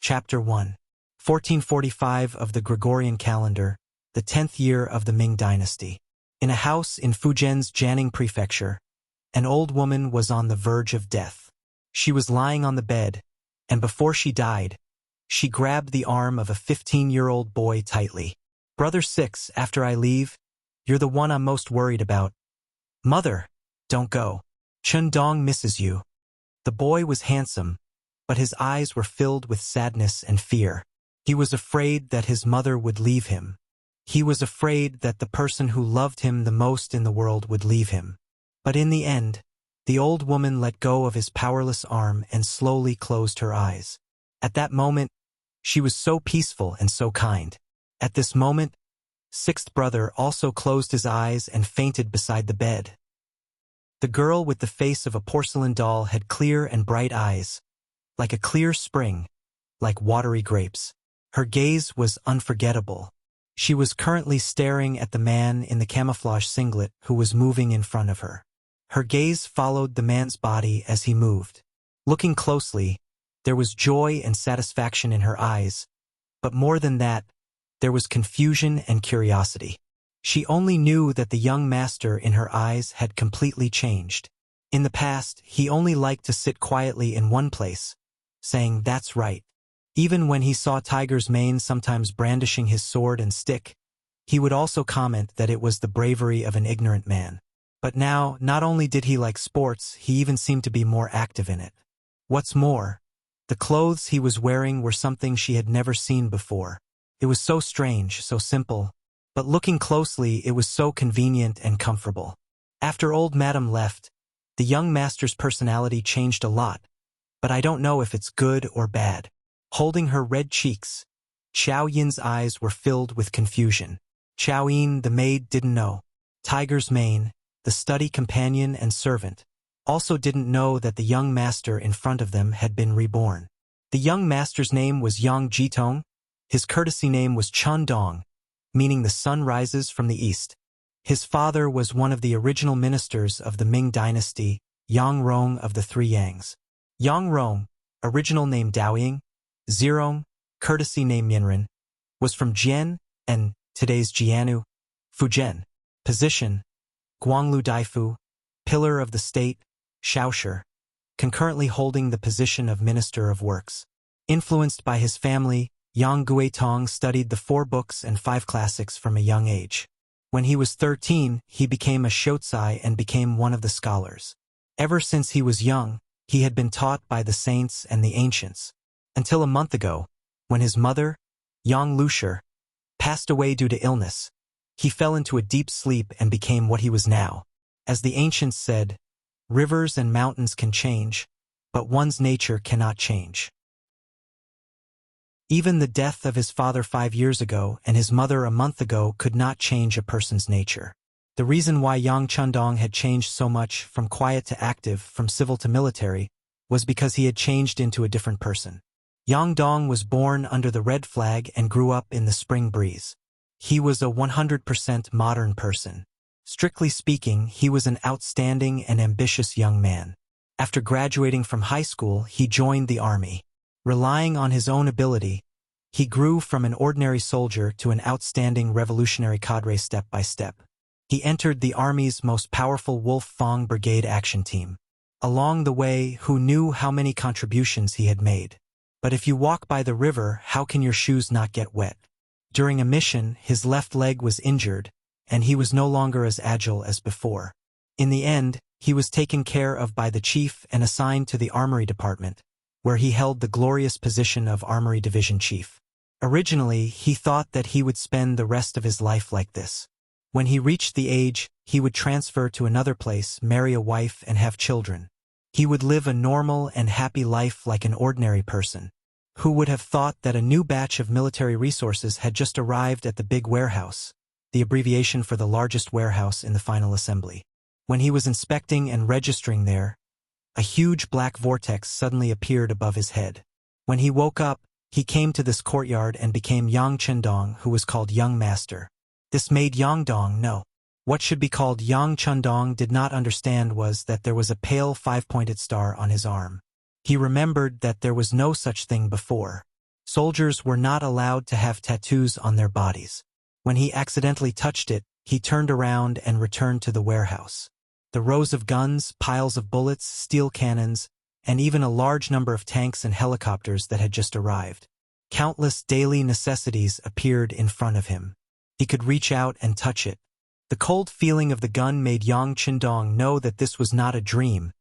Chapter 1. 1445 of the Gregorian calendar, the 10th year of the Ming dynasty. In a house in Fujian's Jianing prefecture, an old woman was on the verge of death. She was lying on the bed, and before she died, she grabbed the arm of a 15-year-old boy tightly. "Brother Six, after I leave, you're the one I'm most worried about. Mother, don't go. Chen Dong misses you." The boy was handsome, but his eyes were filled with sadness and fear. He was afraid that his mother would leave him. He was afraid that the person who loved him the most in the world would leave him. But in the end, the old woman let go of his powerless arm and slowly closed her eyes. At that moment, she was so peaceful and so kind. At this moment, sixth brother also closed his eyes and fainted beside the bed. The girl with the face of a porcelain doll had clear and bright eyes, like a clear spring, like watery grapes. Her gaze was unforgettable. She was currently staring at the man in the camouflage singlet who was moving in front of her. Her gaze followed the man's body as he moved. Looking closely, there was joy and satisfaction in her eyes, but more than that, there was confusion and curiosity. She only knew that the young master in her eyes had completely changed. In the past, he only liked to sit quietly in one place, saying, "That's right." Even when he saw Tiger's Mane sometimes brandishing his sword and stick, he would also comment that it was the bravery of an ignorant man. But now, not only did he like sports, he even seemed to be more active in it. What's more, the clothes he was wearing were something she had never seen before. It was so strange, so simple, but looking closely, it was so convenient and comfortable. After old Madam left, the young master's personality changed a lot, but I don't know if it's good or bad. Holding her red cheeks, Xiao Yin's eyes were filled with confusion. Xiao Yin, the maid, didn't know. Tiger's Mane, the study companion and servant, also didn't know that the young master in front of them had been reborn. The young master's name was Yang Jitong. His courtesy name was Chun Dong, meaning the sun rises from the east. His father was one of the original ministers of the Ming dynasty, Yang Rong of the Three Yangs. Yang Rong, original name Daoying, Zirong, courtesy name Yinren, was from Jian and today's Jianu, Fujian. Position, Guanglu Daifu, pillar of the state, Xiaoshi, concurrently holding the position of Minister of Works. Influenced by his family, Yang Guitong studied the 4 books and 5 classics from a young age. When he was 13, he became a shoucai and became one of the scholars. Ever since he was young, he had been taught by the saints and the ancients. Until a month ago, when his mother, Yang Lushi, passed away due to illness, he fell into a deep sleep and became what he was now. As the ancients said, rivers and mountains can change, but one's nature cannot change. Even the death of his father 5 years ago and his mother a month ago could not change a person's nature. The reason why Yang Chundong had changed so much from quiet to active, from civil to military, was because he had changed into a different person. Yang Dong was born under the red flag and grew up in the spring breeze. He was a 100% modern person. Strictly speaking, he was an outstanding and ambitious young man. After graduating from high school, he joined the army. Relying on his own ability, he grew from an ordinary soldier to an outstanding revolutionary cadre step by step. He entered the army's most powerful Wolf Fong Brigade action team. Along the way, who knew how many contributions he had made? But if you walk by the river, how can your shoes not get wet? During a mission, his left leg was injured, and he was no longer as agile as before. In the end, he was taken care of by the chief and assigned to the armory department, where he held the glorious position of Armory Division Chief. Originally, he thought that he would spend the rest of his life like this. When he reached the age, he would transfer to another place, marry a wife, and have children. He would live a normal and happy life like an ordinary person. Who would have thought that a new batch of military resources had just arrived at the big warehouse, the abbreviation for the largest warehouse in the final assembly. When he was inspecting and registering there, a huge black vortex suddenly appeared above his head. When he woke up, he came to this courtyard and became Yang Chundong, who was called Young Master. This made Yang Dong know. What should be called Yang Chundong did not understand was that there was a pale 5-pointed star on his arm. He remembered that there was no such thing before. Soldiers were not allowed to have tattoos on their bodies. When he accidentally touched it, he turned around and returned to the warehouse. The rows of guns, piles of bullets, steel cannons, and even a large number of tanks and helicopters that had just arrived. Countless daily necessities appeared in front of him. He could reach out and touch it. The cold feeling of the gun made Yang Qindong know that this was not a dream,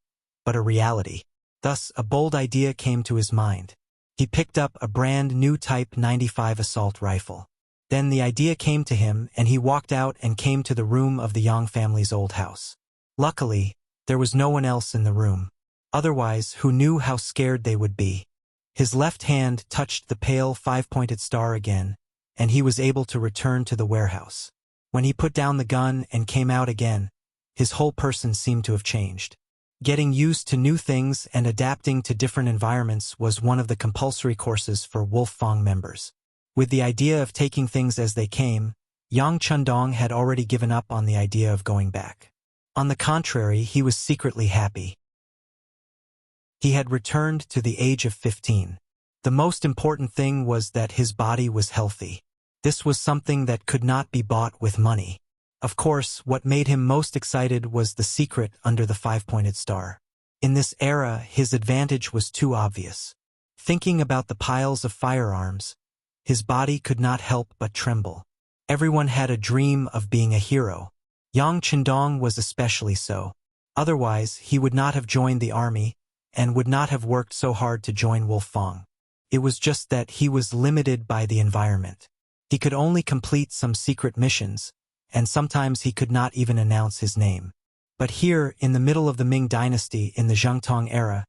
but a reality. Thus, a bold idea came to his mind. He picked up a brand new Type 95 assault rifle. Then the idea came to him, and he walked out and came to the room of the Yang family's old house. Luckily, there was no one else in the room. Otherwise, who knew how scared they would be? His left hand touched the pale five-pointed star again, and he was able to return to the warehouse. When he put down the gun and came out again, his whole person seemed to have changed. Getting used to new things and adapting to different environments was one of the compulsory courses for Wolfang members. With the idea of taking things as they came, Yang Qindong had already given up on the idea of going back. On the contrary, he was secretly happy. He had returned to the age of 15. The most important thing was that his body was healthy. This was something that could not be bought with money. Of course, what made him most excited was the secret under the five-pointed star. In this era, his advantage was too obvious. Thinking about the piles of firearms, his body could not help but tremble. Everyone had a dream of being a hero. Yang Qindong was especially so. Otherwise, he would not have joined the army, and would not have worked so hard to join Wolfang. It was just that he was limited by the environment. He could only complete some secret missions, and sometimes he could not even announce his name. But here, in the middle of the Ming dynasty in the Zhengtong era,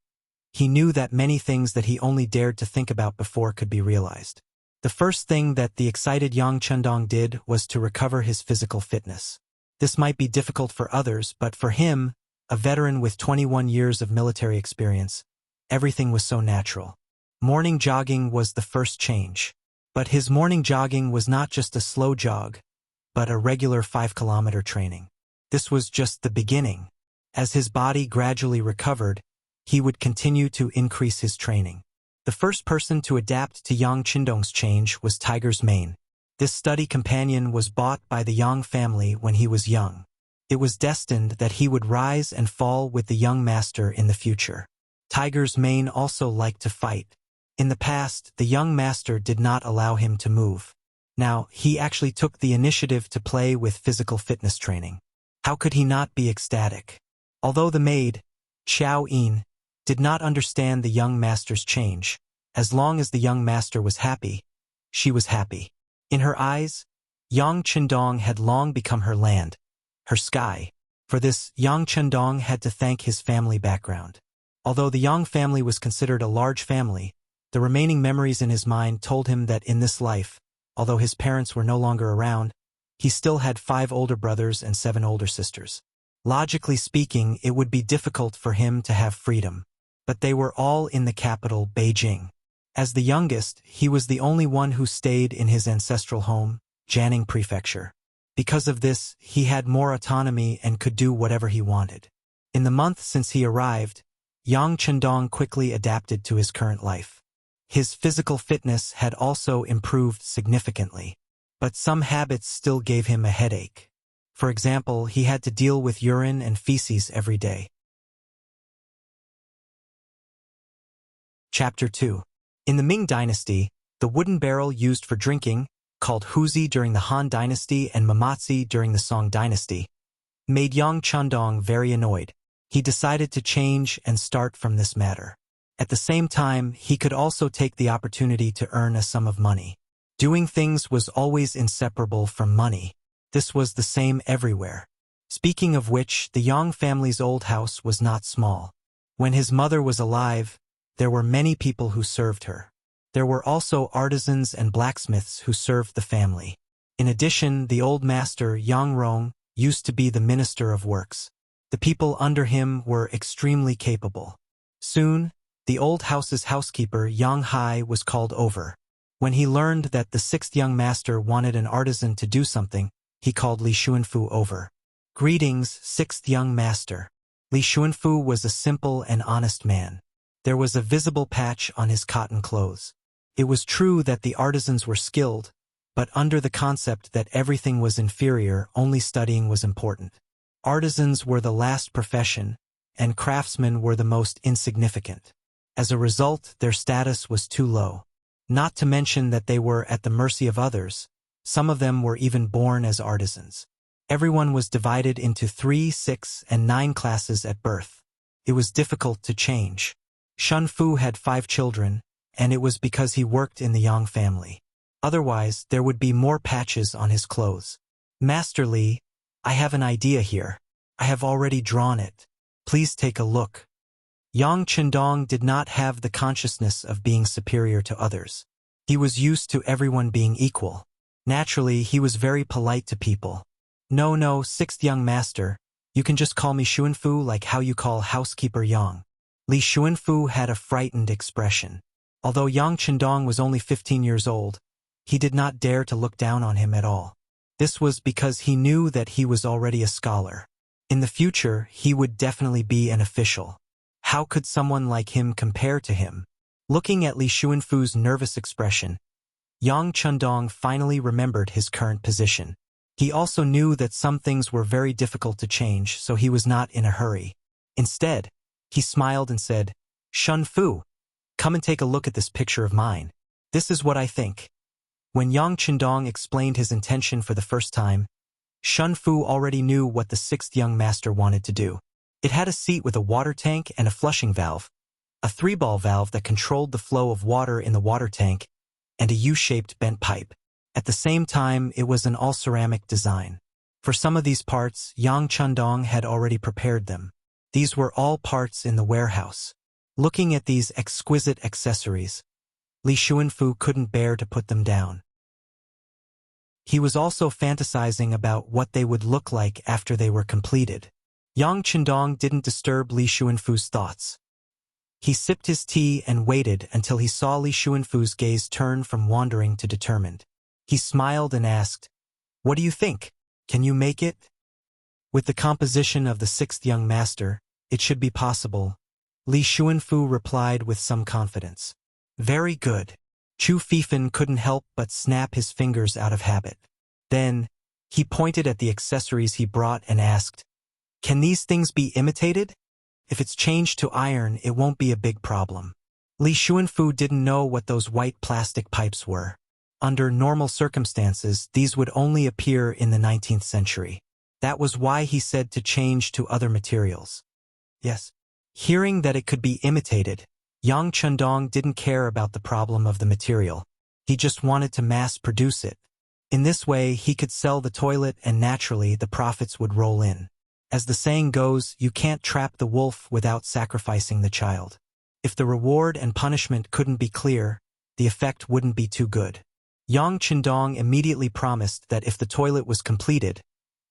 he knew that many things that he only dared to think about before could be realized. The first thing that the excited Yang Qindong did was to recover his physical fitness. This might be difficult for others, but for him, a veteran with 21 years of military experience, everything was so natural. Morning jogging was the first change. But his morning jogging was not just a slow jog, but a regular 5-kilometer training. This was just the beginning. As his body gradually recovered, he would continue to increase his training. The first person to adapt to Yang Qindong's change was Tiger's Mane. This study companion was bought by the Yang family when he was young. It was destined that he would rise and fall with the young master in the future. Tiger's Mane also liked to fight. In the past, the young master did not allow him to move. Now, he actually took the initiative to play with physical fitness training. How could he not be ecstatic? Although the maid, Xiao Yin, did not understand the young master's change, as long as the young master was happy, she was happy. In her eyes, Yang Qindong had long become her land, her sky. For this, Yang Qindong had to thank his family background. Although the Yang family was considered a large family, the remaining memories in his mind told him that in this life, although his parents were no longer around, he still had 5 older brothers and 7 older sisters. Logically speaking, it would be difficult for him to have freedom. But they were all in the capital, Beijing. As the youngest, he was the only one who stayed in his ancestral home, Jianing Prefecture. Because of this, he had more autonomy and could do whatever he wanted. In the month since he arrived, Yang Qindong quickly adapted to his current life. His physical fitness had also improved significantly, but some habits still gave him a headache. For example, he had to deal with urine and feces every day. Chapter 2. In the Ming dynasty, the wooden barrel used for drinking, called huzi during the Han dynasty and mamatsi during the Song dynasty, made Yang Qindong very annoyed. He decided to change and start from this matter. At the same time, he could also take the opportunity to earn a sum of money. Doing things was always inseparable from money. This was the same everywhere. Speaking of which, the Yang family's old house was not small. When his mother was alive, there were many people who served her. There were also artisans and blacksmiths who served the family. In addition, the old master, Yang Rong, used to be the minister of works. The people under him were extremely capable. Soon, the old house's housekeeper, Yang Hai, was called over. When he learned that the 6th young master wanted an artisan to do something, he called Li Xuanfu over. Greetings, 6th young master. Li Xuanfu was a simple and honest man. There was a visible patch on his cotton clothes. It was true that the artisans were skilled, but under the concept that everything was inferior, only studying was important. Artisans were the last profession, and craftsmen were the most insignificant. As a result, their status was too low. Not to mention that they were at the mercy of others. Some of them were even born as artisans. Everyone was divided into 3, 6, and 9 classes at birth. It was difficult to change. Shun Fu had 5 children, and it was because he worked in the Yang family. Otherwise, there would be more patches on his clothes. Master Li, I have an idea here. I have already drawn it. Please take a look. Yang Chendong did not have the consciousness of being superior to others. He was used to everyone being equal. Naturally, he was very polite to people. No, sixth young master, you can just call me Xuanfu like how you call housekeeper Yang. Li Xuanfu had a frightened expression. Although Yang Chendong was only 15 years old, he did not dare to look down on him at all. This was because he knew that he was already a scholar. In the future, he would definitely be an official. How could someone like him compare to him? Looking at Li Xuanfu's nervous expression, Yang Chendong finally remembered his current position. He also knew that some things were very difficult to change, so he was not in a hurry. Instead, he smiled and said, Shun Fu, come and take a look at this picture of mine. This is what I think. When Yang Chendong explained his intention for the first time, Shun Fu already knew what the sixth young master wanted to do. It had a seat with a water tank and a flushing valve, a 3-ball valve that controlled the flow of water in the water tank, and a U-shaped bent pipe. At the same time, it was an all-ceramic design. For some of these parts, Yang Chendong had already prepared them. These were all parts in the warehouse. Looking at these exquisite accessories, Li Xuanfu couldn't bear to put them down. He was also fantasizing about what they would look like after they were completed. Yang Chendong didn't disturb Li Xuanfu's thoughts. He sipped his tea and waited until he saw Li Xuanfu's gaze turn from wandering to determined. He smiled and asked, What do you think? Can you make it? With the composition of the sixth young master, it should be possible. Li Xuanfu replied with some confidence. Very good. Chu Fifan couldn't help but snap his fingers out of habit. Then, he pointed at the accessories he brought and asked, Can these things be imitated? If it's changed to iron, it won't be a big problem. Li Xuanfu didn't know what those white plastic pipes were. Under normal circumstances, these would only appear in the 19th century. That was why he said to change to other materials. Yes. Hearing that it could be imitated, Yang Chendong didn't care about the problem of the material. He just wanted to mass-produce it. In this way, he could sell the toilet and naturally the profits would roll in. As the saying goes, you can't trap the wolf without sacrificing the child. If the reward and punishment couldn't be clear, the effect wouldn't be too good. Yang Chendong immediately promised that if the toilet was completed,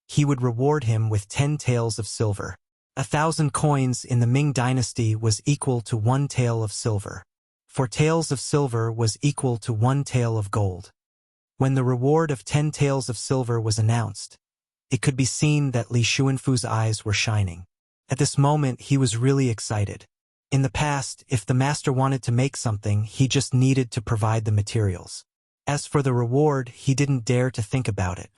he would reward him with 10 taels of silver. 1,000 coins in the Ming dynasty was equal to 1 tael of silver. 4 taels of silver was equal to 1 tael of gold. When the reward of 10 taels of silver was announced, it could be seen that Li Xuanfu's eyes were shining. At this moment, he was really excited. In the past, if the master wanted to make something, he just needed to provide the materials. As for the reward, he didn't dare to think about it.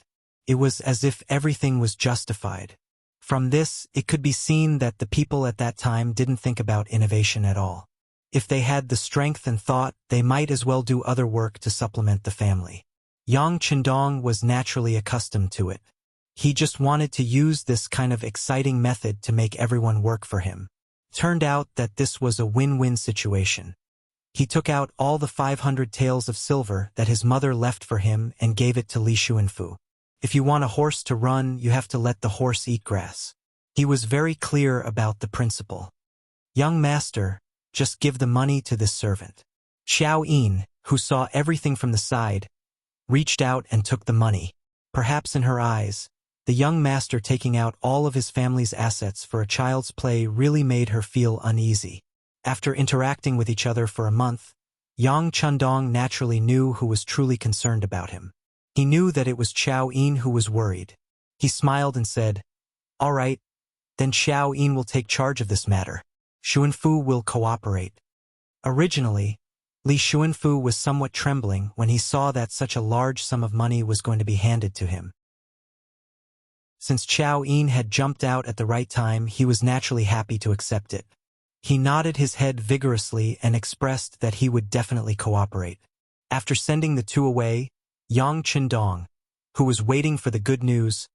It was as if everything was justified. From this, it could be seen that the people at that time didn't think about innovation at all. If they had the strength and thought, they might as well do other work to supplement the family. Yang Chendong was naturally accustomed to it. He just wanted to use this kind of exciting method to make everyone work for him. Turned out that this was a win-win situation. He took out all the 500 taels of silver that his mother left for him and gave it to Li Xuanfu. If you want a horse to run, you have to let the horse eat grass. He was very clear about the principle. Young master, just give the money to this servant. Xiao Yin, who saw everything from the side, reached out and took the money. Perhaps in her eyes, the young master taking out all of his family's assets for a child's play really made her feel uneasy. After interacting with each other for a month, Yang Chendong naturally knew who was truly concerned about him. He knew that it was Xiao Yin who was worried. He smiled and said, All right, then Xiao Yin will take charge of this matter. Xuanfu will cooperate. Originally, Li Xuanfu was somewhat trembling when he saw that such a large sum of money was going to be handed to him. Since Chao Yin had jumped out at the right time, he was naturally happy to accept it. He nodded his head vigorously and expressed that he would definitely cooperate. After sending the two away, Yang Qindong, who was waiting for the good news,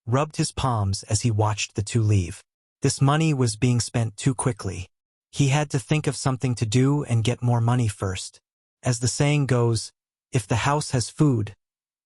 rubbed his palms as he watched the two leave. This money was being spent too quickly. He had to think of something to do and get more money first. As the saying goes, if the house has food,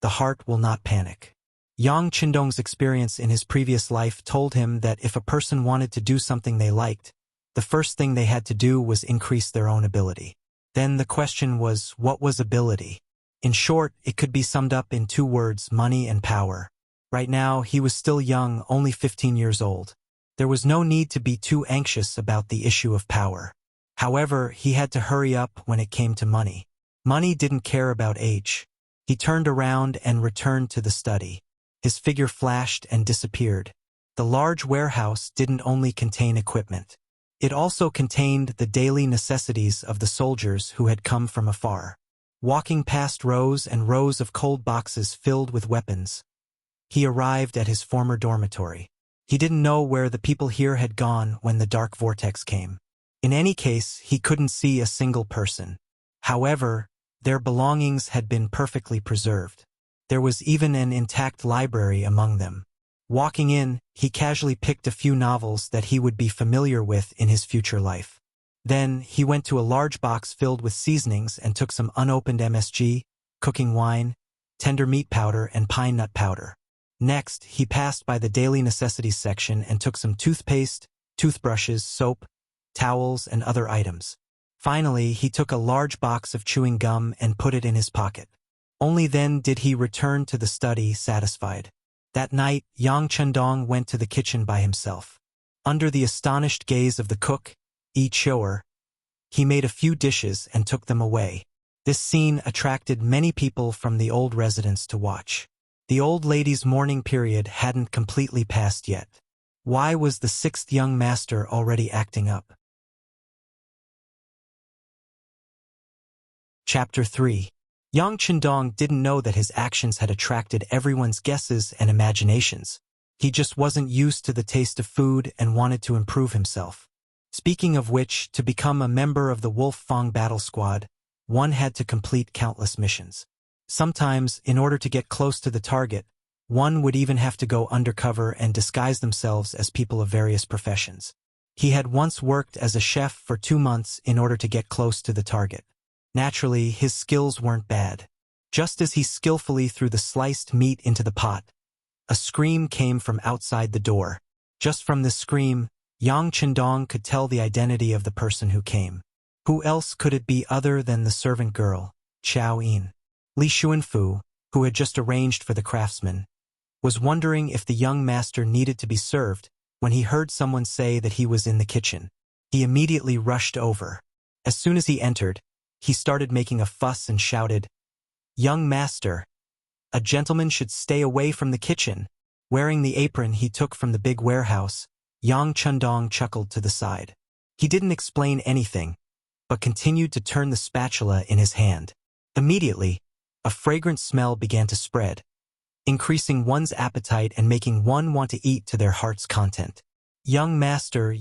the heart will not panic. Yang Qindong's experience in his previous life told him that if a person wanted to do something they liked, the first thing they had to do was increase their own ability. Then the question was, what was ability? In short, it could be summed up in two words: money and power. Right now, he was still young, only 15 years old. There was no need to be too anxious about the issue of power. However, he had to hurry up when it came to money. Money didn't care about age. He turned around and returned to the study. His figure flashed and disappeared. The large warehouse didn't only contain equipment. It also contained the daily necessities of the soldiers who had come from afar. Walking past rows and rows of cold boxes filled with weapons, he arrived at his former dormitory. He didn't know where the people here had gone when the dark vortex came. In any case, he couldn't see a single person. However, their belongings had been perfectly preserved. There was even an intact library among them. Walking in, he casually picked a few novels that he would be familiar with in his future life. Then, he went to a large box filled with seasonings and took some unopened MSG, cooking wine, tender meat powder, and pine nut powder. Next, he passed by the daily necessities section and took some toothpaste, toothbrushes, soap, towels, and other items. Finally, he took a large box of chewing gum and put it in his pocket. Only then did he return to the study satisfied. That night, Yang Qindong went to the kitchen by himself. Under the astonished gaze of the cook, Yi Chou'er, he made a few dishes and took them away. This scene attracted many people from the old residence to watch. The old lady's mourning period hadn't completely passed yet. Why was the sixth young master already acting up? Chapter 3. Yang Qindong didn't know that his actions had attracted everyone's guesses and imaginations. He just wasn't used to the taste of food and wanted to improve himself. Speaking of which, to become a member of the Wolf Fang battle squad, one had to complete countless missions. Sometimes, in order to get close to the target, one would even have to go undercover and disguise themselves as people of various professions. He had once worked as a chef for 2 months in order to get close to the target. Naturally, his skills weren't bad. Just as he skillfully threw the sliced meat into the pot, a scream came from outside the door. Just from this scream, Yang Qindong could tell the identity of the person who came. Who else could it be other than the servant girl, Chao Yin? Li Xuanfu, who had just arranged for the craftsman, was wondering if the young master needed to be served when he heard someone say that he was in the kitchen. He immediately rushed over. As soon as he entered, he started making a fuss and shouted, "Young master, a gentleman should stay away from the kitchen." Wearing the apron he took from the big warehouse, Yang Qindong chuckled to the side. He didn't explain anything, but continued to turn the spatula in his hand. Immediately, a fragrant smell began to spread, increasing one's appetite and making one want to eat to their heart's content. Young master,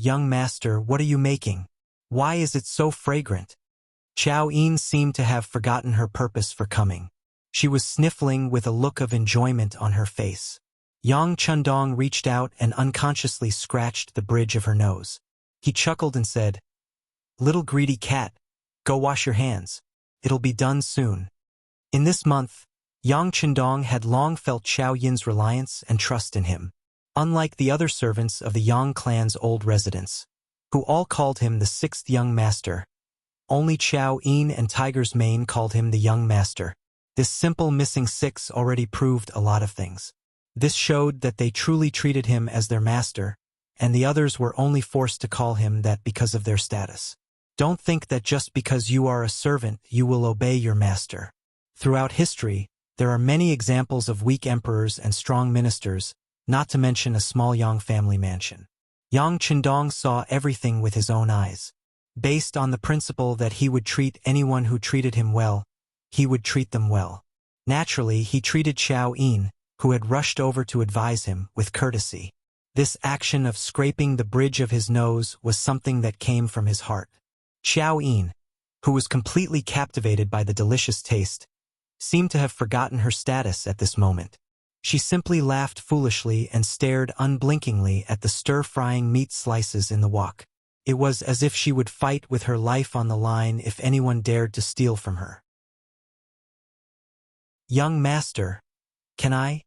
what are you making? Why is it so fragrant?" Chao Yin seemed to have forgotten her purpose for coming. She was sniffling with a look of enjoyment on her face. Yang Qindong reached out and unconsciously scratched the bridge of her nose. He chuckled and said, "Little greedy cat, go wash your hands. It'll be done soon." In this month, Yang Qindong had long felt Chao Yin's reliance and trust in him. Unlike the other servants of the Yang clan's old residence, who all called him the sixth young master, only Chao Yin and Tiger's Mane called him the young master. This simple missing six already proved a lot of things. This showed that they truly treated him as their master, and the others were only forced to call him that because of their status. Don't think that just because you are a servant you will obey your master. Throughout history, there are many examples of weak emperors and strong ministers, not to mention a small Yang family mansion. Yang Qindong saw everything with his own eyes. based on the principle that he would treat anyone who treated him well, he would treat them well. Naturally, he treated Xiao Yin, who had rushed over to advise him, with courtesy. This action of scraping the bridge of his nose was something that came from his heart. Xiao Yin, who was completely captivated by the delicious taste, seemed to have forgotten her status at this moment. She simply laughed foolishly and stared unblinkingly at the stir-frying meat slices in the wok. It was as if she would fight with her life on the line if anyone dared to steal from her. "Young master, can I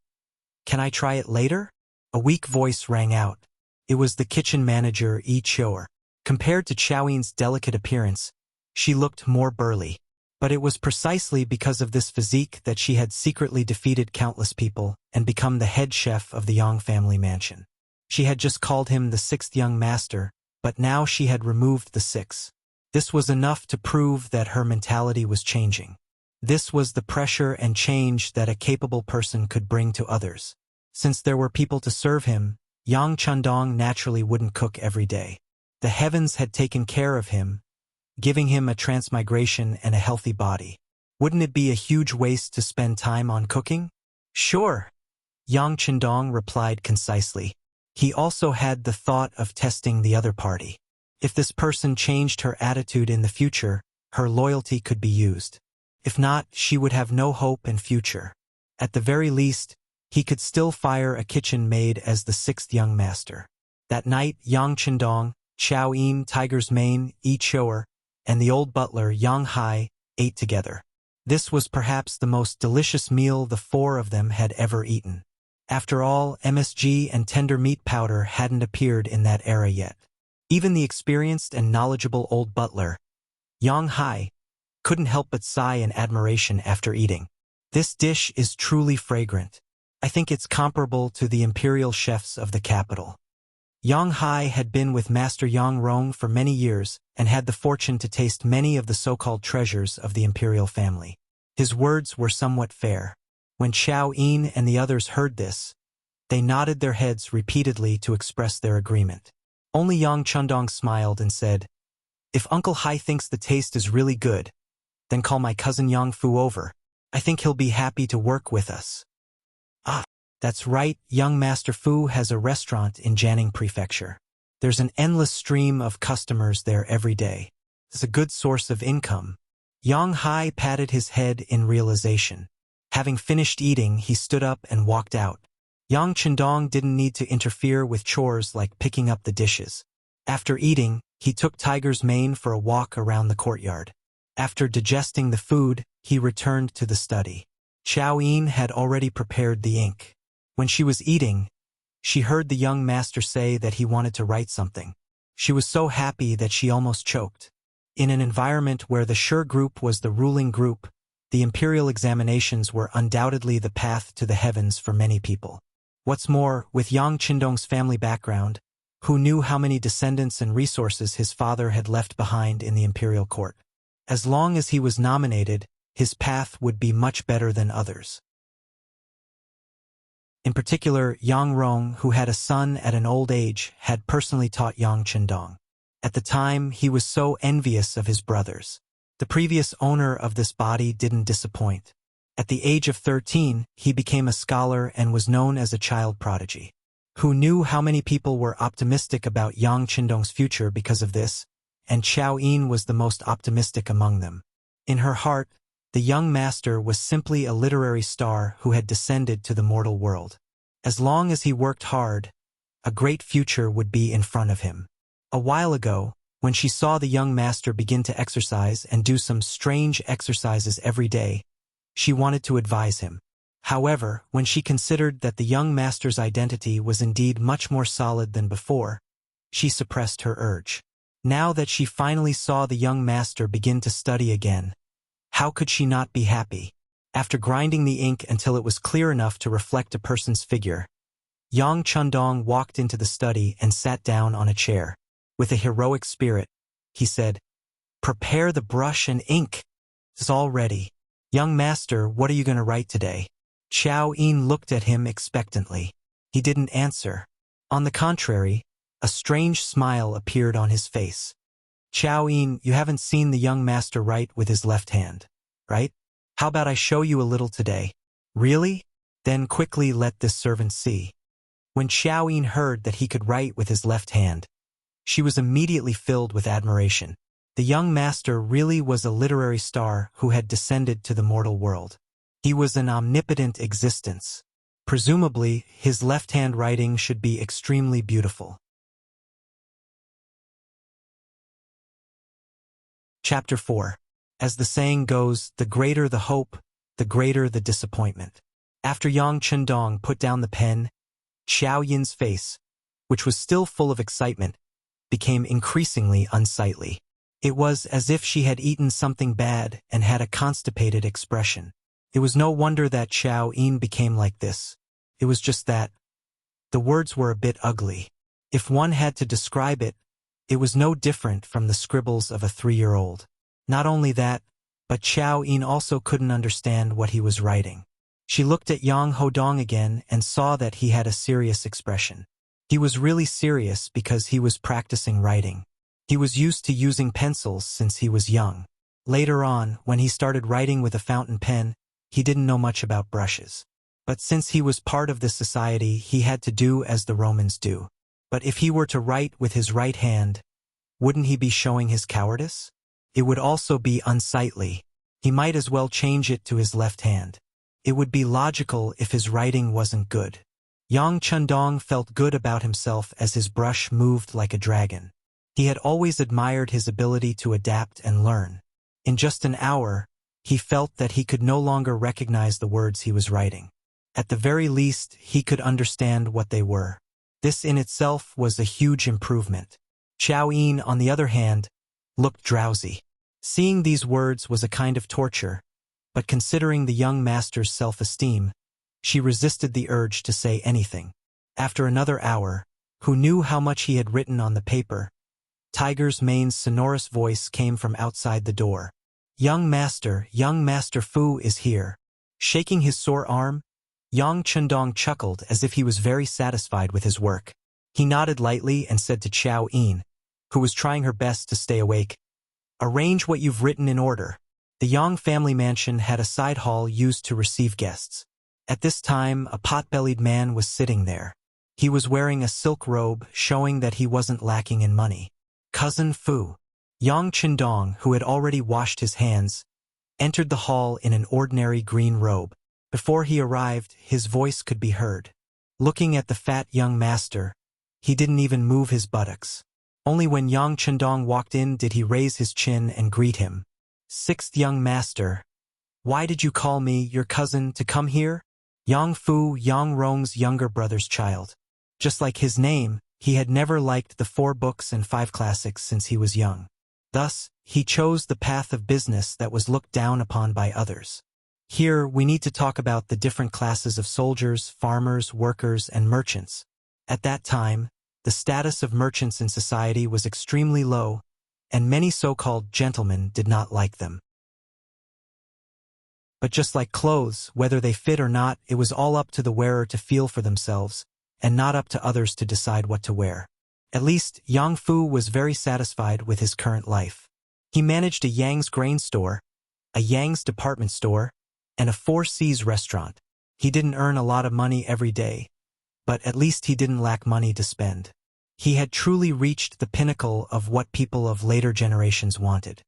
try it later?" A weak voice rang out. It was the kitchen manager, Yi Chou'er. Compared to Xiao Yin's delicate appearance, she looked more burly. But it was precisely because of this physique that she had secretly defeated countless people and become the head chef of the Yang family mansion. She had just called him the sixth young master, but now she had removed the six. This was enough to prove that her mentality was changing. This was the pressure and change that a capable person could bring to others. Since there were people to serve him, Yang Chendong naturally wouldn't cook every day. The heavens had taken care of him, giving him a transmigration and a healthy body. Wouldn't it be a huge waste to spend time on cooking? Sure, Yang Chendong replied concisely. He also had the thought of testing the other party. If this person changed her attitude in the future, her loyalty could be used. If not, she would have no hope and future. At the very least, he could still fire a kitchen maid as the sixth young master. That night, Yang Chendong, Xiao Yin, Tiger's Mane, Yi Chou'er, and the old butler, Yang Hai, ate together. This was perhaps the most delicious meal the four of them had ever eaten. After all, MSG and tender meat powder hadn't appeared in that era yet. Even the experienced and knowledgeable old butler, Yang Hai, couldn't help but sigh in admiration after eating. This dish is truly fragrant. I think it's comparable to the imperial chefs of the capital. Yang Hai had been with Master Yang Rong for many years and had the fortune to taste many of the so-called treasures of the imperial family. His words were somewhat fair. When Xiao Yin and the others heard this, they nodded their heads repeatedly to express their agreement. Only Yang Chendong smiled and said, "If Uncle Hai thinks the taste is really good, then call my cousin Yang Fu over. I think he'll be happy to work with us." "Ah, that's right, young Master Fu has a restaurant in Jiangning Prefecture. There's an endless stream of customers there every day. It's a good source of income." Yang Hai patted his head in realization. Having finished eating, he stood up and walked out. Yang Chendong didn't need to interfere with chores like picking up the dishes. After eating, he took Tiger's Mane for a walk around the courtyard. After digesting the food, he returned to the study. Xiao Yin had already prepared the ink. When she was eating, she heard the young master say that he wanted to write something. She was so happy that she almost choked. In an environment where the Sure group was the ruling group, the imperial examinations were undoubtedly the path to the heavens for many people. What's more, with Yang Chendong's family background, who knew how many descendants and resources his father had left behind in the imperial court? As long as he was nominated, his path would be much better than others. In particular, Yang Rong, who had a son at an old age, had personally taught Yang Chendong. At the time, he was so envious of his brothers. The previous owner of this body didn't disappoint. At the age of 13, he became a scholar and was known as a child prodigy. Who knew how many people were optimistic about Yang Chendong's future because of this, and Xiao Yin was the most optimistic among them. In her heart, the young master was simply a literary star who had descended to the mortal world. As long as he worked hard, a great future would be in front of him. A while ago, when she saw the young master begin to exercise and do some strange exercises every day, she wanted to advise him. However, when she considered that the young master's identity was indeed much more solid than before, she suppressed her urge. Now that she finally saw the young master begin to study again, how could she not be happy? After grinding the ink until it was clear enough to reflect a person's figure, Yang Chendong walked into the study and sat down on a chair. With a heroic spirit, he said, "Prepare the brush and ink. It's all ready. Young master, what are you going to write today?" Xiao Yin looked at him expectantly. He didn't answer. On the contrary, a strange smile appeared on his face. Xiao Yin, you haven't seen the young master write with his left hand, right? How about I show you a little today? Really? Then quickly let this servant see. When Xiao Yin heard that he could write with his left hand, she was immediately filled with admiration. The young master really was a literary star who had descended to the mortal world. He was an omnipotent existence. Presumably, his left-hand writing should be extremely beautiful. Chapter 4. As the saying goes, the greater the hope, the greater the disappointment. After Yang Chendong put down the pen, Xiao Yin's face, which was still full of excitement, became increasingly unsightly. It was as if she had eaten something bad and had a constipated expression. It was no wonder that Xiao Yin became like this. It was just that the words were a bit ugly. If one had to describe it, it was no different from the scribbles of a 3-year-old. Not only that, but Xiao Yin also couldn't understand what he was writing. She looked at Yang Hodong again and saw that he had a serious expression. He was really serious because he was practicing writing. He was used to using pencils since he was young. Later on, when he started writing with a fountain pen, he didn't know much about brushes. But since he was part of this society, he had to do as the Romans do. But if he were to write with his right hand, wouldn't he be showing his cowardice? It would also be unsightly. He might as well change it to his left hand. It would be logical if his writing wasn't good. Yang Chendong felt good about himself as his brush moved like a dragon. He had always admired his ability to adapt and learn. In just an hour, he felt that he could no longer recognize the words he was writing. At the very least, he could understand what they were. This in itself was a huge improvement. Xiao Yin, on the other hand, looked drowsy. Seeing these words was a kind of torture, but considering the young master's self-esteem, she resisted the urge to say anything. After another hour, who knew how much he had written on the paper? Tiger's mane's sonorous voice came from outside the door. Young Master Fu is here. Shaking his sore arm, Yang Chendong chuckled as if he was very satisfied with his work. He nodded lightly and said to Xiao Yin, who was trying her best to stay awake, "Arrange what you've written in order." The Yang family mansion had a side hall used to receive guests. At this time, a pot-bellied man was sitting there. He was wearing a silk robe, showing that he wasn't lacking in money. Cousin Fu. Yang Chendong, who had already washed his hands, entered the hall in an ordinary green robe. Before he arrived, his voice could be heard. Looking at the fat young master, he didn't even move his buttocks. Only when Yang Chendong walked in did he raise his chin and greet him. "Sixth young master, why did you call me, your cousin, to come here?" Yang Fu, Yang Rong's younger brother's child. Just like his name, he had never liked the 4 books and 5 classics since he was young. Thus, he chose the path of business that was looked down upon by others. Here, we need to talk about the different classes of soldiers, farmers, workers, and merchants. At that time, the status of merchants in society was extremely low, and many so-called gentlemen did not like them. But just like clothes, whether they fit or not, it was all up to the wearer to feel for themselves, and not up to others to decide what to wear. At least, Yang Fu was very satisfied with his current life. He managed a Yang's grain store, a Yang's department store, and a 4 Seas restaurant. He didn't earn a lot of money every day, but at least he didn't lack money to spend. He had truly reached the pinnacle of what people of later generations wanted.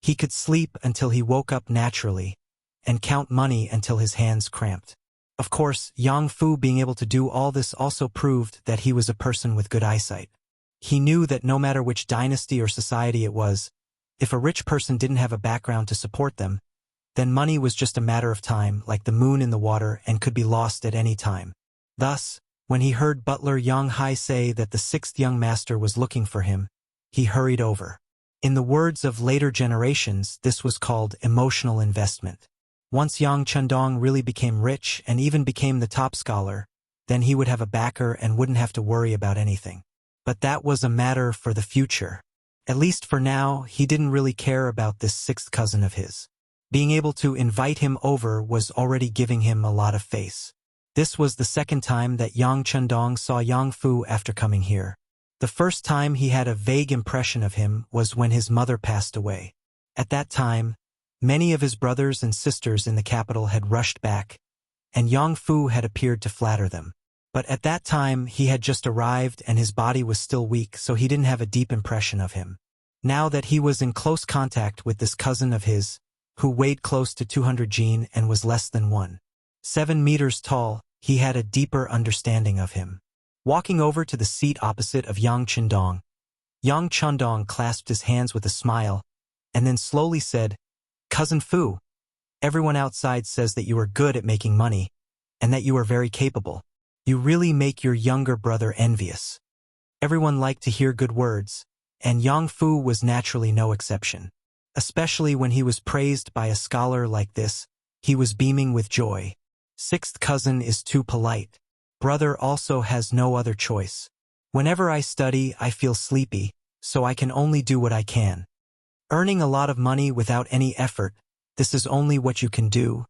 He could sleep until he woke up naturally, and count money until his hands cramped. Of course, Yang Fu being able to do all this also proved that he was a person with good eyesight. He knew that no matter which dynasty or society it was, if a rich person didn't have a background to support them, then money was just a matter of time, like the moon in the water, and could be lost at any time. Thus, when he heard butler Yang Hai say that the 6th young master was looking for him, he hurried over. In the words of later generations, this was called emotional investment. Once Yang Chendong really became rich and even became the top scholar, then he would have a backer and wouldn't have to worry about anything. But that was a matter for the future. At least for now, he didn't really care about this 6th cousin of his. Being able to invite him over was already giving him a lot of face. This was the 2nd time that Yang Chendong saw Yang Fu after coming here. The first time he had a vague impression of him was when his mother passed away. At that time, many of his brothers and sisters in the capital had rushed back, and Yang Fu had appeared to flatter them. But at that time he had just arrived and his body was still weak, so he didn't have a deep impression of him. Now that he was in close contact with this cousin of his, who weighed close to 200 jin and was less than 1.7 meters tall, he had a deeper understanding of him. Walking over to the seat opposite of Yang Chendong, Yang Chendong clasped his hands with a smile, and then slowly said, "Cousin Fu, everyone outside says that you are good at making money, and that you are very capable. You really make your younger brother envious." Everyone liked to hear good words, and Yang Fu was naturally no exception. Especially when he was praised by a scholar like this, he was beaming with joy. "Sixth cousin is too polite. Brother also has no other choice. Whenever I study, I feel sleepy, so I can only do what I can. Earning a lot of money without any effort, this is only what you can do.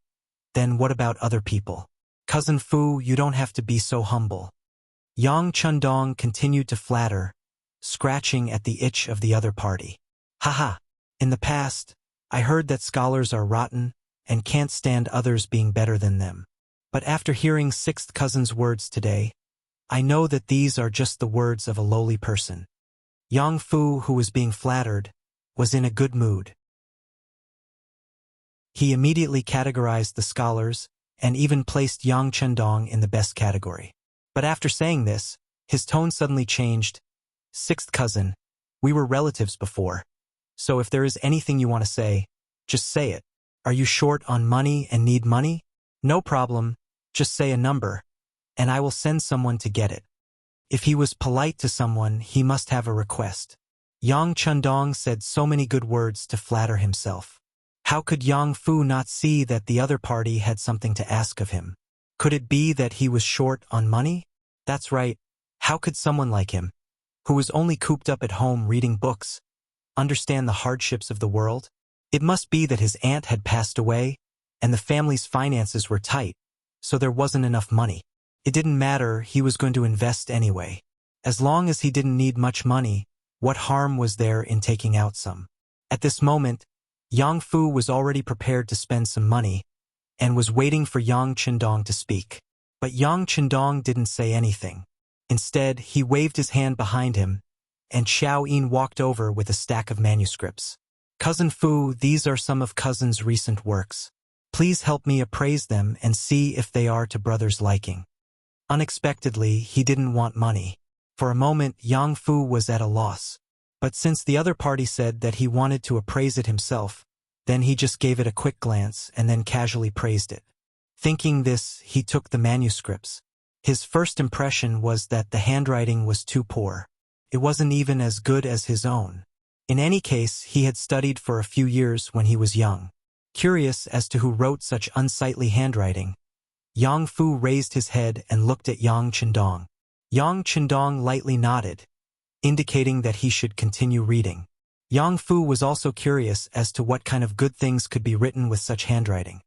Then what about other people? Cousin Fu, you don't have to be so humble." Yang Chendong continued to flatter, scratching at the itch of the other party. "Haha, in the past, I heard that scholars are rotten and can't stand others being better than them. But after hearing sixth cousin's words today, I know that these are just the words of a lowly person." Yang Fu, who was being flattered, was in a good mood. He immediately categorized the scholars and even placed Yang Chendong in the best category. But after saying this, his tone suddenly changed. "Sixth cousin, we were relatives before. So if there is anything you want to say, just say it. Are you short on money and need money? No problem, just say a number, and I will send someone to get it." If he was polite to someone, he must have a request. Yang Chendong said so many good words to flatter himself. How could Yang Fu not see that the other party had something to ask of him? Could it be that he was short on money? That's right. How could someone like him, who was only cooped up at home reading books, understand the hardships of the world? It must be that his aunt had passed away, and the family's finances were tight, so there wasn't enough money. It didn't matter, he was going to invest anyway. As long as he didn't need much money, what harm was there in taking out some? At this moment, Yang Fu was already prepared to spend some money, and was waiting for Yang Chendong to speak. But Yang Chendong didn't say anything. Instead, he waved his hand behind him, and Xiao Yin walked over with a stack of manuscripts. "Cousin Fu, these are some of cousin's recent works. Please help me appraise them and see if they are to brother's liking." Unexpectedly, he didn't want money. For a moment, Yang Fu was at a loss. But since the other party said that he wanted to appraise it himself, then he just gave it a quick glance and then casually praised it. Thinking this, he took the manuscripts. His first impression was that the handwriting was too poor. It wasn't even as good as his own. In any case, he had studied for a few years when he was young. Curious as to who wrote such unsightly handwriting, Yang Fu raised his head and looked at Yang Chendong. Yang Chendong lightly nodded, indicating that he should continue reading. Yang Fu was also curious as to what kind of good things could be written with such handwriting.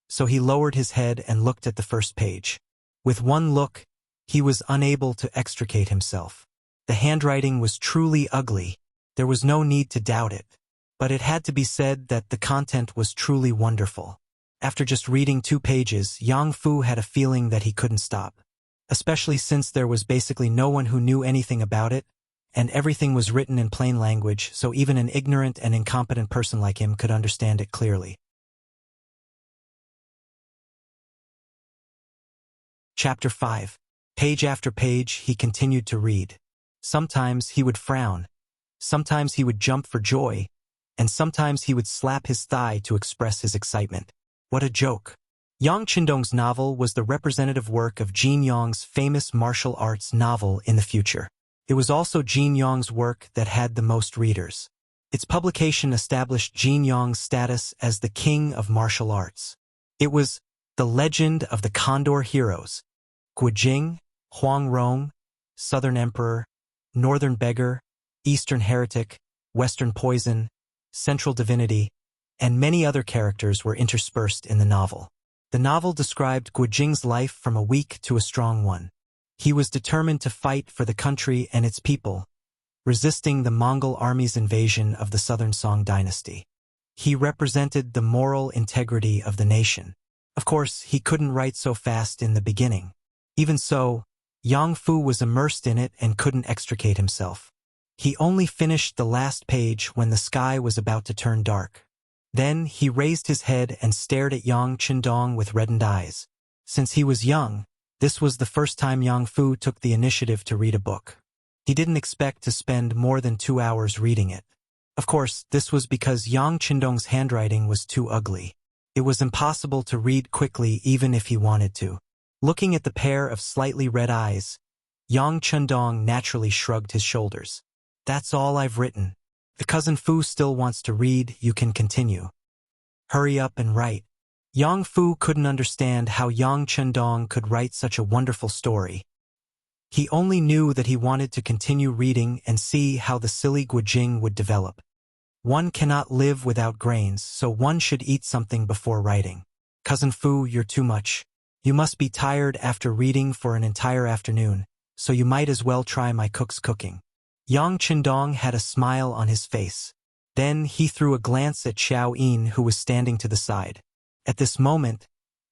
So he lowered his head and looked at the first page. With one look, he was unable to extricate himself. The handwriting was truly ugly. There was no need to doubt it. But it had to be said that the content was truly wonderful. After just reading 2 pages, Yang Fu had a feeling that he couldn't stop. Especially since there was basically no one who knew anything about it, and everything was written in plain language, so even an ignorant and incompetent person like him could understand it clearly. Chapter 5. Page after page, he continued to read. Sometimes he would frown. Sometimes he would jump for joy. And sometimes he would slap his thigh to express his excitement. What a joke. Yang Chendong's novel was the representative work of Jin Yang's famous martial arts novel in the future. It was also Jin Yang's work that had the most readers. Its publication established Jin Yang's status as the king of martial arts. It was The Legend of the Condor Heroes, Guijing, Huang Rong, Southern Emperor, Northern Beggar, Eastern Heretic, Western Poison, Central Divinity, and many other characters were interspersed in the novel. The novel described Guijing's life from a weak to a strong one. He was determined to fight for the country and its people, resisting the Mongol army's invasion of the southern Song dynasty. He represented the moral integrity of the nation. Of course, he couldn't write so fast in the beginning. Even so, Yang Fu was immersed in it and couldn't extricate himself. He only finished the last page when the sky was about to turn dark. Then he raised his head and stared at Yang Qindong with reddened eyes. Since he was young, this was the first time Yang Fu took the initiative to read a book. He didn't expect to spend more than 2 hours reading it. Of course, this was because Yang Qindong's handwriting was too ugly. It was impossible to read quickly even if he wanted to. Looking at the pair of slightly red eyes, Yang Qindong naturally shrugged his shoulders. That's all I've written. The cousin Fu still wants to read, you can continue. Hurry up and write. Yang Fu couldn't understand how Yang Qindong could write such a wonderful story. He only knew that he wanted to continue reading and see how the silly Guojing would develop. One cannot live without grains, so one should eat something before writing. Cousin Fu, you're too much. You must be tired after reading for an entire afternoon, so you might as well try my cook's cooking. Yang Qindong had a smile on his face. Then he threw a glance at Xiao Yin, who was standing to the side. At this moment,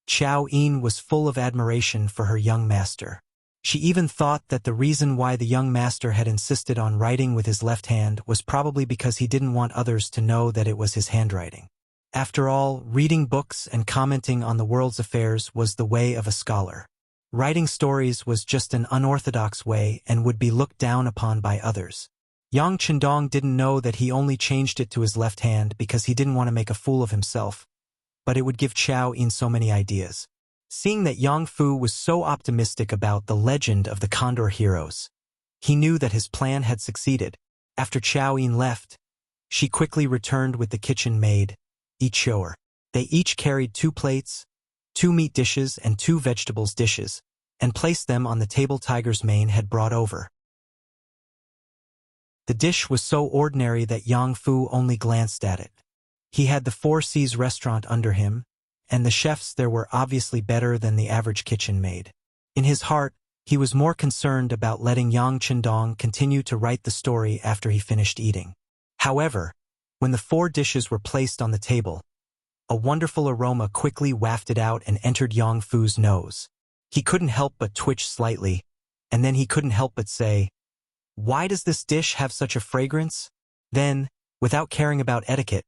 Xiao Yin was full of admiration for her young master. She even thought that the reason why the young master had insisted on writing with his left hand was probably because he didn't want others to know that it was his handwriting. After all, reading books and commenting on the world's affairs was the way of a scholar. Writing stories was just an unorthodox way and would be looked down upon by others. Yang Qindong didn't know that he only changed it to his left hand because he didn't want to make a fool of himself, but it would give Xiao Yin so many ideas. Seeing that Yang Fu was so optimistic about the legend of the Condor heroes, he knew that his plan had succeeded. After Xiao Yin left, she quickly returned with the kitchen maid, Ichor. They each carried 2 plates, 2 meat dishes and 2 vegetables dishes, and placed them on the table Tiger's Mane had brought over. The dish was so ordinary that Yang Fu only glanced at it. He had the Four Seas restaurant under him, and the chefs there were obviously better than the average kitchen maid. In his heart, he was more concerned about letting Yang Qindong continue to write the story after he finished eating. However, when the 4 dishes were placed on the table, a wonderful aroma quickly wafted out and entered Yang Fu's nose. He couldn't help but twitch slightly, and then he couldn't help but say, "Why does this dish have such a fragrance?" Then, without caring about etiquette,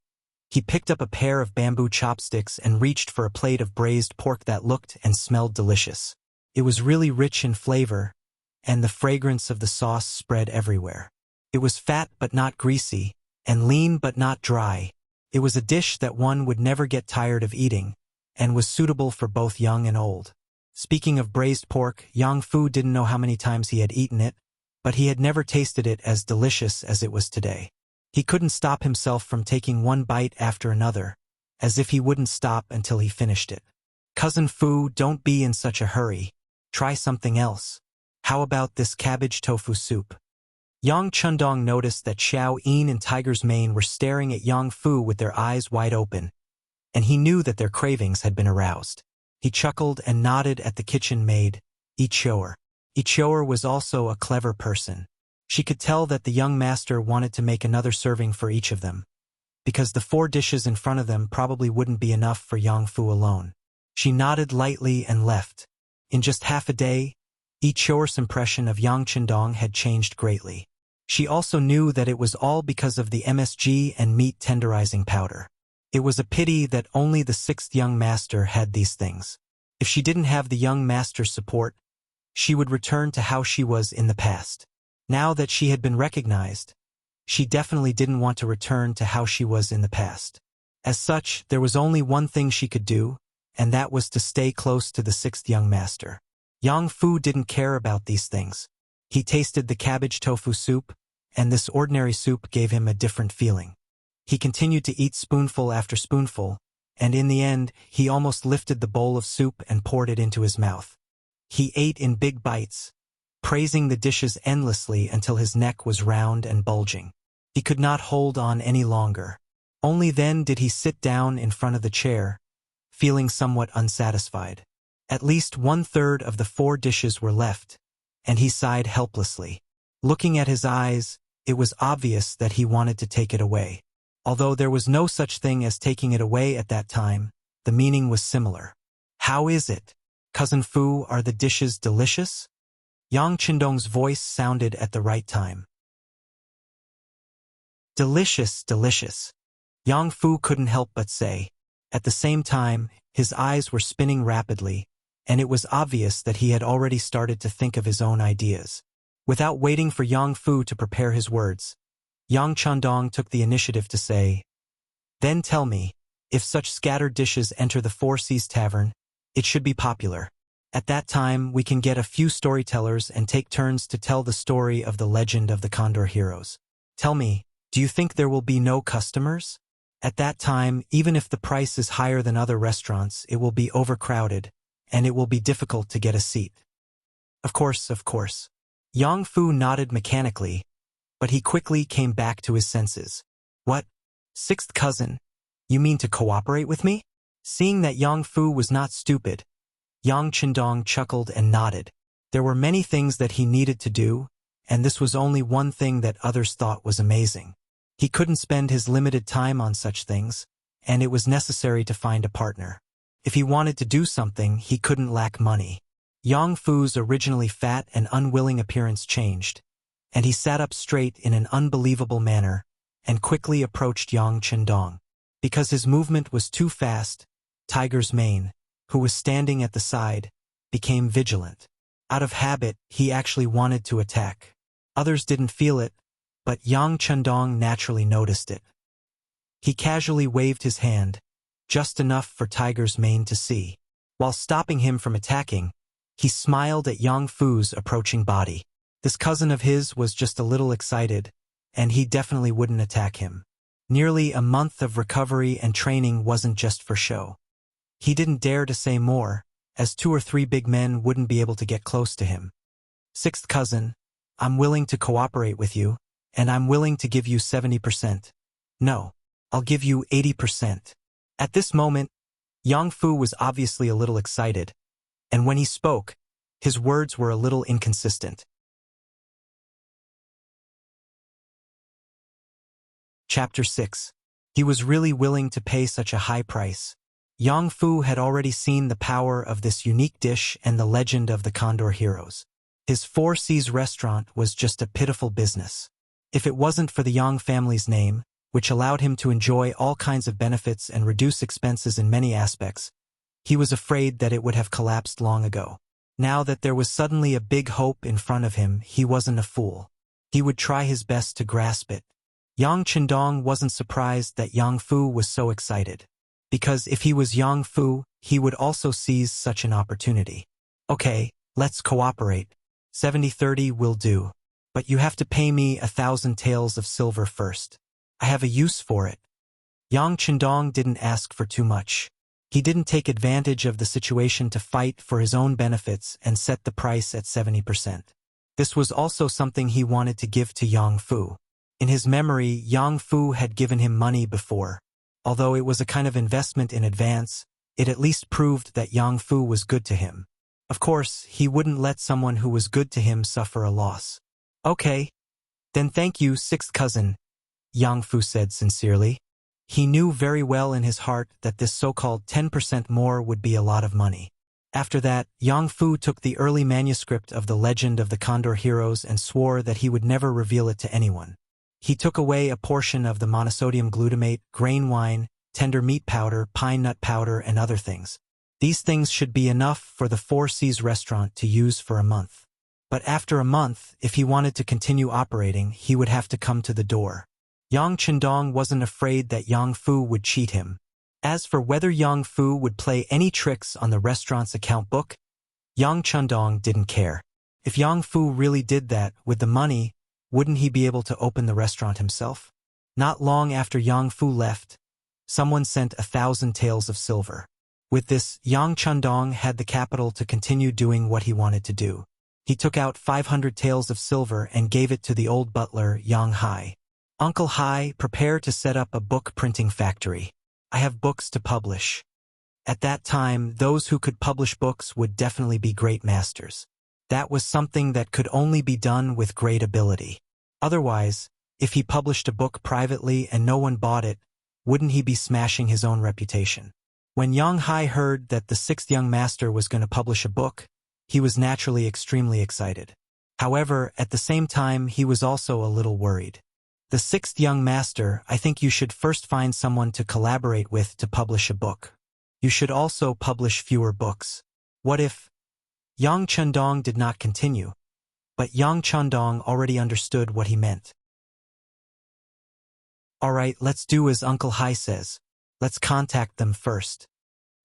he picked up a pair of bamboo chopsticks and reached for a plate of braised pork that looked and smelled delicious. It was really rich in flavor, and the fragrance of the sauce spread everywhere. It was fat but not greasy, and lean but not dry. It was a dish that one would never get tired of eating, and was suitable for both young and old. Speaking of braised pork, Yang Fu didn't know how many times he had eaten it, but he had never tasted it as delicious as it was today. He couldn't stop himself from taking one bite after another, as if he wouldn't stop until he finished it. "Cousin Fu, don't be in such a hurry. Try something else. How about this cabbage tofu soup?" Yang Qindong noticed that Xiao Yin and Tiger's Mane were staring at Yang Fu with their eyes wide open, and he knew that their cravings had been aroused. He chuckled and nodded at the kitchen maid, Ichor. Ichor was also a clever person. She could tell that the young master wanted to make another serving for each of them, because the 4 dishes in front of them probably wouldn't be enough for Yang Fu alone. She nodded lightly and left. In just half a day, Ichor's impression of Yang Qindong had changed greatly. She also knew that it was all because of the MSG and meat tenderizing powder. It was a pity that only the 6th young master had these things. If she didn't have the young master's support, she would return to how she was in the past. Now that she had been recognized, she definitely didn't want to return to how she was in the past. As such, there was only one thing she could do, and that was to stay close to the 6th young master. Yang Fu didn't care about these things. He tasted the cabbage tofu soup, and this ordinary soup gave him a different feeling. He continued to eat spoonful after spoonful, and in the end, he almost lifted the bowl of soup and poured it into his mouth. He ate in big bites, praising the dishes endlessly until his neck was round and bulging. He could not hold on any longer. Only then did he sit down in front of the chair, feeling somewhat unsatisfied. At least 1/3 of the 4 dishes were left, and he sighed helplessly. Looking at his eyes, it was obvious that he wanted to take it away. Although there was no such thing as taking it away at that time, the meaning was similar. How is it? Cousin Fu, are the dishes delicious? Yang Qindong's voice sounded at the right time. Delicious, delicious. Yang Fu couldn't help but say. At the same time, his eyes were spinning rapidly, and it was obvious that he had already started to think of his own ideas. Without waiting for Yang Fu to prepare his words, Yang Chandong took the initiative to say, "Then tell me, if such scattered dishes enter the Four Seas Tavern, it should be popular. At that time, we can get a few storytellers and take turns to tell the story of the legend of the Condor Heroes. Tell me, do you think there will be no customers? At that time, even if the price is higher than other restaurants, it will be overcrowded, and it will be difficult to get a seat." Of course, of course. Yang Fu nodded mechanically, but he quickly came back to his senses. What? Sixth cousin? You mean to cooperate with me? Seeing that Yang Fu was not stupid, Yang Qindong chuckled and nodded. There were many things that he needed to do, and this was only one thing that others thought was amazing. He couldn't spend his limited time on such things, and it was necessary to find a partner. If he wanted to do something, he couldn't lack money. Yang Fu's originally fat and unwilling appearance changed, and he sat up straight in an unbelievable manner and quickly approached Yang Qindong. Because his movement was too fast, Tiger's mane, who was standing at the side, became vigilant. Out of habit, he actually wanted to attack. Others didn't feel it, but Yang Qindong naturally noticed it. He casually waved his hand, just enough for Tiger's mane to see. While stopping him from attacking, he smiled at Yang Fu's approaching body. This cousin of his was just a little excited, and he definitely wouldn't attack him. Nearly a month of recovery and training wasn't just for show. He didn't dare to say more, as 2 or 3 big men wouldn't be able to get close to him. Sixth cousin, I'm willing to cooperate with you, and I'm willing to give you 70%. No, I'll give you 80%. At this moment, Yang Fu was obviously a little excited, and when he spoke, his words were a little inconsistent. Chapter 6. He was really willing to pay such a high price. Yang Fu had already seen the power of this unique dish and the legend of the Condor Heroes. His Four Seas restaurant was just a pitiful business. If it wasn't for the Yang family's name, which allowed him to enjoy all kinds of benefits and reduce expenses in many aspects, he was afraid that it would have collapsed long ago. Now that there was suddenly a big hope in front of him, he wasn't a fool. He would try his best to grasp it. Yang Qindong wasn't surprised that Yang Fu was so excited. Because if he was Yang Fu, he would also seize such an opportunity. Okay, let's cooperate. 70-30 will do. But you have to pay me 1,000 taels of silver first. I have a use for it. Yang Qindong didn't ask for too much. He didn't take advantage of the situation to fight for his own benefits and set the price at 70%. This was also something he wanted to give to Yang Fu. In his memory, Yang Fu had given him money before. Although it was a kind of investment in advance, it at least proved that Yang Fu was good to him. Of course, he wouldn't let someone who was good to him suffer a loss. Okay. Then thank you, sixth cousin, Yang Fu said sincerely. He knew very well in his heart that this so-called 10% more would be a lot of money. After that, Yang Fu took the early manuscript of the legend of the Condor Heroes and swore that he would never reveal it to anyone. He took away a portion of the monosodium glutamate, grain wine, tender meat powder, pine nut powder, and other things. These things should be enough for the Four Seas restaurant to use for a month. But after a month, if he wanted to continue operating, he would have to come to the door. Yang Qindong wasn't afraid that Yang Fu would cheat him. As for whether Yang Fu would play any tricks on the restaurant's account book, Yang Qindong didn't care. If Yang Fu really did that with the money, wouldn't he be able to open the restaurant himself? Not long after Yang Fu left, someone sent 1,000 taels of silver. With this, Yang Qindong had the capital to continue doing what he wanted to do. He took out 500 taels of silver and gave it to the old butler, Yang Hai. Uncle Hai, prepare to set up a book printing factory. I have books to publish. At that time, those who could publish books would definitely be great masters. That was something that could only be done with great ability. Otherwise, If he published a book privately and no one bought it, wouldn't he be smashing his own reputation? When Yang Hai heard that the sixth young master was going to publish a book, he was naturally extremely excited. However, at the same time, he was also a little worried. The sixth young master, I think you should first find someone to collaborate with to publish a book. You should also publish fewer books. What if? Yang Chendong did not continue, but Yang Chendong already understood what he meant. Alright, let's do as Uncle Hai says. Let's contact them first.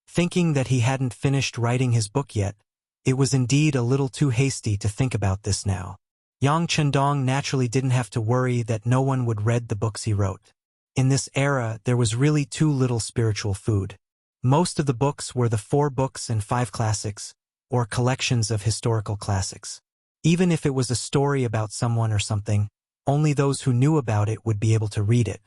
Thinking that he hadn't finished writing his book yet, it was indeed a little too hasty to think about this now. Yang Chendong naturally didn't have to worry that no one would read the books he wrote. In this era, there was really too little spiritual food. Most of the books were the 4 books and 5 classics, or collections of historical classics. Even if it was a story about someone or something, only those who knew about it would be able to read it.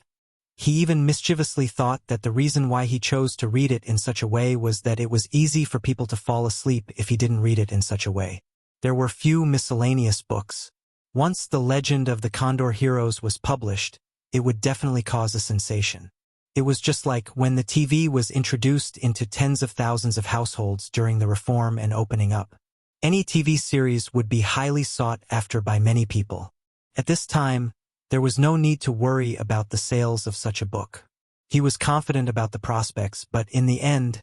He even mischievously thought that the reason why he chose to read it in such a way was that it was easy for people to fall asleep if he didn't read it in such a way. There were few miscellaneous books. Once the Legend of the Condor Heroes was published, it would definitely cause a sensation. It was just like when the TV was introduced into tens of thousands of households during the reform and opening up. Any TV series would be highly sought after by many people. At this time, there was no need to worry about the sales of such a book. He was confident about the prospects, but in the end,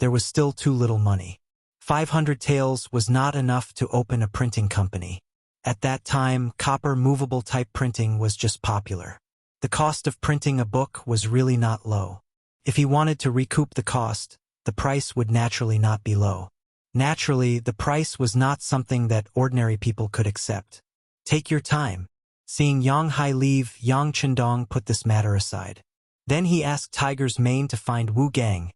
there was still too little money. 500 taels was not enough to open a printing company. At that time, copper movable type printing was just popular. The cost of printing a book was really not low. If he wanted to recoup the cost, the price would naturally not be low. Naturally, the price was not something that ordinary people could accept. Take your time. Seeing Yang Hai leave, Yang Chendong put this matter aside. Then he asked Tiger's Mane to find Wu Gang,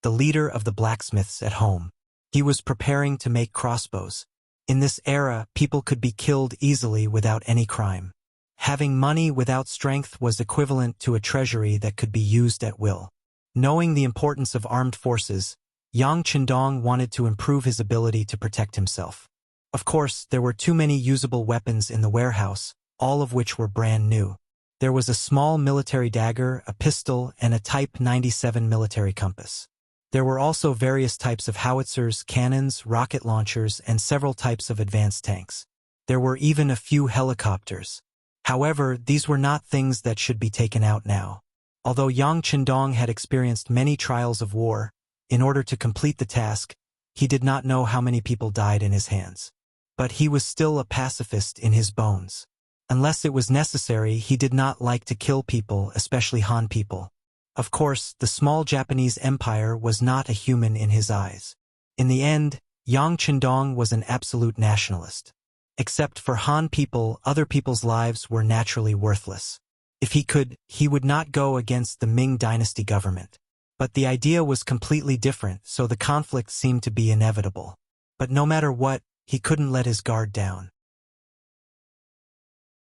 the leader of the blacksmiths at home. He was preparing to make crossbows. In this era, people could be killed easily without any crime. Having money without strength was equivalent to a treasury that could be used at will. Knowing the importance of armed forces, Yang Chendong wanted to improve his ability to protect himself. Of course, there were too many usable weapons in the warehouse, all of which were brand new. There was a small military dagger, a pistol, and a Type 97 military compass. There were also various types of howitzers, cannons, rocket launchers, and several types of advanced tanks. There were even a few helicopters. However, these were not things that should be taken out now. Although Yang Chendong had experienced many trials of war, in order to complete the task, he did not know how many people died in his hands. But he was still a pacifist in his bones. Unless it was necessary, he did not like to kill people, especially Han people. Of course, the small Japanese empire was not a human in his eyes. In the end, Yang Chendong was an absolute nationalist. Except for Han people, other people's lives were naturally worthless. If he could, he would not go against the Ming dynasty government. But the idea was completely different, so the conflict seemed to be inevitable. But no matter what, he couldn't let his guard down.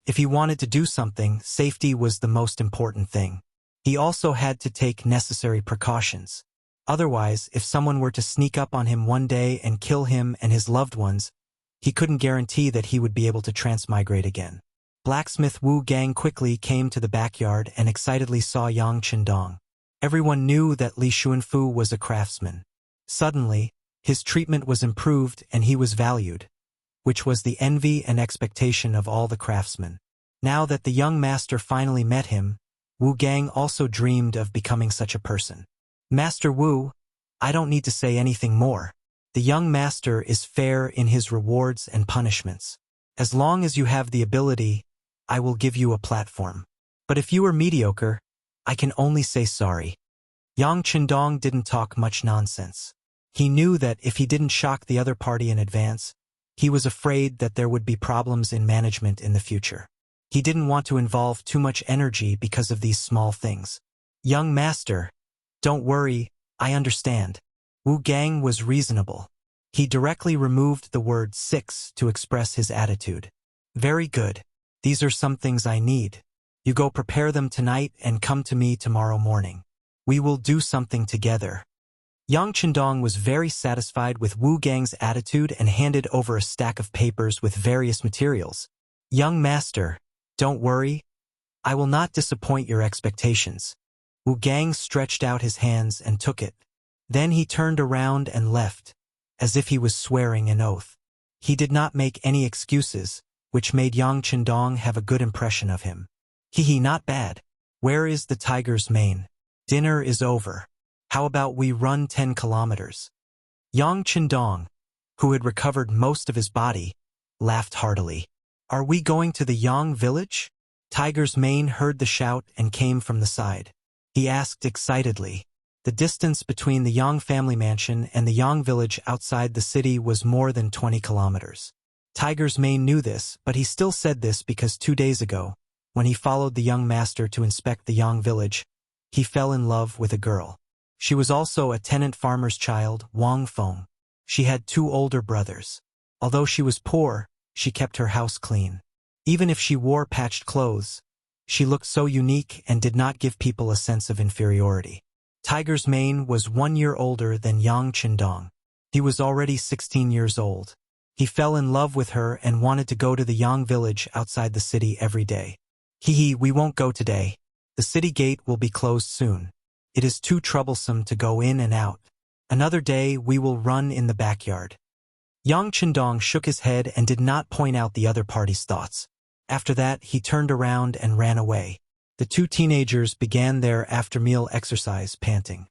If he wanted to do something, safety was the most important thing. He also had to take necessary precautions. Otherwise, if someone were to sneak up on him one day and kill him and his loved ones, he couldn't guarantee that he would be able to transmigrate again. Blacksmith Wu Gang quickly came to the backyard and excitedly saw Yang Chendong. Everyone knew that Li Xuanfu was a craftsman. Suddenly, his treatment was improved and he was valued, which was the envy and expectation of all the craftsmen. Now that the young master finally met him, Wu Gang also dreamed of becoming such a person. Master Wu, I don't need to say anything more. The young master is fair in his rewards and punishments. As long as you have the ability, I will give you a platform. But if you are mediocre, I can only say sorry. Yang Chendong didn't talk much nonsense. He knew that if he didn't shock the other party in advance, he was afraid that there would be problems in management in the future. He didn't want to involve too much energy because of these small things. Young master, don't worry, I understand. Wu Gang was reasonable. He directly removed the word 6 to express his attitude. Very good. These are some things I need. You go prepare them tonight and come to me tomorrow morning. We will do something together. Yang Chendong was very satisfied with Wu Gang's attitude and handed over a stack of papers with various materials. Young master, don't worry. I will not disappoint your expectations. Wu Gang stretched out his hands and took it. Then he turned around and left, as if he was swearing an oath. He did not make any excuses, which made Yang Chendong have a good impression of him. Hee, not bad. Where is the tiger's mane? Dinner is over. How about we run 10 kilometers? Yang Chendong, who had recovered most of his body, laughed heartily. Are we going to the Yang village? Tiger's mane heard the shout and came from the side. He asked excitedly. The distance between the Yang family mansion and the Yang village outside the city was more than 20 kilometers. Tiger's mane knew this, but he still said this because 2 days ago, when he followed the young master to inspect the Yang village, he fell in love with a girl. She was also a tenant farmer's child, Wang Feng. She had 2 older brothers. Although she was poor, she kept her house clean. Even if she wore patched clothes, she looked so unique and did not give people a sense of inferiority. Tiger's mane was 1 year older than Yang Chendong. He was already 16 years old. He fell in love with her and wanted to go to the Yang village outside the city every day. We won't go today. The city gate will be closed soon. It is too troublesome to go in and out. Another day we will run in the backyard. Yang Chendong shook his head and did not point out the other party's thoughts. After that, he turned around and ran away. The 2 teenagers began their after-meal exercise, panting.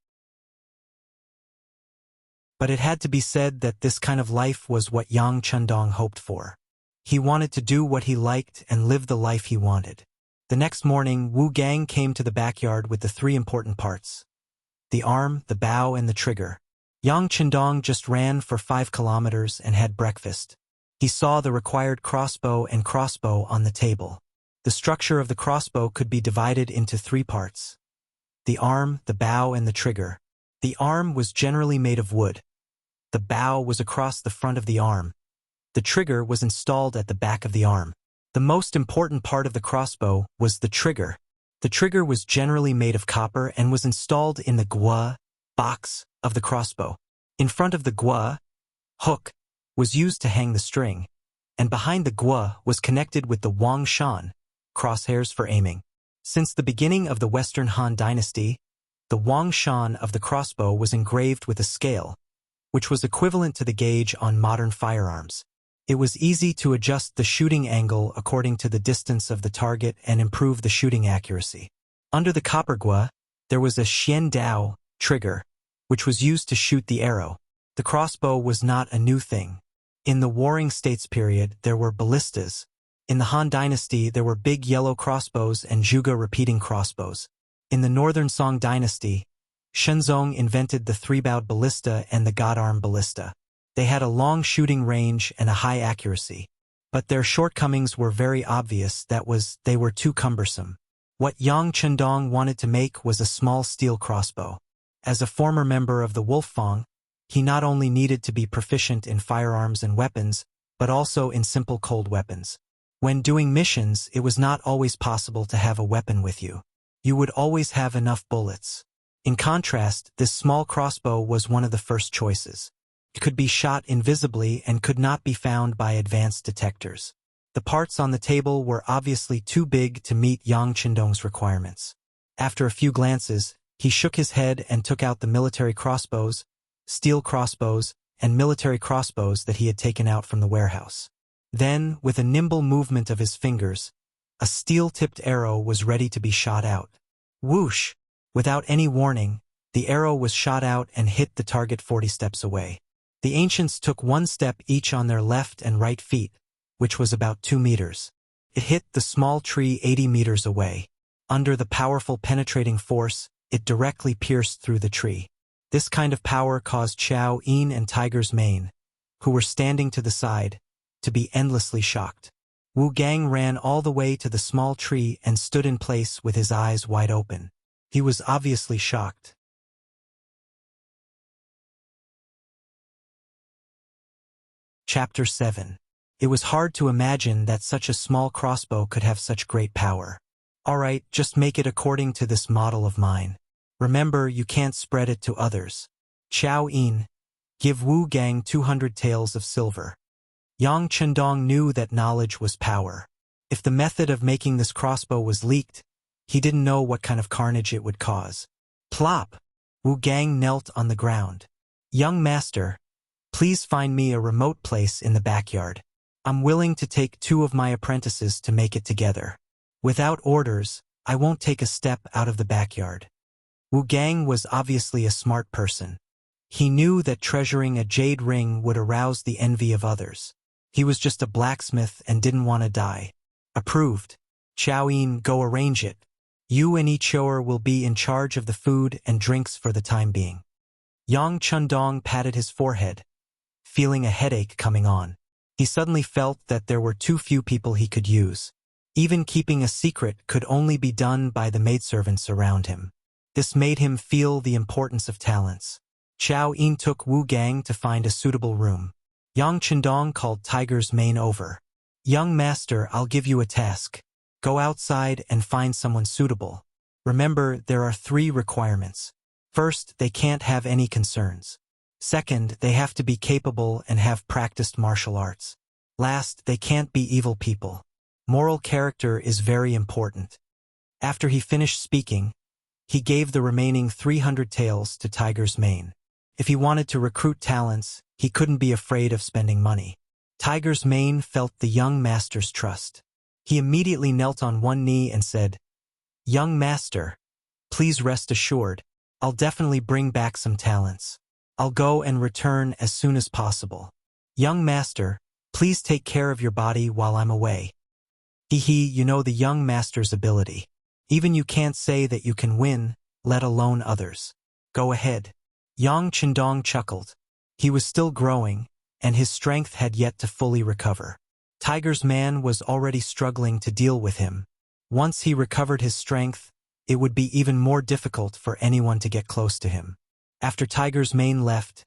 But it had to be said that this kind of life was what Yang Chendong hoped for. He wanted to do what he liked and live the life he wanted. The next morning, Wu Gang came to the backyard with the 3 important parts: the arm, the bow, and the trigger. Yang Chendong just ran for 5 kilometers and had breakfast. He saw the required crossbow and crossbow on the table. The structure of the crossbow could be divided into 3 parts: the arm, the bow, and the trigger. The arm was generally made of wood. The bow was across the front of the arm. The trigger was installed at the back of the arm. The most important part of the crossbow was the trigger. The trigger was generally made of copper and was installed in the gua box of the crossbow. In front of the gua hook was used to hang the string, and behind the gua was connected with the Wang Shan crosshairs for aiming. Since the beginning of the Western Han Dynasty, the Wang Shan of the crossbow was engraved with a scale, which was equivalent to the gauge on modern firearms. It was easy to adjust the shooting angle according to the distance of the target and improve the shooting accuracy. Under the copper gua, there was a Xian Dao trigger, which was used to shoot the arrow. The crossbow was not a new thing. In the Warring States period, there were ballistas. In the Han Dynasty, there were big yellow crossbows and Zhuge repeating crossbows. In the Northern Song Dynasty, Shenzong invented the 3-bowed ballista and the God-arm ballista. They had a long shooting range and a high accuracy. But their shortcomings were very obvious, they were too cumbersome. What Yang Chendong wanted to make was a small steel crossbow. As a former member of the Wolffang, he not only needed to be proficient in firearms and weapons, but also in simple cold weapons. When doing missions, it was not always possible to have a weapon with you. You would always have enough bullets. In contrast, this small crossbow was one of the first choices. It could be shot invisibly and could not be found by advanced detectors. The parts on the table were obviously too big to meet Yang Chendong's requirements. After a few glances, he shook his head and took out the military crossbows, steel crossbows, and military crossbows that he had taken out from the warehouse. Then, with a nimble movement of his fingers, a steel-tipped arrow was ready to be shot out. Whoosh! Without any warning, the arrow was shot out and hit the target 40 steps away. The ancients took 1 step each on their left and right feet, which was about 2 meters. It hit the small tree 80 meters away. Under the powerful penetrating force, it directly pierced through the tree. This kind of power caused Xiao Yin and Tiger's Mane, who were standing to the side, to be endlessly shocked. Wu Gang ran all the way to the small tree and stood in place with his eyes wide open. He was obviously shocked. Chapter 7. It was hard to imagine that such a small crossbow could have such great power. Alright, just make it according to this model of mine. Remember, you can't spread it to others. Xiao Yin, give Wu Gang 200 taels of silver. Yang Chendong knew that knowledge was power. If the method of making this crossbow was leaked, he didn't know what kind of carnage it would cause. Plop! Wu Gang knelt on the ground. Young master, please find me a remote place in the backyard. I'm willing to take 2 of my apprentices to make it together. Without orders, I won't take a step out of the backyard. Wu Gang was obviously a smart person. He knew that treasuring a jade ring would arouse the envy of others. He was just a blacksmith and didn't want to die. Approved. Xiao Yin, go arrange it. You and Ichor will be in charge of the food and drinks for the time being. Yang Chundong patted his forehead, feeling a headache coming on. He suddenly felt that there were too few people he could use. Even keeping a secret could only be done by the maidservants around him. This made him feel the importance of talents. Xiao Yin took Wu Gang to find a suitable room. Yang Chundong called Tiger's Mane over. Young master, I'll give you a task. Go outside and find someone suitable. Remember, there are 3 requirements. First, they can't have any concerns. Second, they have to be capable and have practiced martial arts. Last, they can't be evil people. Moral character is very important. After he finished speaking, he gave the remaining 300 taels to Tiger's Mane. If he wanted to recruit talents, he couldn't be afraid of spending money. Tiger's Mane felt the young master's trust. He immediately knelt on one knee and said, Young master, please rest assured, I'll definitely bring back some talents. I'll go and return as soon as possible. Young master, please take care of your body while I'm away. You know the young master's ability. Even you can't say that you can win, let alone others. Go ahead. Yang Chundong chuckled. He was still growing, and his strength had yet to fully recover. Tiger's man was already struggling to deal with him. Once he recovered his strength, it would be even more difficult for anyone to get close to him. After Tiger's Mane left,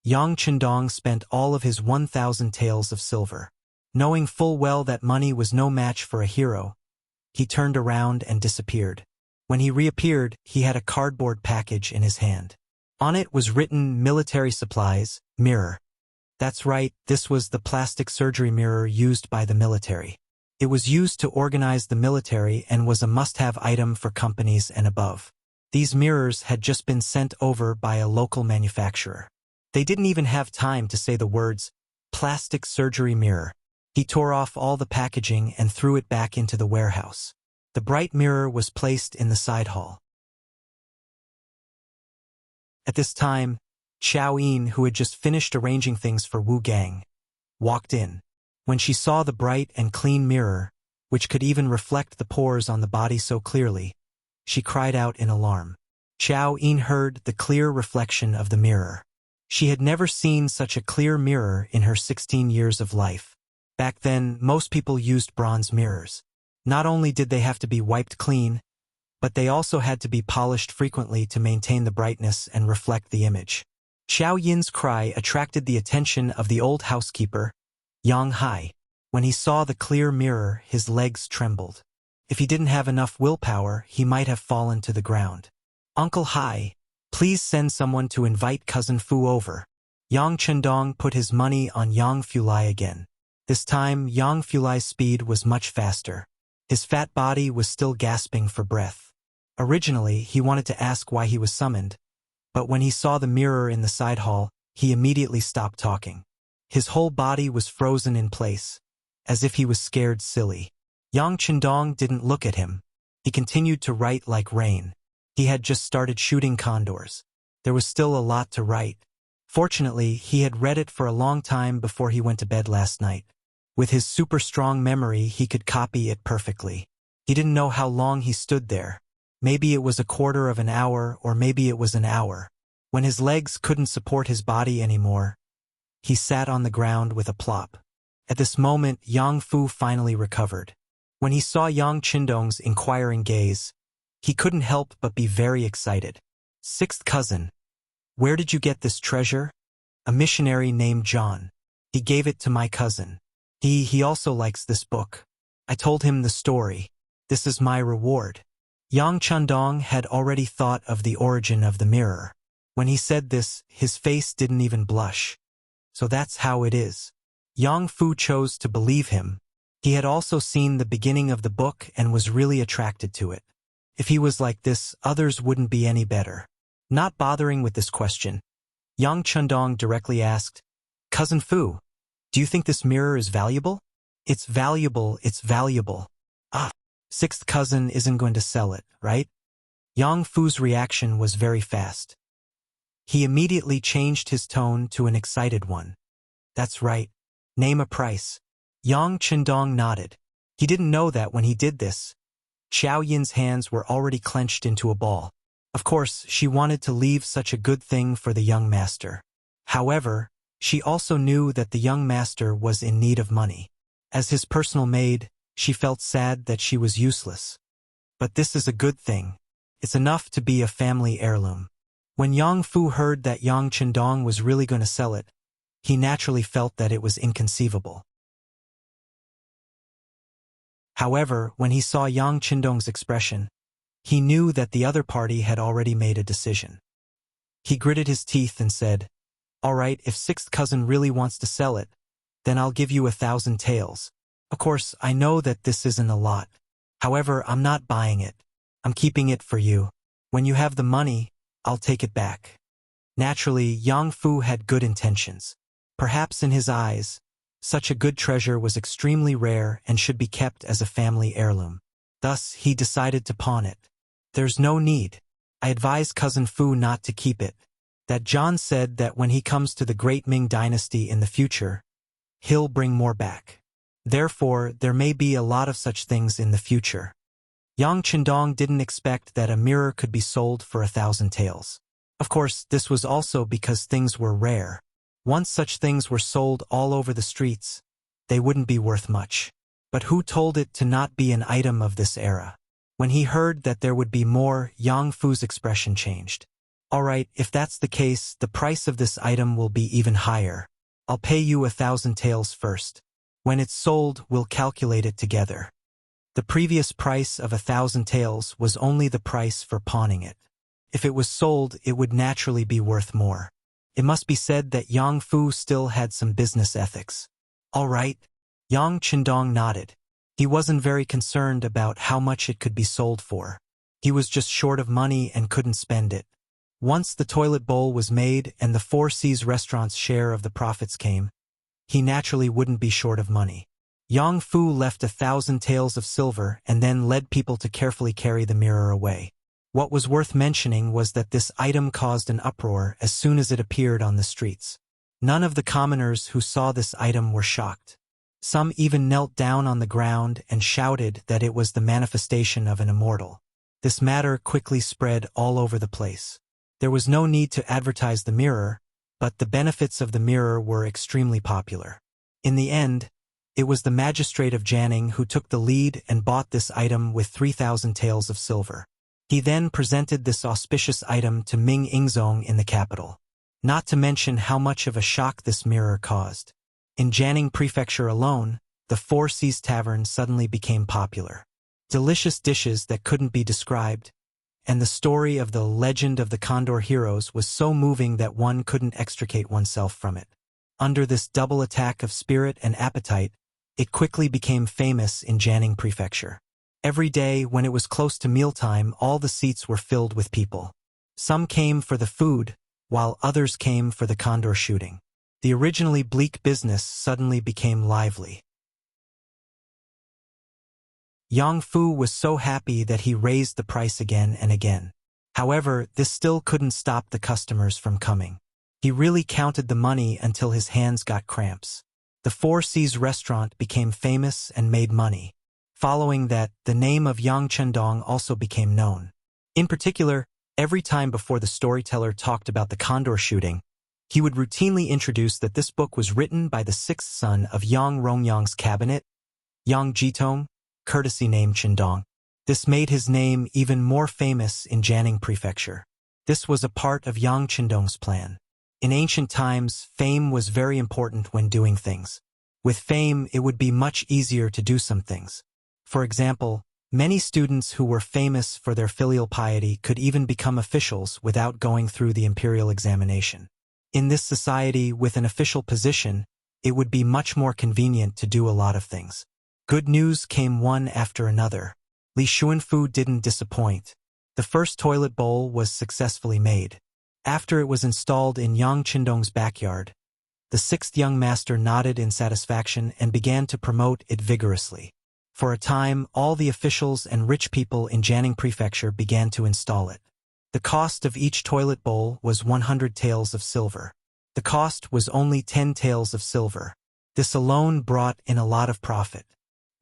Yang Chundong spent all of his 1,000 taels of silver. Knowing full well that money was no match for a hero, he turned around and disappeared. When he reappeared, he had a cardboard package in his hand. On it was written military supplies, mirror. That's right, this was the plastic surgery mirror used by the military. It was used to organize the military and was a must-have item for companies and above. These mirrors had just been sent over by a local manufacturer. They didn't even have time to say the words, plastic surgery mirror. He tore off all the packaging and threw it back into the warehouse. The bright mirror was placed in the side hall. At this time, Xiao Yin, who had just finished arranging things for Wu Gang, walked in. When she saw the bright and clean mirror, which could even reflect the pores on the body so clearly, she cried out in alarm. Xiao Yin heard the clear reflection of the mirror. She had never seen such a clear mirror in her 16 years of life. Back then, most people used bronze mirrors. Not only did they have to be wiped clean, but they also had to be polished frequently to maintain the brightness and reflect the image. Xiao Yin's cry attracted the attention of the old housekeeper, Yang Hai. When he saw the clear mirror, his legs trembled. If he didn't have enough willpower, he might have fallen to the ground. Uncle Hai, please send someone to invite Cousin Fu over. Yang Chundong put his money on Yang Fulai again. This time, Yang Fulai's speed was much faster. His fat body was still gasping for breath. Originally, he wanted to ask why he was summoned, but when he saw the mirror in the side hall, he immediately stopped talking. His whole body was frozen in place, as if he was scared silly. Yang Chundong didn't look at him. He continued to write like rain. He had just started shooting condors. There was still a lot to write. Fortunately, he had read it for a long time before he went to bed last night. With his super strong memory, he could copy it perfectly. He didn't know how long he stood there. Maybe it was a quarter of an hour, or maybe it was an hour. When his legs couldn't support his body anymore, he sat on the ground with a plop. At this moment, Yang Fu finally recovered. When he saw Yang Chundong's inquiring gaze, he couldn't help but be very excited. Sixth cousin, where did you get this treasure? A missionary named John. He gave it to my cousin. He also likes this book. I told him the story. This is my reward. Yang Chundong had already thought of the origin of the mirror. When he said this, his face didn't even blush. So that's how it is. Yang Fu chose to believe him, He had also seen the beginning of the book and was really attracted to it. If he was like this, others wouldn't be any better. Not bothering with this question, Yang Chundong directly asked, "Cousin Fu, do you think this mirror is valuable?" "It's valuable, it's valuable." "Ah, sixth cousin isn't going to sell it, right?" Yang Fu's reaction was very fast. He immediately changed his tone to an excited one. "That's right. Name a price." Yang Chundong nodded. He didn't know that when he did this, Xiao Yin's hands were already clenched into a ball. Of course, she wanted to leave such a good thing for the young master. However, she also knew that the young master was in need of money. As his personal maid, she felt sad that she was useless. But this is a good thing. It's enough to be a family heirloom. When Yang Fu heard that Yang Chundong was really going to sell it, he naturally felt that it was inconceivable. However, when he saw Yang Chundong's expression, he knew that the other party had already made a decision. He gritted his teeth and said, "All right, if sixth cousin really wants to sell it, then I'll give you 1,000 taels. Of course, I know that this isn't a lot. However, I'm not buying it. I'm keeping it for you. When you have the money, I'll take it back." Naturally, Yang Fu had good intentions. Perhaps in his eyes, such a good treasure was extremely rare and should be kept as a family heirloom. Thus, he decided to pawn it. "There's no need. I advise Cousin Fu not to keep it. That John said that when he comes to the great Ming dynasty in the future, he'll bring more back. Therefore, there may be a lot of such things in the future." Yang Chundong didn't expect that a mirror could be sold for 1,000 taels. Of course, this was also because things were rare. Once such things were sold all over the streets, they wouldn't be worth much. But who told it to not be an item of this era? When he heard that there would be more, Yang Fu's expression changed. "All right, if that's the case, the price of this item will be even higher. I'll pay you 1,000 taels first. When it's sold, we'll calculate it together." The previous price of 1,000 taels was only the price for pawning it. If it was sold, it would naturally be worth more. It must be said that Yang Fu still had some business ethics. "All right." Yang Chundong nodded. He wasn't very concerned about how much it could be sold for. He was just short of money and couldn't spend it. Once the toilet bowl was made and the Four Seas restaurant's share of the profits came, he naturally wouldn't be short of money. Yang Fu left 1,000 taels of silver and then led people to carefully carry the mirror away. What was worth mentioning was that this item caused an uproar as soon as it appeared on the streets. None of the commoners who saw this item were shocked. Some even knelt down on the ground and shouted that it was the manifestation of an immortal. This matter quickly spread all over the place. There was no need to advertise the mirror, but the benefits of the mirror were extremely popular. In the end, it was the magistrate of Jianing who took the lead and bought this item with 3,000 taels of silver. He then presented this auspicious item to Ming Ingzong in the capital. Not to mention how much of a shock this mirror caused. In Jianing Prefecture alone, the Four Seas Tavern suddenly became popular. Delicious dishes that couldn't be described, and the story of the legend of the Condor heroes was so moving that one couldn't extricate oneself from it. Under this double attack of spirit and appetite, it quickly became famous in Jianing Prefecture. Every day, when it was close to mealtime, all the seats were filled with people. Some came for the food, while others came for the condor shooting. The originally bleak business suddenly became lively. Yang Fu was so happy that he raised the price again and again. However, this still couldn't stop the customers from coming. He really counted the money until his hands got cramps. The Four Seas restaurant became famous and made money. Following that, the name of Yang Chundong also became known. In particular, every time before the storyteller talked about the condor shooting, he would routinely introduce that this book was written by the sixth son of Yang Rongyang's cabinet, Yang Jitong, courtesy name Chundong. This made his name even more famous in Jianing Prefecture. This was a part of Yang Chundong's plan. In ancient times, fame was very important when doing things. With fame, it would be much easier to do some things. For example, many students who were famous for their filial piety could even become officials without going through the imperial examination. In this society with an official position, it would be much more convenient to do a lot of things. Good news came one after another. Li Xuanfu didn't disappoint. The first toilet bowl was successfully made. After it was installed in Yang Qindong's backyard, the sixth young master nodded in satisfaction and began to promote it vigorously. For a time, all the officials and rich people in Jiangning Prefecture began to install it. The cost of each toilet bowl was 100 taels of silver. The cost was only 10 taels of silver. This alone brought in a lot of profit.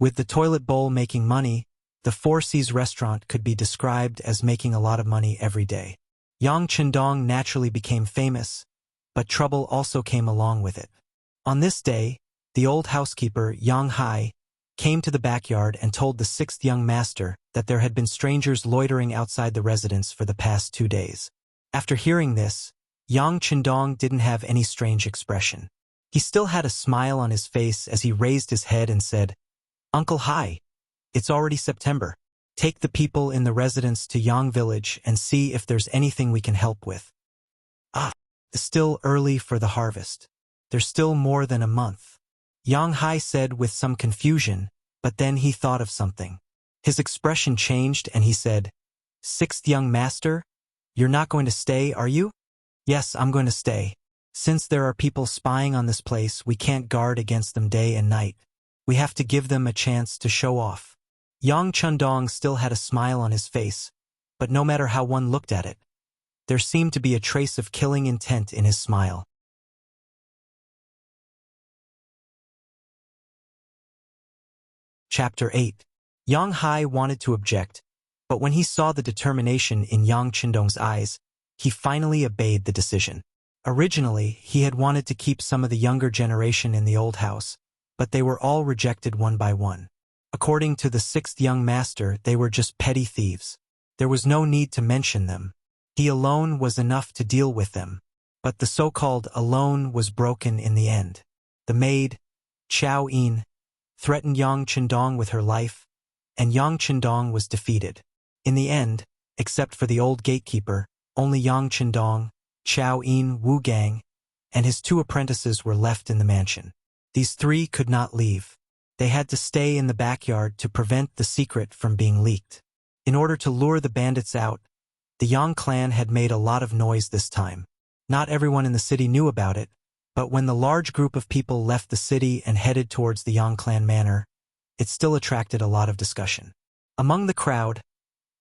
With the toilet bowl making money, the Four Seas restaurant could be described as making a lot of money every day. Yang Qindong naturally became famous, but trouble also came along with it. On this day, the old housekeeper, Yang Hai, came to the backyard and told the sixth young master that there had been strangers loitering outside the residence for the past 2 days. After hearing this, Yang Qindong didn't have any strange expression. He still had a smile on his face as he raised his head and said, "Uncle Hai, it's already September. Take the people in the residence to Yang village and see if there's anything we can help with." It's still early for the harvest. There's still more than a month. Yang Hai said with some confusion, but then he thought of something. His expression changed and he said, "Sixth young master, you're not going to stay, are you?" "Yes, I'm going to stay. Since there are people spying on this place, we can't guard against them day and night. We have to give them a chance to show off." Yang Qindong still had a smile on his face, but no matter how one looked at it, there seemed to be a trace of killing intent in his smile. Chapter 8. Yang Hai wanted to object, but when he saw the determination in Yang Qindong's eyes, he finally obeyed the decision. Originally, he had wanted to keep some of the younger generation in the old house, but they were all rejected one by one. According to the sixth young master, they were just petty thieves. There was no need to mention them. He alone was enough to deal with them. But the so-called alone was broken in the end. The maid, Chao Yin, threatened Yang Qindong with her life, and Yang Qindong was defeated. In the end, except for the old gatekeeper, only Yang Qindong, Chao Yin Wu Gang, and his 2 apprentices were left in the mansion. These 3 could not leave. They had to stay in the backyard to prevent the secret from being leaked. In order to lure the bandits out, the Yang clan had made a lot of noise this time. Not everyone in the city knew about it, but when the large group of people left the city and headed towards the Yang clan manor, it still attracted a lot of discussion. Among the crowd,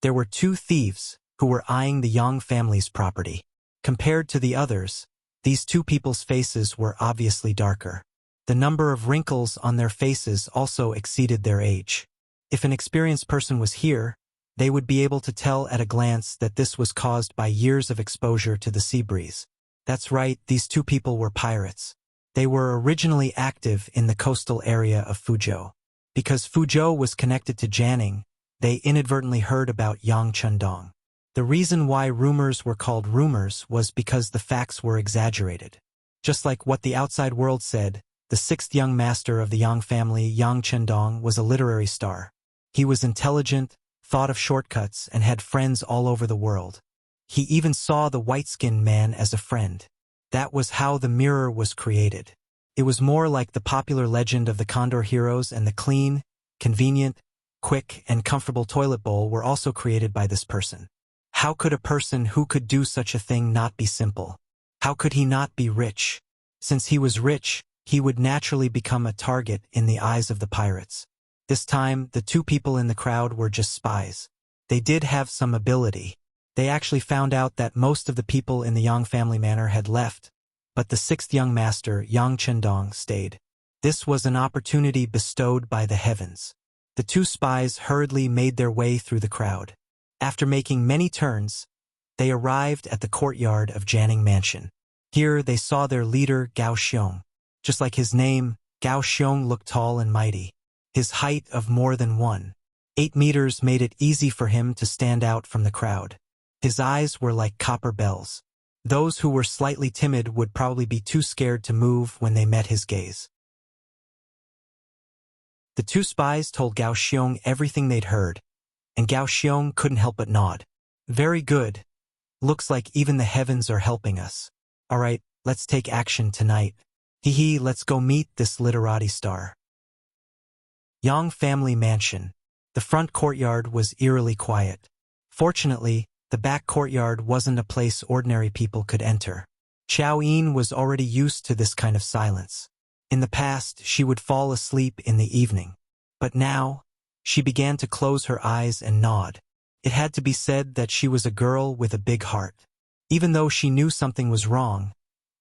there were 2 thieves who were eyeing the Yang family's property. Compared to the others, these 2 people's faces were obviously darker. The number of wrinkles on their faces also exceeded their age. If an experienced person was here, they would be able to tell at a glance that this was caused by years of exposure to the sea breeze. That's right, these 2 people were pirates. They were originally active in the coastal area of Fuzhou. Because Fuzhou was connected to Jiangning, they inadvertently heard about Yang Qindong. The reason why rumors were called rumors was because the facts were exaggerated. Just like what the outside world said, the 6th young master of the Yang family, Yang Qindong, was a literary star. He was intelligent, thought of shortcuts, and had friends all over the world. He even saw the white-skinned man as a friend. That was how the mirror was created. It was more like the popular legend of the Condor heroes, and the clean, convenient, quick, and comfortable toilet bowl were also created by this person. How could a person who could do such a thing not be simple? How could he not be rich? Since he was rich, he would naturally become a target in the eyes of the pirates. This time, the 2 people in the crowd were just spies. They did have some ability. They actually found out that most of the people in the Yang family manor had left, but the 6th young master, Yang Qindong, stayed. This was an opportunity bestowed by the heavens. The 2 spies hurriedly made their way through the crowd. After making many turns, they arrived at the courtyard of Jiangning Mansion. Here they saw their leader, Gao Xiong. Just like his name, Gao Xiong looked tall and mighty. His height of more than 1.8 meters made it easy for him to stand out from the crowd. His eyes were like copper bells. Those who were slightly timid would probably be too scared to move when they met his gaze. The 2 spies told Gao Xiong everything they'd heard, and Gao Xiong couldn't help but nod. "Very good. Looks like even the heavens are helping us. All right, let's take action tonight. Let's go meet this literati star." Yang family mansion. The front courtyard was eerily quiet. Fortunately, the back courtyard wasn't a place ordinary people could enter. Xiao Yin was already used to this kind of silence. In the past, she would fall asleep in the evening. But now, she began to close her eyes and nod. It had to be said that she was a girl with a big heart. Even though she knew something was wrong,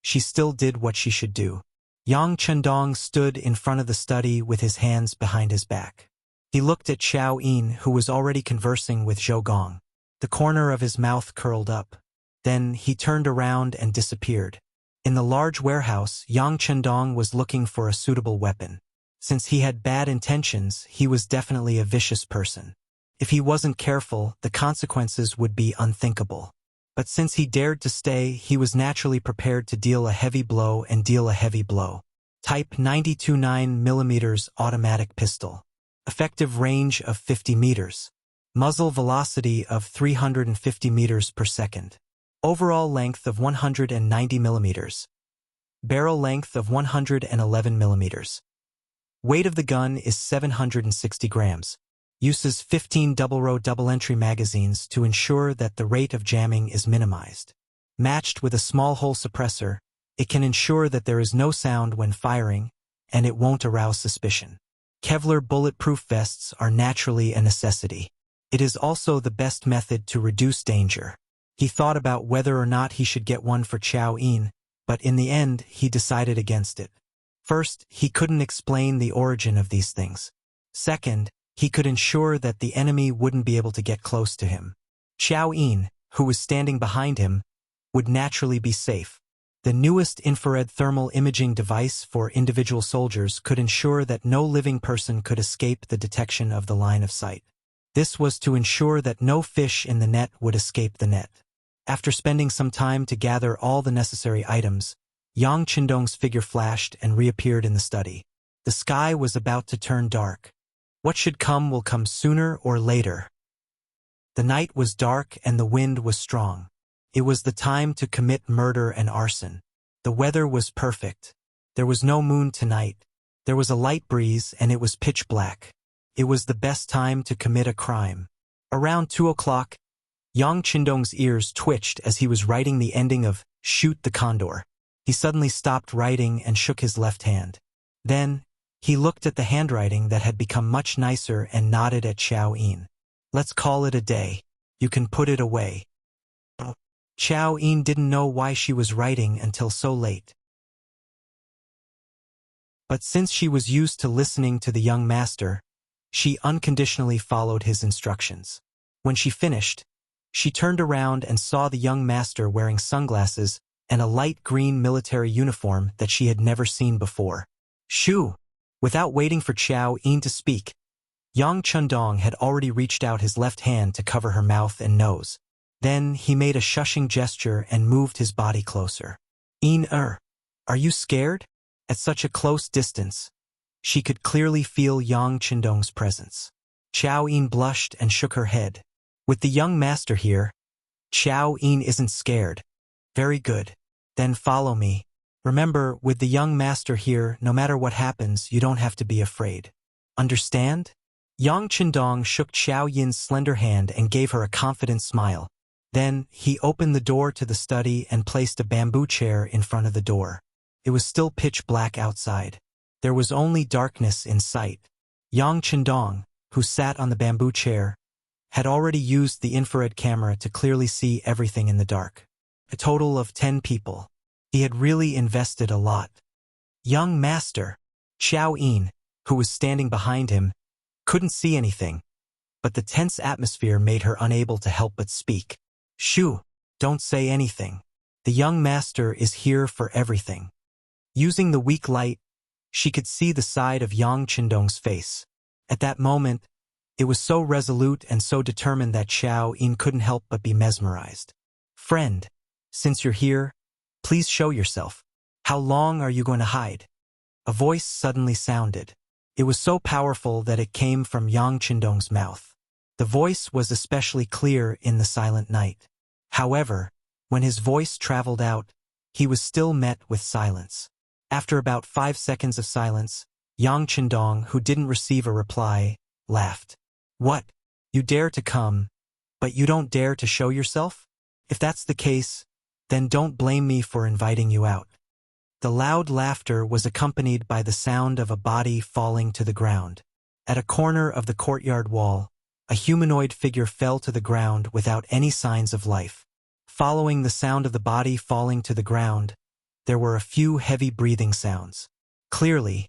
she still did what she should do. Yang Chendong stood in front of the study with his hands behind his back. He looked at Xiao Yin, who was already conversing with Zhou Gong. The corner of his mouth curled up. Then he turned around and disappeared. In the large warehouse, Yang Chendong was looking for a suitable weapon. Since he had bad intentions, he was definitely a vicious person. If he wasn't careful, the consequences would be unthinkable. But since he dared to stay, he was naturally prepared to deal a heavy blow and deal a heavy blow. Type 929mm automatic pistol. Effective range of 50 meters. Muzzle velocity of 350 meters per second. Overall length of 190 millimeters. Barrel length of 111 millimeters. Weight of the gun is 760 grams. Uses 15 double-row double-entry magazines to ensure that the rate of jamming is minimized. Matched with a small-hole suppressor, it can ensure that there is no sound when firing, and it won't arouse suspicion. Kevlar bulletproof vests are naturally a necessity. It is also the best method to reduce danger. He thought about whether or not he should get one for Xiao Yin, but in the end, he decided against it. First, he couldn't explain the origin of these things. Second, he could ensure that the enemy wouldn't be able to get close to him. Xiao Yin, who was standing behind him, would naturally be safe. The newest infrared thermal imaging device for individual soldiers could ensure that no living person could escape the detection of the line of sight. This was to ensure that no fish in the net would escape the net. After spending some time to gather all the necessary items, Yang Chendong's figure flashed and reappeared in the study. The sky was about to turn dark. What should come will come sooner or later. The night was dark and the wind was strong. It was the time to commit murder and arson. The weather was perfect. There was no moon tonight. There was a light breeze and it was pitch black. It was the best time to commit a crime. Around 2 o'clock, Yang Chendong's ears twitched as he was writing the ending of Shoot the Condor. He suddenly stopped writing and shook his left hand. Then, he looked at the handwriting that had become much nicer and nodded at Xiao Yin. Let's call it a day. You can put it away. Xiao Yin didn't know why she was writing until so late. But since she was used to listening to the young master, she unconditionally followed his instructions. When she finished, she turned around and saw the young master wearing sunglasses and a light green military uniform that she had never seen before. Shoo! Without waiting for Xiao Yin to speak, Yang Chendong had already reached out his left hand to cover her mouth and nose. Then he made a shushing gesture and moved his body closer. Yin, are you scared? At such a close distance, she could clearly feel Yang Chendong's presence. Xiao Yin blushed and shook her head. With the young master here, Xiao Yin isn't scared. Very good. Then follow me. Remember, with the young master here, no matter what happens, you don't have to be afraid. Understand? Yang Chendong shook Xiao Yin's slender hand and gave her a confident smile. Then, he opened the door to the study and placed a bamboo chair in front of the door. It was still pitch black outside. There was only darkness in sight. Yang Chendong, who sat on the bamboo chair, had already used the infrared camera to clearly see everything in the dark. A total of 10 people. He had really invested a lot. Young master, Xiao Yin, who was standing behind him, couldn't see anything, but the tense atmosphere made her unable to help but speak. Shoo, don't say anything. The young master is here for everything. Using the weak light, she could see the side of Yang Chendong's face. At that moment, it was so resolute and so determined that Xiao Yin couldn't help but be mesmerized. Friend, since you're here, please show yourself. How long are you going to hide? A voice suddenly sounded. It was so powerful that it came from Yang Chendong's mouth. The voice was especially clear in the silent night. However, when his voice traveled out, he was still met with silence. After about 5 seconds of silence, Yang Qindong, who didn't receive a reply, laughed. What? You dare to come, but you don't dare to show yourself? If that's the case, then don't blame me for inviting you out. The loud laughter was accompanied by the sound of a body falling to the ground. At a corner of the courtyard wall, a humanoid figure fell to the ground without any signs of life. Following the sound of the body falling to the ground, there were a few heavy breathing sounds. Clearly,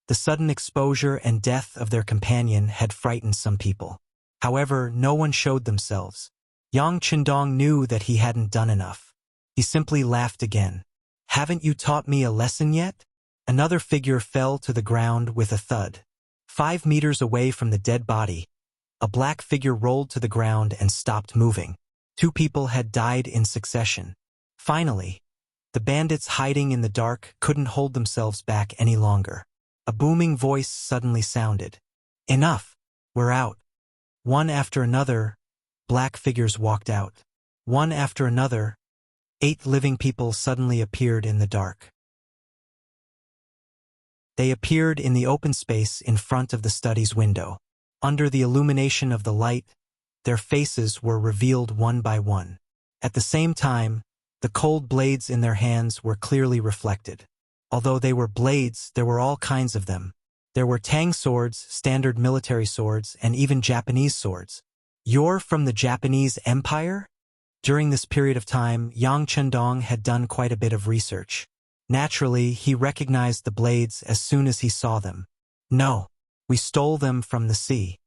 the sudden exposure and death of their companion had frightened some people. However, no one showed themselves. Yang Qindong knew that he hadn't done enough. He simply laughed again. Haven't you taught me a lesson yet? Another figure fell to the ground with a thud. 5 meters away from the dead body, a black figure rolled to the ground and stopped moving. 2 people had died in succession. Finally, the bandits hiding in the dark couldn't hold themselves back any longer. A booming voice suddenly sounded. Enough! We're out. One after another, black figures walked out. One after another, 8 living people suddenly appeared in the dark. They appeared in the open space in front of the study's window. Under the illumination of the light, their faces were revealed one by one. At the same time, the cold blades in their hands were clearly reflected. Although they were blades, there were all kinds of them. There were Tang swords, standard military swords, and even Japanese swords. You're from the Japanese Empire? During this period of time, Yang Qindong had done quite a bit of research. Naturally, he recognized the blades as soon as he saw them. No, we stole them from the sea.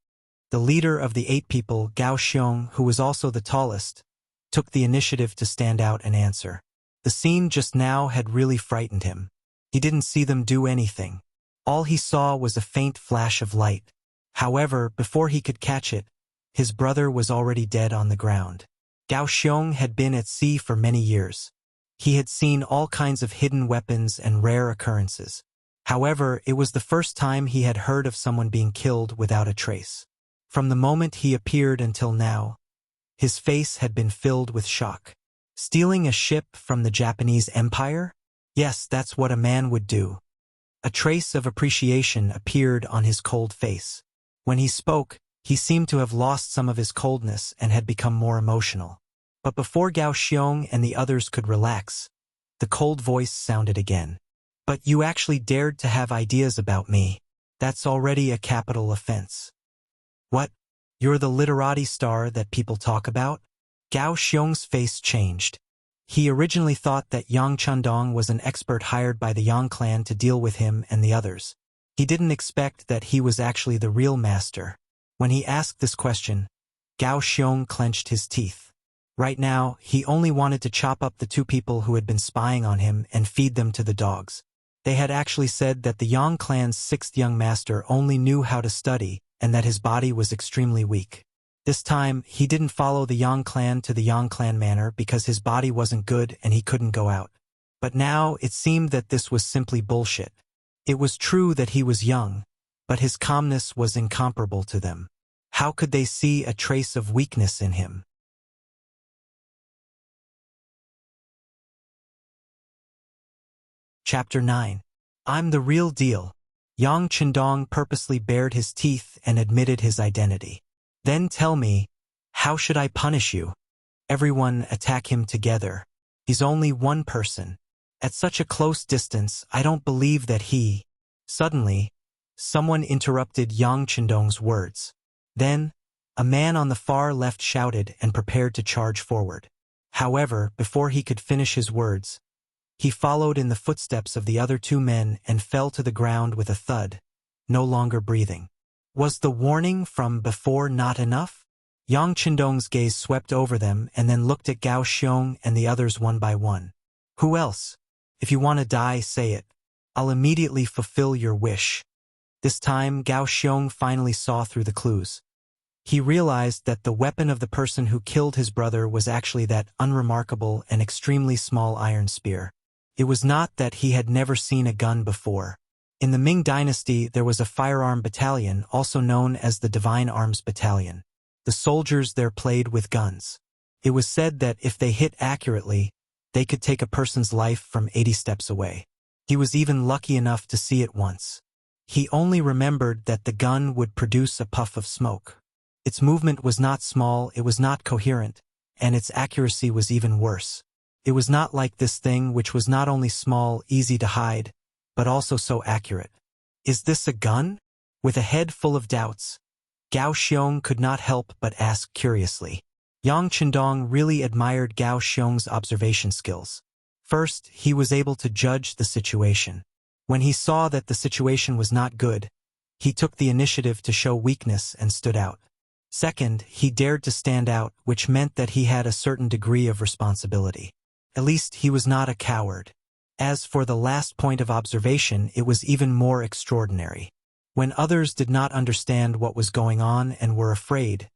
The leader of the 8 people, Gao Xiong, who was also the tallest, took the initiative to stand out and answer. The scene just now had really frightened him. He didn't see them do anything. All he saw was a faint flash of light. However, before he could catch it, his brother was already dead on the ground. Gao Xiong had been at sea for many years. He had seen all kinds of hidden weapons and rare occurrences. However, it was the first time he had heard of someone being killed without a trace. From the moment he appeared until now, his face had been filled with shock. Stealing a ship from the Japanese Empire? Yes, that's what a man would do. A trace of appreciation appeared on his cold face. When he spoke, he seemed to have lost some of his coldness and had become more emotional. But before Gao Xiong and the others could relax, the cold voice sounded again. But you actually dared to have ideas about me. That's already a capital offense. What? You're the literati star that people talk about? Gao Xiong's face changed. He originally thought that Yang Qindong was an expert hired by the Yang clan to deal with him and the others. He didn't expect that he was actually the real master. When he asked this question, Gao Xiong clenched his teeth. Right now, he only wanted to chop up the 2 people who had been spying on him and feed them to the dogs. They had actually said that the Yang clan's 6th young master only knew how to study and that his body was extremely weak. This time, he didn't follow the Yang clan to the Yang clan manor because his body wasn't good and he couldn't go out. But now, it seemed that this was simply bullshit. It was true that he was young, but his calmness was incomparable to them. How could they see a trace of weakness in him? Chapter 9. I'm the real deal. Yang Qindong purposely bared his teeth and admitted his identity. Then tell me, how should I punish you? Everyone attack him together. He's only one person. At such a close distance, I don't believe that he... Suddenly, someone interrupted Yang Qindong's words. Then, a man on the far left shouted and prepared to charge forward. However, before he could finish his words, he followed in the footsteps of the other 2 men and fell to the ground with a thud, no longer breathing. Was the warning from before not enough? Yang Qindong's gaze swept over them and then looked at Gao Xiong and the others one by one. Who else? If you want to die, say it. I'll immediately fulfill your wish. This time, Gao Xiong finally saw through the clues. He realized that the weapon of the person who killed his brother was actually that unremarkable and extremely small iron spear. It was not that he had never seen a gun before. In the Ming Dynasty, there was a firearm battalion, also known as the Divine Arms Battalion. The soldiers there played with guns. It was said that if they hit accurately, they could take a person's life from 80 steps away. He was even lucky enough to see it once. He only remembered that the gun would produce a puff of smoke. Its movement was not small, it was not coherent, and its accuracy was even worse. It was not like this thing which was not only small, easy to hide, but also so accurate. Is this a gun? With a head full of doubts, Gao Xiong could not help but ask curiously. Yang Chendong really admired Gao Xiong's observation skills. First, he was able to judge the situation. When he saw that the situation was not good, he took the initiative to show weakness and stood out. Second, he dared to stand out, which meant that he had a certain degree of responsibility. At least he was not a coward. As for the last point of observation, it was even more extraordinary. When others did not understand what was going on and were afraid,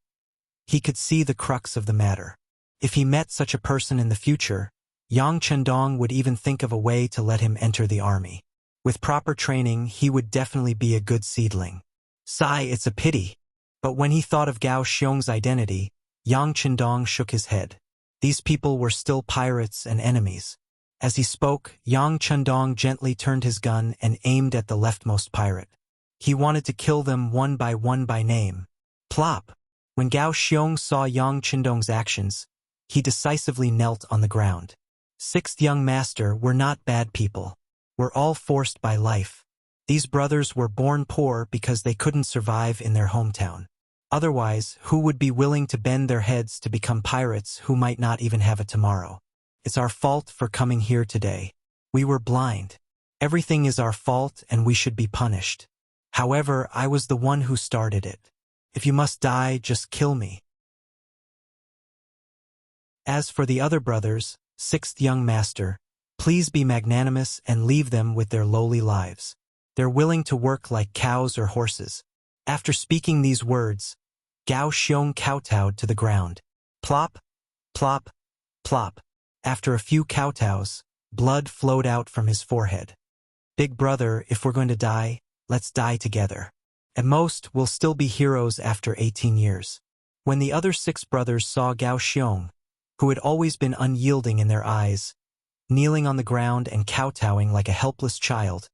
he could see the crux of the matter. If he met such a person in the future, Yang Chendong would even think of a way to let him enter the army. With proper training, he would definitely be a good seedling. Sigh, it's a pity. But when he thought of Gao Xiong's identity, Yang Chendong shook his head. These people were still pirates and enemies. As he spoke, Yang Chendong gently turned his gun and aimed at the leftmost pirate. He wanted to kill them one by name. Plop! When Gao Xiong saw Yang Chendong's actions, he decisively knelt on the ground. Sixth young master, we're not bad people. We're all forced by life. These brothers were born poor because they couldn't survive in their hometown. Otherwise, who would be willing to bend their heads to become pirates who might not even have a tomorrow? It's our fault for coming here today. We were blind. Everything is our fault and we should be punished. However, I was the one who started it. If you must die, just kill me. As for the other brothers, sixth young master, please be magnanimous and leave them with their lowly lives. They're willing to work like cows or horses. After speaking these words, Gao Xiong kowtowed to the ground. Plop, plop, plop. After a few kowtows, blood flowed out from his forehead. Big brother, if we're going to die, let's die together. At most, we'll still be heroes after 18 years. When the other six brothers saw Gao Xiong, who had always been unyielding in their eyes, kneeling on the ground and kowtowing like a helpless child,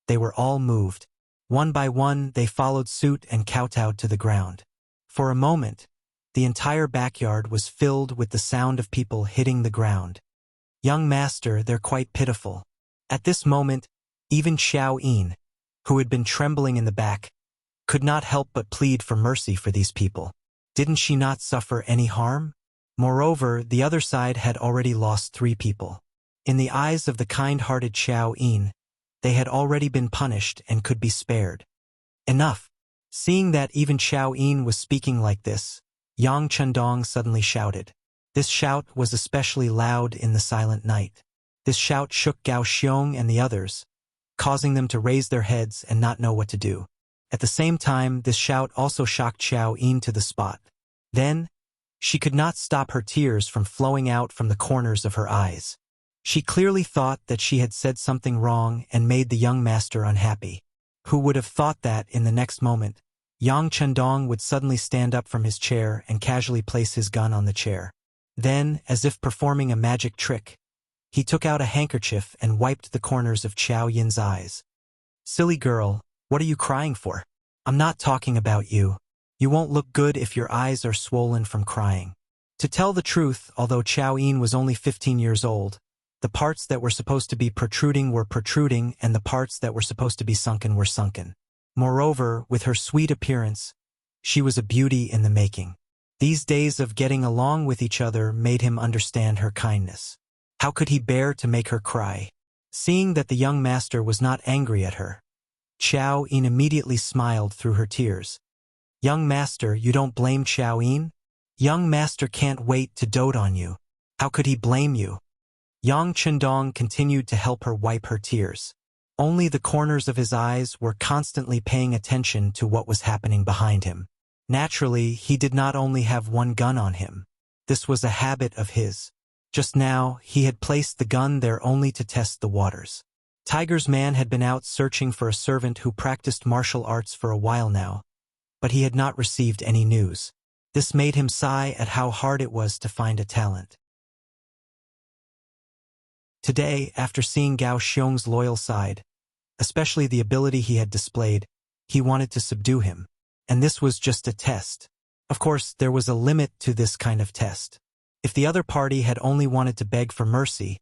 they were all moved. One by one, they followed suit and kowtowed to the ground. For a moment, the entire backyard was filled with the sound of people hitting the ground. Young master, they're quite pitiful. At this moment, even Xiao Yin, who had been trembling in the back, could not help but plead for mercy for these people. Didn't she not suffer any harm? Moreover, the other side had already lost 3 people. In the eyes of the kind-hearted Xiao Yin, they had already been punished and could be spared. Enough! Seeing that even Xiao Yin was speaking like this, Yang Chendong suddenly shouted. This shout was especially loud in the silent night. This shout shook Gao Xiong and the others, causing them to raise their heads and not know what to do. At the same time, this shout also shocked Xiao Yin to the spot. Then, she could not stop her tears from flowing out from the corners of her eyes. She clearly thought that she had said something wrong and made the young master unhappy. Who would have thought that in the next moment, Yang Chendong would suddenly stand up from his chair and casually place his gun on the chair. Then, as if performing a magic trick, he took out a handkerchief and wiped the corners of Xiao Yin's eyes. Silly girl, what are you crying for? I'm not talking about you. You won't look good if your eyes are swollen from crying. To tell the truth, although Xiao Yin was only 15 years old, the parts that were supposed to be protruding were protruding and the parts that were supposed to be sunken were sunken. Moreover, with her sweet appearance, she was a beauty in the making. These days of getting along with each other made him understand her kindness. How could he bear to make her cry? Seeing that the young master was not angry at her, Xiao Yin immediately smiled through her tears. Young master, you don't blame Xiao Yin? Young master can't wait to dote on you. How could he blame you? Yang Chendong continued to help her wipe her tears. Only the corners of his eyes were constantly paying attention to what was happening behind him. Naturally, he did not only have one gun on him. This was a habit of his. Just now, he had placed the gun there only to test the waters. Tiger's man had been out searching for a servant who practiced martial arts for a while now, but he had not received any news. This made him sigh at how hard it was to find a talent. Today, after seeing Gao Xiong's loyal side, especially the ability he had displayed. He wanted to subdue him. And this was just a test. Of course, there was a limit to this kind of test. If the other party had only wanted to beg for mercy,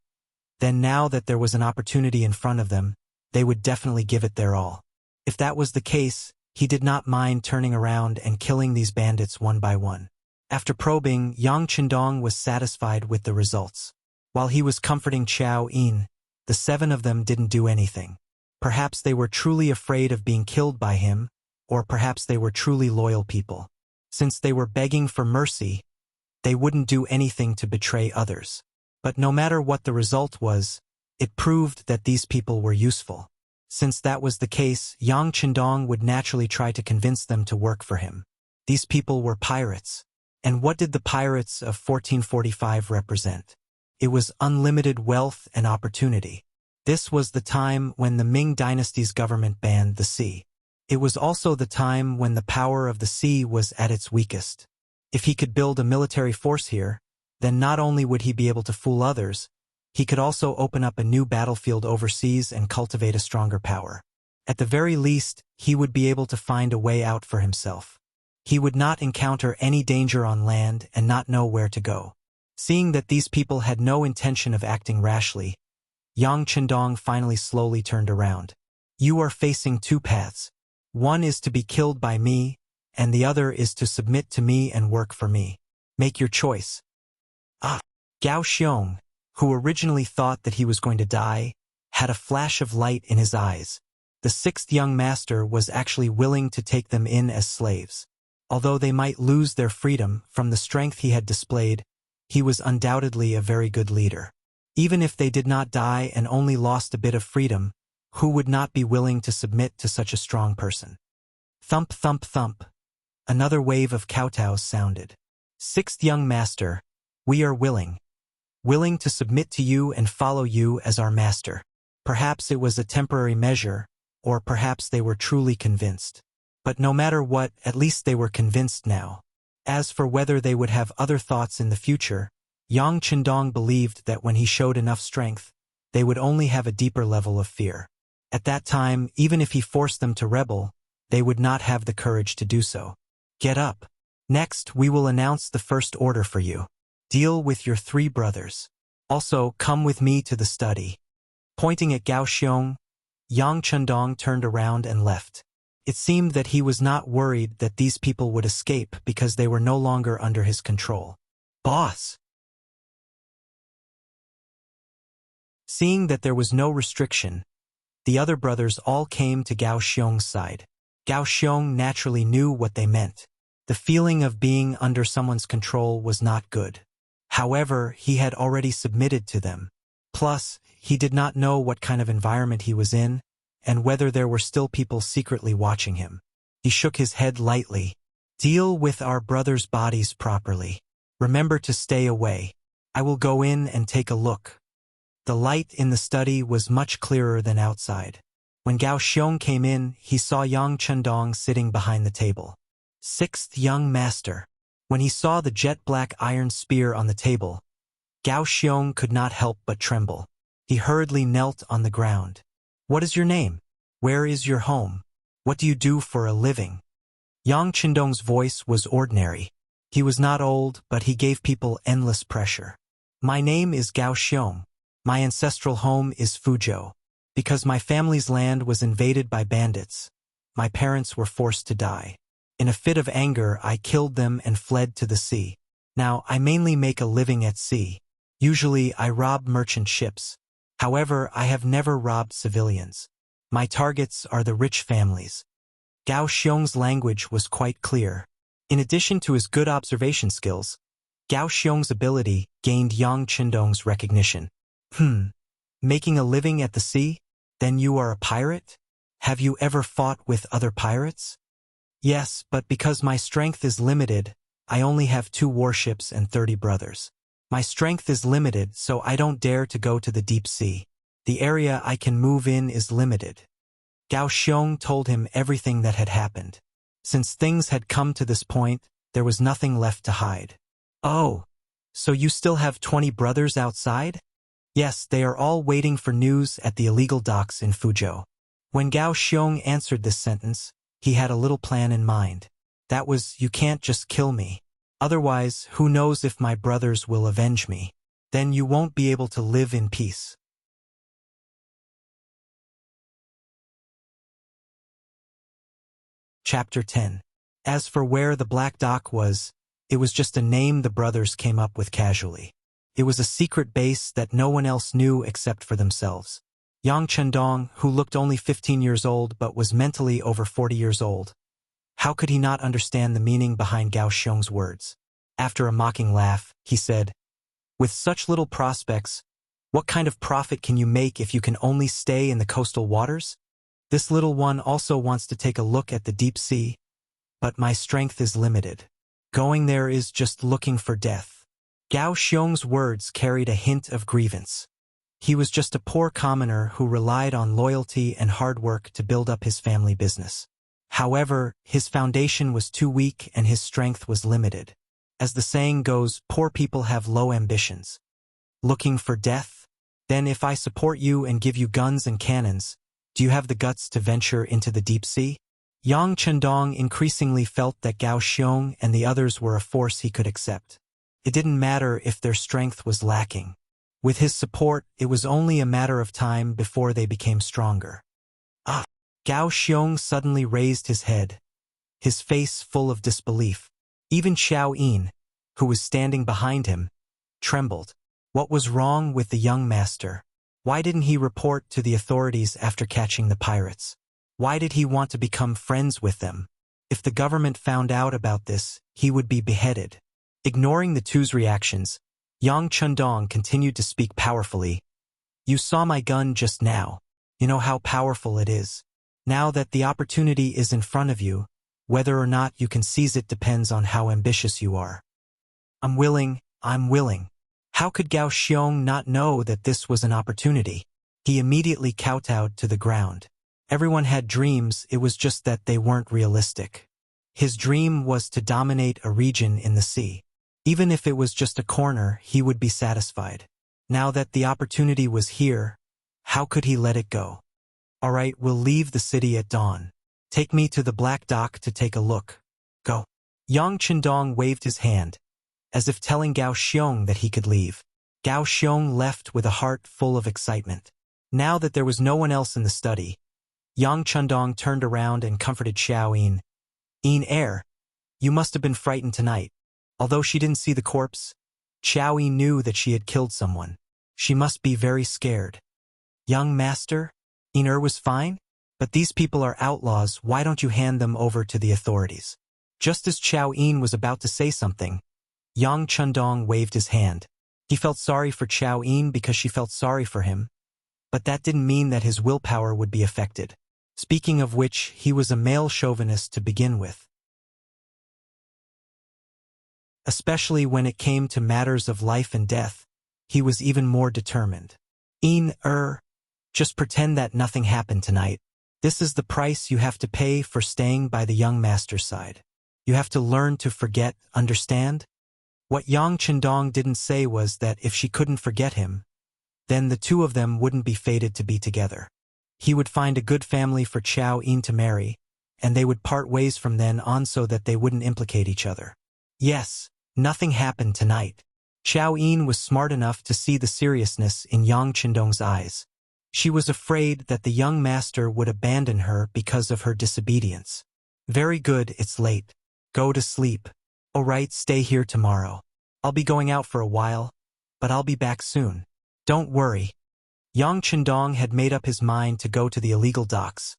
then now that there was an opportunity in front of them, they would definitely give it their all. If that was the case, he did not mind turning around and killing these bandits one by one. After probing, Yang Qindong was satisfied with the results. While he was comforting Xiao Yin, the 7 of them didn't do anything. Perhaps they were truly afraid of being killed by him, or perhaps they were truly loyal people. Since they were begging for mercy, they wouldn't do anything to betray others. But no matter what the result was, it proved that these people were useful. Since that was the case, Yang Qindong would naturally try to convince them to work for him. These people were pirates. And what did the pirates of 1445 represent? It was unlimited wealth and opportunity. This was the time when the Ming dynasty's government banned the sea. It was also the time when the power of the sea was at its weakest. If he could build a military force here, then not only would he be able to fool others, he could also open up a new battlefield overseas and cultivate a stronger power. At the very least, he would be able to find a way out for himself. He would not encounter any danger on land and not know where to go. Seeing that these people had no intention of acting rashly, Yang Qindong finally slowly turned around. You are facing 2 paths. One is to be killed by me, and the other is to submit to me and work for me. Make your choice. Gao Xiong, who originally thought that he was going to die, had a flash of light in his eyes. The 6th young master was actually willing to take them in as slaves. Although they might lose their freedom from the strength he had displayed, he was undoubtedly a very good leader. Even if they did not die and only lost a bit of freedom, who would not be willing to submit to such a strong person? Thump, thump, thump. Another wave of kowtows sounded. 6th young master, we are willing to submit to you and follow you as our master. Perhaps it was a temporary measure, or perhaps they were truly convinced. But no matter what, at least they were convinced now. As for whether they would have other thoughts in the future, Yang Qindong believed that when he showed enough strength, they would only have a deeper level of fear. At that time, even if he forced them to rebel, they would not have the courage to do so. Get up. Next, we will announce the first order for you. Deal with your 3 brothers. Also, come with me to the study. Pointing at Gao Xiong, Yang Qindong turned around and left. It seemed that he was not worried that these people would escape because they were no longer under his control. Boss! Seeing that there was no restriction, the other brothers all came to Gao Xiong's side. Gao Xiong naturally knew what they meant. The feeling of being under someone's control was not good. However, he had already submitted to them. Plus, he did not know what kind of environment he was in, and whether there were still people secretly watching him. He shook his head lightly. Deal with our brothers' bodies properly. Remember to stay away. I will go in and take a look. The light in the study was much clearer than outside. When Gao Xiong came in, he saw Yang Qindong sitting behind the table. 6th young master. When he saw the jet-black iron spear on the table, Gao Xiong could not help but tremble. He hurriedly knelt on the ground. What is your name? Where is your home? What do you do for a living? Yang Qindong's voice was ordinary. He was not old, but he gave people endless pressure. My name is Gao Xiong. My ancestral home is Fuzhou. Because my family's land was invaded by bandits, my parents were forced to die. In a fit of anger, I killed them and fled to the sea. Now, I mainly make a living at sea. Usually, I rob merchant ships. However, I have never robbed civilians. My targets are the rich families. Gao Xiong's language was quite clear. In addition to his good observation skills, Gao Xiong's ability gained Yang Qindong's recognition. Making a living at the sea? Then you are a pirate? Have you ever fought with other pirates? Yes, but because my strength is limited, I only have 2 warships and 30 brothers. My strength is limited, so I don't dare to go to the deep sea. The area I can move in is limited. Gao Xiong told him everything that had happened. Since things had come to this point, there was nothing left to hide. Oh, so you still have 20 brothers outside? Yes, they are all waiting for news at the illegal docks in Fuzhou. When Gao Xiong answered this sentence, he had a little plan in mind. That was, you can't just kill me. Otherwise, who knows if my brothers will avenge me. Then you won't be able to live in peace. Chapter 10. As for where the Black Dock was, it was just a name the brothers came up with casually. It was a secret base that no one else knew except for themselves. Yang Chendong, who looked only 15 years old but was mentally over 40 years old. How could he not understand the meaning behind Gao Xiong's words? After a mocking laugh, he said, "With such little prospects, what kind of profit can you make if you can only stay in the coastal waters? This little one also wants to take a look at the deep sea, but my strength is limited. Going there is just looking for death." Gao Xiong's words carried a hint of grievance. He was just a poor commoner who relied on loyalty and hard work to build up his family business. However, his foundation was too weak and his strength was limited. As the saying goes, poor people have low ambitions. Looking for death? Then if I support you and give you guns and cannons, do you have the guts to venture into the deep sea? Yang Chendong increasingly felt that Gao Xiong and the others were a force he could accept. It didn't matter if their strength was lacking. With his support, it was only a matter of time before they became stronger. Gao Xiong suddenly raised his head, his face full of disbelief. Even Xiao Yin, who was standing behind him, trembled. What was wrong with the young master? Why didn't he report to the authorities after catching the pirates? Why did he want to become friends with them? If the government found out about this, he would be beheaded. Ignoring the two's reactions, Yang Chendong continued to speak powerfully. "You saw my gun just now. You know how powerful it is. Now that the opportunity is in front of you, whether or not you can seize it depends on how ambitious you are." I'm willing. How could Gao Xiong not know that this was an opportunity? He immediately kowtowed to the ground. Everyone had dreams, it was just that they weren't realistic. His dream was to dominate a region in the sea. Even if it was just a corner, he would be satisfied. Now that the opportunity was here, how could he let it go? "All right, we'll leave the city at dawn. Take me to the Black Dock to take a look. Go." Yang Chendong waved his hand, as if telling Gao Xiong that he could leave. Gao Xiong left with a heart full of excitement. Now that there was no one else in the study, Yang Chendong turned around and comforted Xiao Yin. "Yin, you must have been frightened tonight." Although she didn't see the corpse, Xiao Yin knew that she had killed someone. She must be very scared. "Young master, Yin was fine? But these people are outlaws, why don't you hand them over to the authorities?" Just as Xiao Yin was about to say something, Yang Chendong waved his hand. He felt sorry for Xiao Yin because she felt sorry for him, but that didn't mean that his willpower would be affected. Speaking of which, he was a male chauvinist to begin with. Especially when it came to matters of life and death, he was even more determined. "Yin, just pretend that nothing happened tonight. This is the price you have to pay for staying by the young master's side. You have to learn to forget, understand?" What Yang Chendong didn't say was that if she couldn't forget him, then the two of them wouldn't be fated to be together. He would find a good family for Xiao Yin to marry, and they would part ways from then on so that they wouldn't implicate each other. Yes, nothing happened tonight. Xiao Yin was smart enough to see the seriousness in Yang Chendong's eyes. She was afraid that the young master would abandon her because of her disobedience. "Very good, it's late. Go to sleep. All right, stay here tomorrow. I'll be going out for a while, but I'll be back soon. Don't worry." Yang Chendong had made up his mind to go to the illegal docks,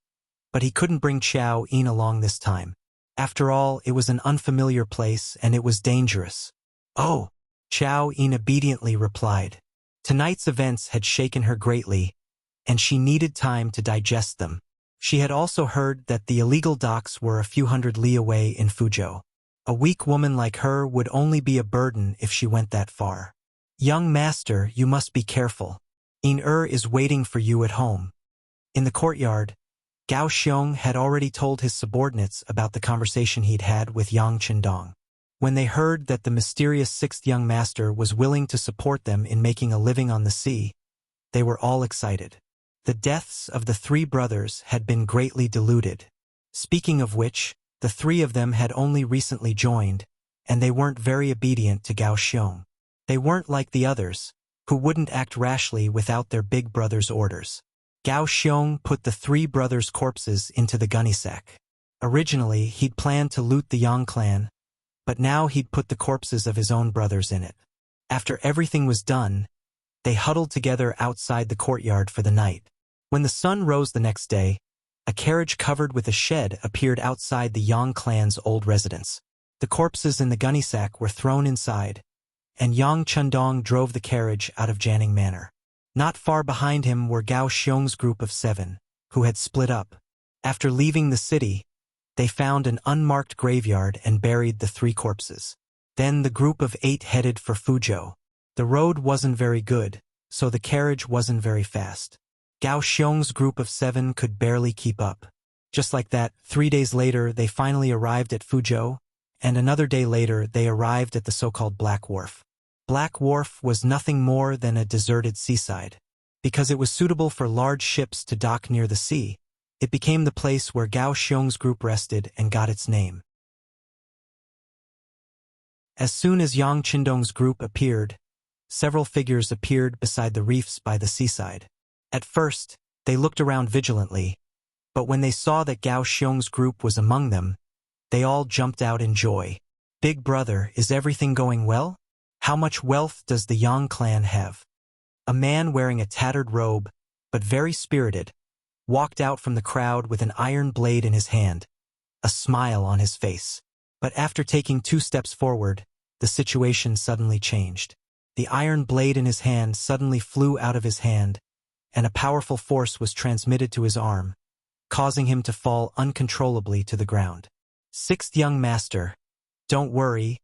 but he couldn't bring Xiao Yin along this time. After all, it was an unfamiliar place and it was dangerous. "Oh," Xiao Yin obediently replied. Tonight's events had shaken her greatly, and she needed time to digest them. She had also heard that the illegal docks were a few hundred li away in Fuzhou. A weak woman like her would only be a burden if she went that far. "Young master, you must be careful. Yin is waiting for you at home." In the courtyard, Gao Xiong had already told his subordinates about the conversation he'd had with Yang Chendong. When they heard that the mysterious sixth young master was willing to support them in making a living on the sea, they were all excited. The deaths of the three brothers had been greatly diluted. Speaking of which, the three of them had only recently joined, and they weren't very obedient to Gao Xiong. They weren't like the others, who wouldn't act rashly without their big brother's orders. Gao Xiong put the three brothers' corpses into the gunny sack. Originally, he'd planned to loot the Yang clan, but now he'd put the corpses of his own brothers in it. After everything was done, they huddled together outside the courtyard for the night. When the sun rose the next day, a carriage covered with a shed appeared outside the Yang clan's old residence. The corpses in the gunny sack were thrown inside, and Yang Chundong drove the carriage out of Jianing Manor. Not far behind him were Gao Xiong's group of 7, who had split up. After leaving the city, they found an unmarked graveyard and buried the 3 corpses. Then the group of 8 headed for Fuzhou. The road wasn't very good, so the carriage wasn't very fast. Gao Xiong's group of 7 could barely keep up. Just like that, 3 days later they finally arrived at Fuzhou, and another day later they arrived at the so-called Black Wharf. Black Wharf was nothing more than a deserted seaside. Because it was suitable for large ships to dock near the sea, it became the place where Gao Xiong's group rested and got its name. As soon as Yang Qindong's group appeared, several figures appeared beside the reefs by the seaside. At first, they looked around vigilantly, but when they saw that Gao Xiong's group was among them, they all jumped out in joy. "Big brother, is everything going well? How much wealth does the Yang clan have?" A man wearing a tattered robe, but very spirited, walked out from the crowd with an iron blade in his hand, a smile on his face. But after taking 2 steps forward, the situation suddenly changed. The iron blade in his hand suddenly flew out of his hand, and a powerful force was transmitted to his arm, causing him to fall uncontrollably to the ground. "Sixth young master, don't worry,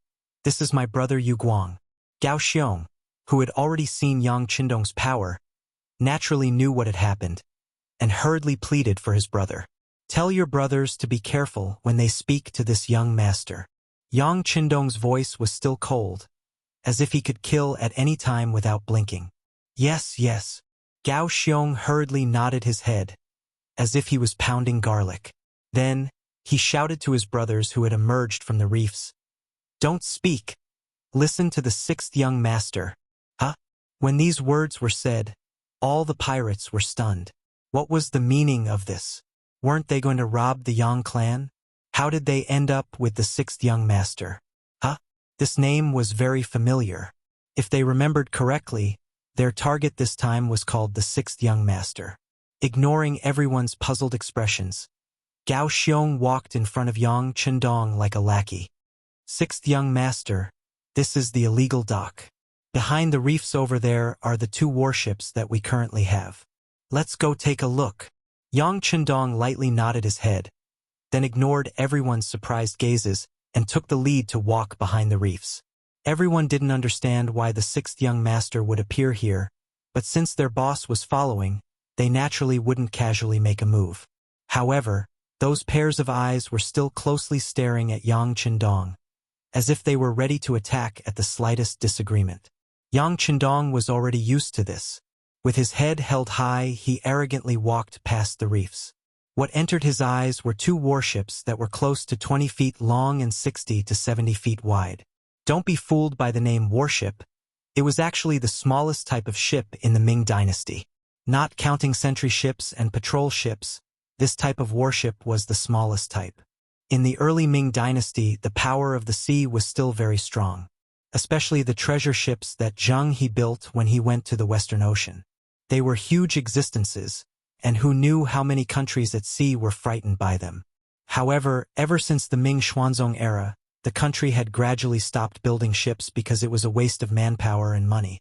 this is my brother Yu Guang." Gao Xiong, who had already seen Yang Qindong's power, naturally knew what had happened, and hurriedly pleaded for his brother. "Tell your brothers to be careful when they speak to this young master." Yang Qindong's voice was still cold, as if he could kill at any time without blinking. "Yes, yes." Gao Xiong hurriedly nodded his head, as if he was pounding garlic. Then, he shouted to his brothers who had emerged from the reefs, "Don't speak. Listen to the 6th young master." Huh? When these words were said, all the pirates were stunned. What was the meaning of this? Weren't they going to rob the Yang clan? How did they end up with the 6th young master? Huh? This name was very familiar. If they remembered correctly, their target this time was called the 6th young master. Ignoring everyone's puzzled expressions, Gao Xiong walked in front of Yang Qindong like a lackey. "6th young master, this is the illegal dock. Behind the reefs over there are the 2 warships that we currently have. Let's go take a look." Yang Qindong lightly nodded his head, then ignored everyone's surprised gazes and took the lead to walk behind the reefs. Everyone didn't understand why the 6th young master would appear here, but since their boss was following, they naturally wouldn't casually make a move. However, those pairs of eyes were still closely staring at Yang Qindong, as if they were ready to attack at the slightest disagreement. Yang Qindong was already used to this. With his head held high, he arrogantly walked past the reefs. What entered his eyes were 2 warships that were close to 20 feet long and 60 to 70 feet wide. Don't be fooled by the name warship. It was actually the smallest type of ship in the Ming dynasty. Not counting sentry ships and patrol ships, this type of warship was the smallest type. In the early Ming dynasty, the power of the sea was still very strong, especially the treasure ships that Zheng He built when he went to the Western Ocean. They were huge existences, and who knew how many countries at sea were frightened by them. However, ever since the Ming Xuanzong era, the country had gradually stopped building ships because it was a waste of manpower and money.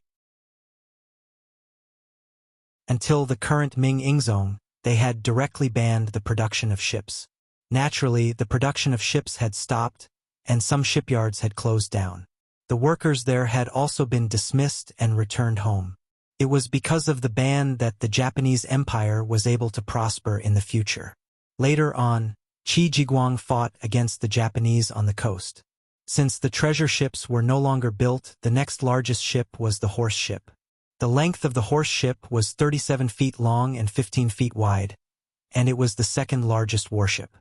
Until the current Ming Ingzong, they had directly banned the production of ships. Naturally, the production of ships had stopped, and some shipyards had closed down. The workers there had also been dismissed and returned home. It was because of the ban that the Japanese Empire was able to prosper in the future. Later on, Qi Jiguang fought against the Japanese on the coast. Since the treasure ships were no longer built, the next largest ship was the horse ship. The length of the horse ship was 37 feet long and 15 feet wide, and it was the second largest warship.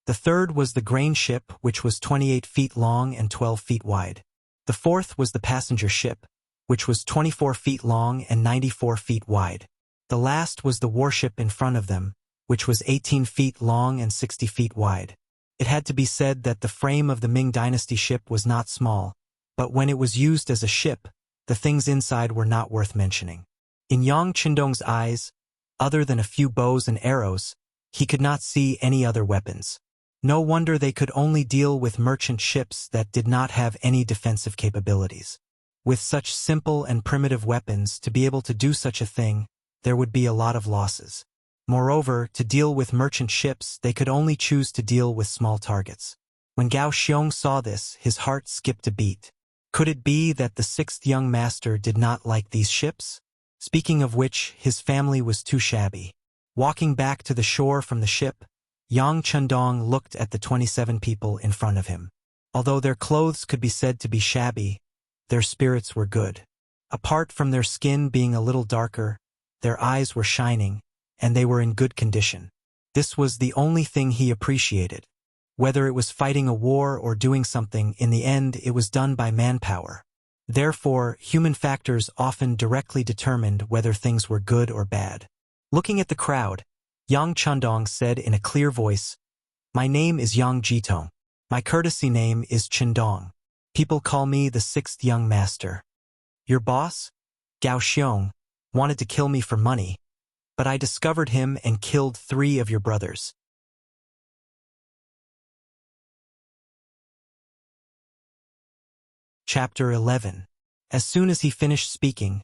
The third was the grain ship, which was 28 feet long and 12 feet wide. The fourth was the passenger ship, which was 24 feet long and 94 feet wide. The last was the warship in front of them, which was 18 feet long and 60 feet wide. It had to be said that the frame of the Ming Dynasty ship was not small, but when it was used as a ship, the things inside were not worth mentioning. In Yang Qindong's eyes, other than a few bows and arrows, he could not see any other weapons. No wonder they could only deal with merchant ships that did not have any defensive capabilities. With such simple and primitive weapons, to be able to do such a thing, there would be a lot of losses. Moreover, to deal with merchant ships, they could only choose to deal with small targets. When Gao Xiong saw this, his heart skipped a beat. Could it be that the sixth young master did not like these ships? Speaking of which, his family was too shabby. Walking back to the shore from the ship, Yang Chendong looked at the 27 people in front of him. Although their clothes could be said to be shabby, their spirits were good. Apart from their skin being a little darker, their eyes were shining, and they were in good condition. This was the only thing he appreciated. Whether it was fighting a war or doing something, in the end it was done by manpower. Therefore, human factors often directly determined whether things were good or bad. Looking at the crowd, Yang Chendong said in a clear voice, "My name is Yang Jitong. My courtesy name is Chendong. People call me the sixth young master. Your boss, Gao Xiong, wanted to kill me for money, but I discovered him and killed 3 of your brothers." Chapter 11. As soon as he finished speaking,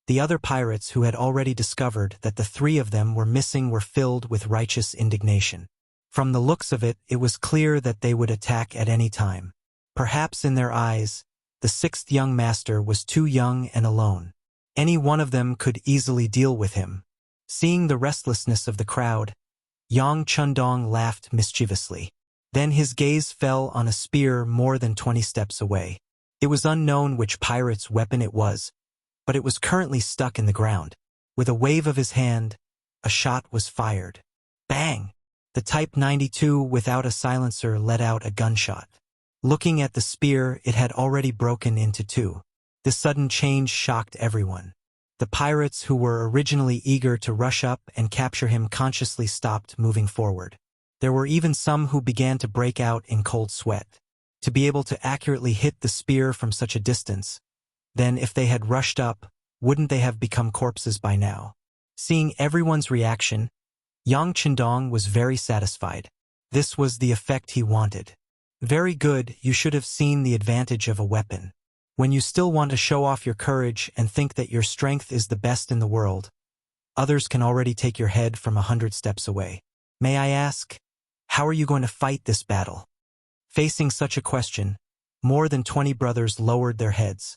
the other pirates who had already discovered that the 3 of them were missing were filled with righteous indignation. From the looks of it, it was clear that they would attack at any time. Perhaps in their eyes, the sixth young master was too young and alone. Any one of them could easily deal with him. Seeing the restlessness of the crowd, Yang Chendong laughed mischievously. Then his gaze fell on a spear more than 20 steps away. It was unknown which pirate's weapon it was, but it was currently stuck in the ground. With a wave of his hand, a shot was fired. Bang! The Type 92 without a silencer let out a gunshot. Looking at the spear, it had already broken into 2. This sudden change shocked everyone. The pirates who were originally eager to rush up and capture him consciously stopped moving forward. There were even some who began to break out in cold sweat. To be able to accurately hit the spear from such a distance, then if they had rushed up, wouldn't they have become corpses by now? Seeing everyone's reaction, Yang Chendong was very satisfied. This was the effect he wanted. Very good, you should have seen the advantage of a weapon. When you still want to show off your courage and think that your strength is the best in the world, others can already take your head from 100 steps away. May I ask, how are you going to fight this battle? Facing such a question, more than 20 brothers lowered their heads,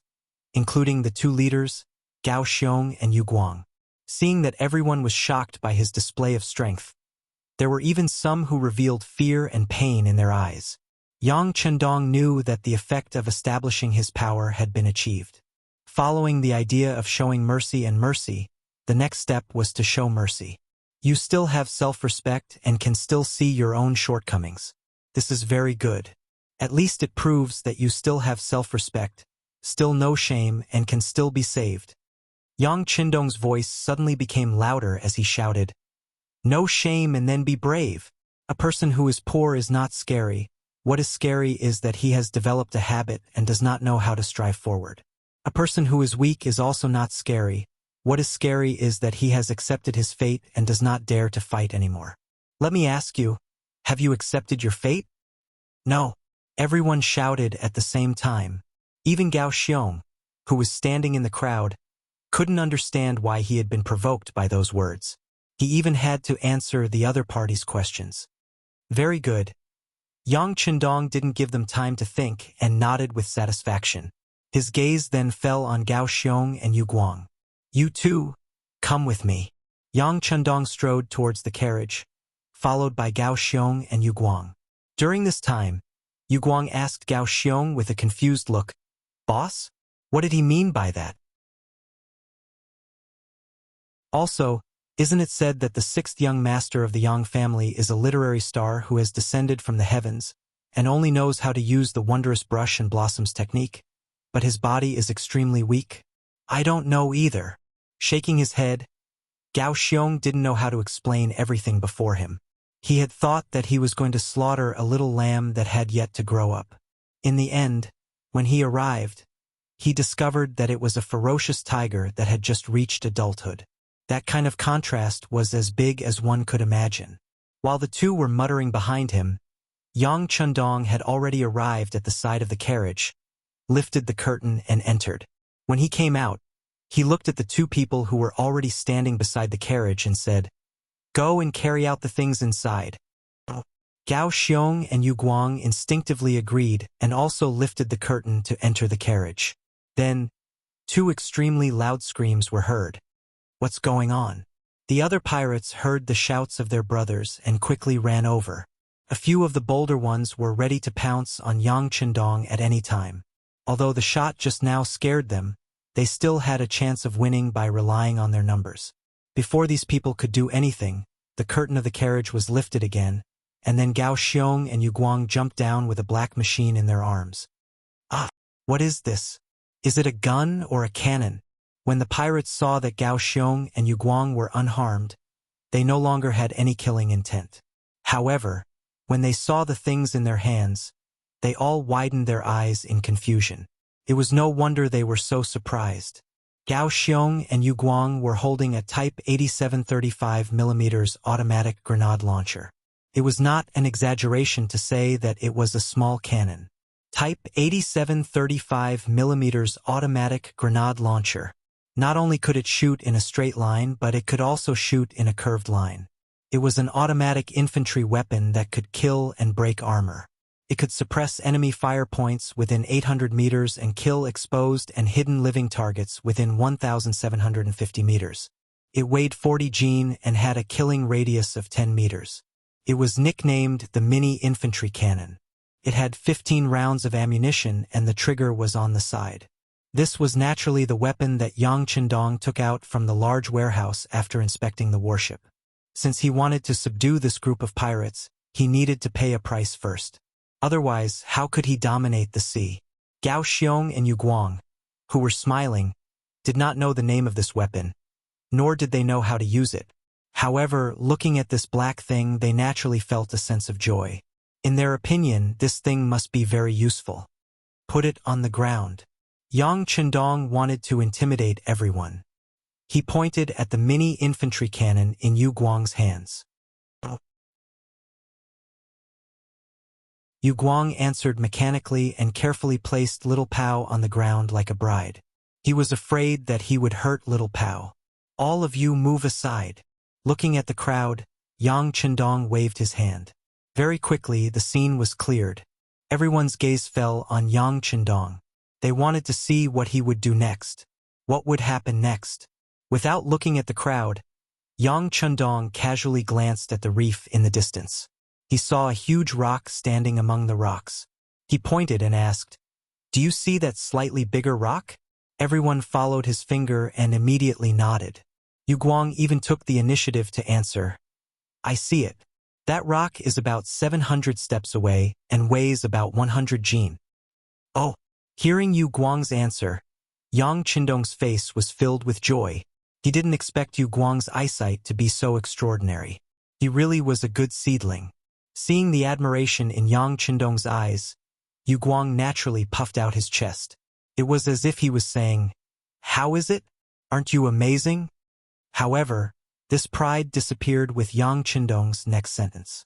including the 2 leaders, Gao Xiong and Yu Guang. Seeing that everyone was shocked by his display of strength, there were even some who revealed fear and pain in their eyes. Yang Chendong knew that the effect of establishing his power had been achieved. Following the idea of showing mercy and mercy, the next step was to show mercy. You still have self-respect and can still see your own shortcomings. This is very good. At least it proves that you still have self-respect, still no shame, and can still be saved. Yang Chendong's voice suddenly became louder as he shouted, "No shame and then be brave. A person who is poor is not scary. What is scary is that he has developed a habit and does not know how to strive forward. A person who is weak is also not scary. What is scary is that he has accepted his fate and does not dare to fight anymore. Let me ask you, have you accepted your fate?" "No." Everyone shouted at the same time. Even Gao Xiong, who was standing in the crowd, couldn't understand why he had been provoked by those words. He even had to answer the other party's questions. Very good. Yang Chendong didn't give them time to think and nodded with satisfaction. His gaze then fell on Gao Xiong and Yu Guang. "You two, come with me." Yang Chendong strode towards the carriage, followed by Gao Xiong and Yu Guang. During this time, Yu Guang asked Gao Xiong with a confused look, "Boss? What did he mean by that?" Also, isn't it said that the sixth young master of the Yang family is a literary star who has descended from the heavens and only knows how to use the wondrous brush and blossoms technique, but his body is extremely weak? I don't know either. Shaking his head, Gao Xiong didn't know how to explain everything before him. He had thought that he was going to slaughter a little lamb that had yet to grow up. In the end, when he arrived, he discovered that it was a ferocious tiger that had just reached adulthood. That kind of contrast was as big as one could imagine. While the two were muttering behind him, Yang Chundong had already arrived at the side of the carriage, lifted the curtain and entered. When he came out, he looked at the two people who were already standing beside the carriage and said, "Go and carry out the things inside." Gao Xiong and Yu Guang instinctively agreed and also lifted the curtain to enter the carriage. Then, two extremely loud screams were heard. What's going on? The other pirates heard the shouts of their brothers and quickly ran over. A few of the bolder ones were ready to pounce on Yang Chindong at any time. Although the shot just now scared them, they still had a chance of winning by relying on their numbers. Before these people could do anything, the curtain of the carriage was lifted again, and then Gao Xiong and Yu Guang jumped down with a black machine in their arms. Ah, what is this? Is it a gun or a cannon? When the pirates saw that Gao Xiong and Yu Guang were unharmed, they no longer had any killing intent. However, when they saw the things in their hands, they all widened their eyes in confusion. It was no wonder they were so surprised. Gao Xiong and Yu Guang were holding a Type 8735mm automatic grenade launcher. It was not an exaggeration to say that it was a small cannon. Type 8735mm automatic grenade launcher. Not only could it shoot in a straight line, but it could also shoot in a curved line. It was an automatic infantry weapon that could kill and break armor. It could suppress enemy fire points within 800 meters and kill exposed and hidden living targets within 1,750 meters. It weighed 40 Jin and had a killing radius of 10 meters. It was nicknamed the Mini Infantry Cannon. It had 15 rounds of ammunition and the trigger was on the side. This was naturally the weapon that Yang Chindong took out from the large warehouse after inspecting the warship. Since he wanted to subdue this group of pirates, he needed to pay a price first. Otherwise, how could he dominate the sea? Gao Xiong and Yu Guang, who were smiling, did not know the name of this weapon, nor did they know how to use it. However, looking at this black thing, they naturally felt a sense of joy. In their opinion, this thing must be very useful. Put it on the ground. Yang Chindong wanted to intimidate everyone. He pointed at the mini infantry cannon in Yu Guang's hands. Yu Guang answered mechanically and carefully placed Little Pao on the ground like a bride. He was afraid that he would hurt Little Pao. All of you move aside. Looking at the crowd, Yang Chindong waved his hand. Very quickly, the scene was cleared. Everyone's gaze fell on Yang Chindong. They wanted to see what he would do next. What would happen next? Without looking at the crowd, Yang Chindong casually glanced at the reef in the distance. He saw a huge rock standing among the rocks. He pointed and asked, "Do you see that slightly bigger rock?" Everyone followed his finger and immediately nodded. Yu Guang even took the initiative to answer, "I see it. That rock is about 700 steps away and weighs about 100 Jin." Oh! Hearing Yu Guang's answer, Yang Chindong's face was filled with joy. He didn't expect Yu Guang's eyesight to be so extraordinary. He really was a good seedling. Seeing the admiration in Yang Chindong's eyes, Yu Guang naturally puffed out his chest. It was as if he was saying, "How is it? Aren't you amazing?" However, this pride disappeared with Yang Chindong's next sentence.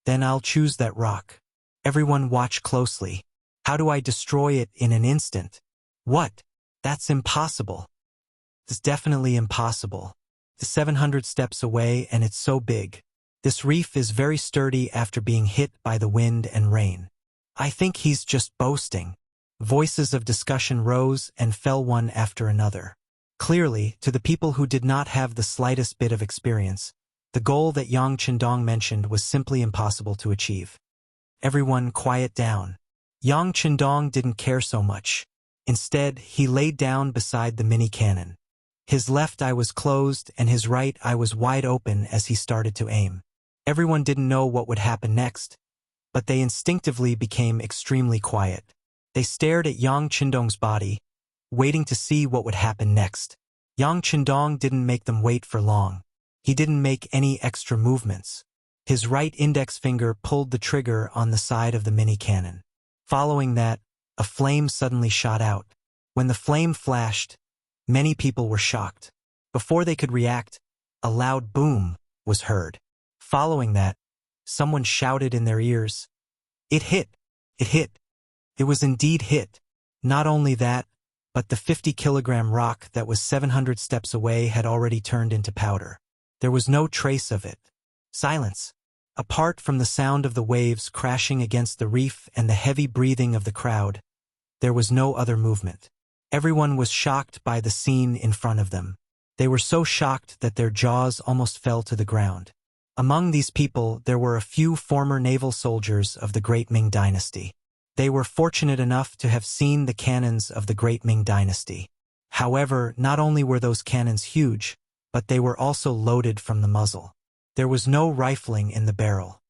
"Then I'll choose that rock. Everyone watch closely. How do I destroy it in an instant?" "What? That's impossible." "It's definitely impossible. It's 700 steps away and it's so big. This reef is very sturdy after being hit by the wind and rain. I think he's just boasting." Voices of discussion rose and fell one after another. Clearly, to the people who did not have the slightest bit of experience, the goal that Yang Chindong mentioned was simply impossible to achieve. Everyone quiet down. Yang Chindong didn't care so much. Instead, he laid down beside the mini cannon. His left eye was closed and his right eye was wide open as he started to aim. Everyone didn't know what would happen next, but they instinctively became extremely quiet. They stared at Yang Qindong's body, waiting to see what would happen next. Yang Qindong didn't make them wait for long. He didn't make any extra movements. His right index finger pulled the trigger on the side of the mini cannon. Following that, a flame suddenly shot out. When the flame flashed, many people were shocked. Before they could react, a loud boom was heard. Following that, someone shouted in their ears, "It hit! It hit!" It was indeed hit. Not only that, but the 50-kilogram rock that was 700 steps away had already turned into powder. There was no trace of it. Silence. Apart from the sound of the waves crashing against the reef and the heavy breathing of the crowd, there was no other movement. Everyone was shocked by the scene in front of them. They were so shocked that their jaws almost fell to the ground. Among these people, there were a few former naval soldiers of the Great Ming Dynasty. They were fortunate enough to have seen the cannons of the Great Ming Dynasty. However, not only were those cannons huge, but they were also loaded from the muzzle. There was no rifling in the barrel.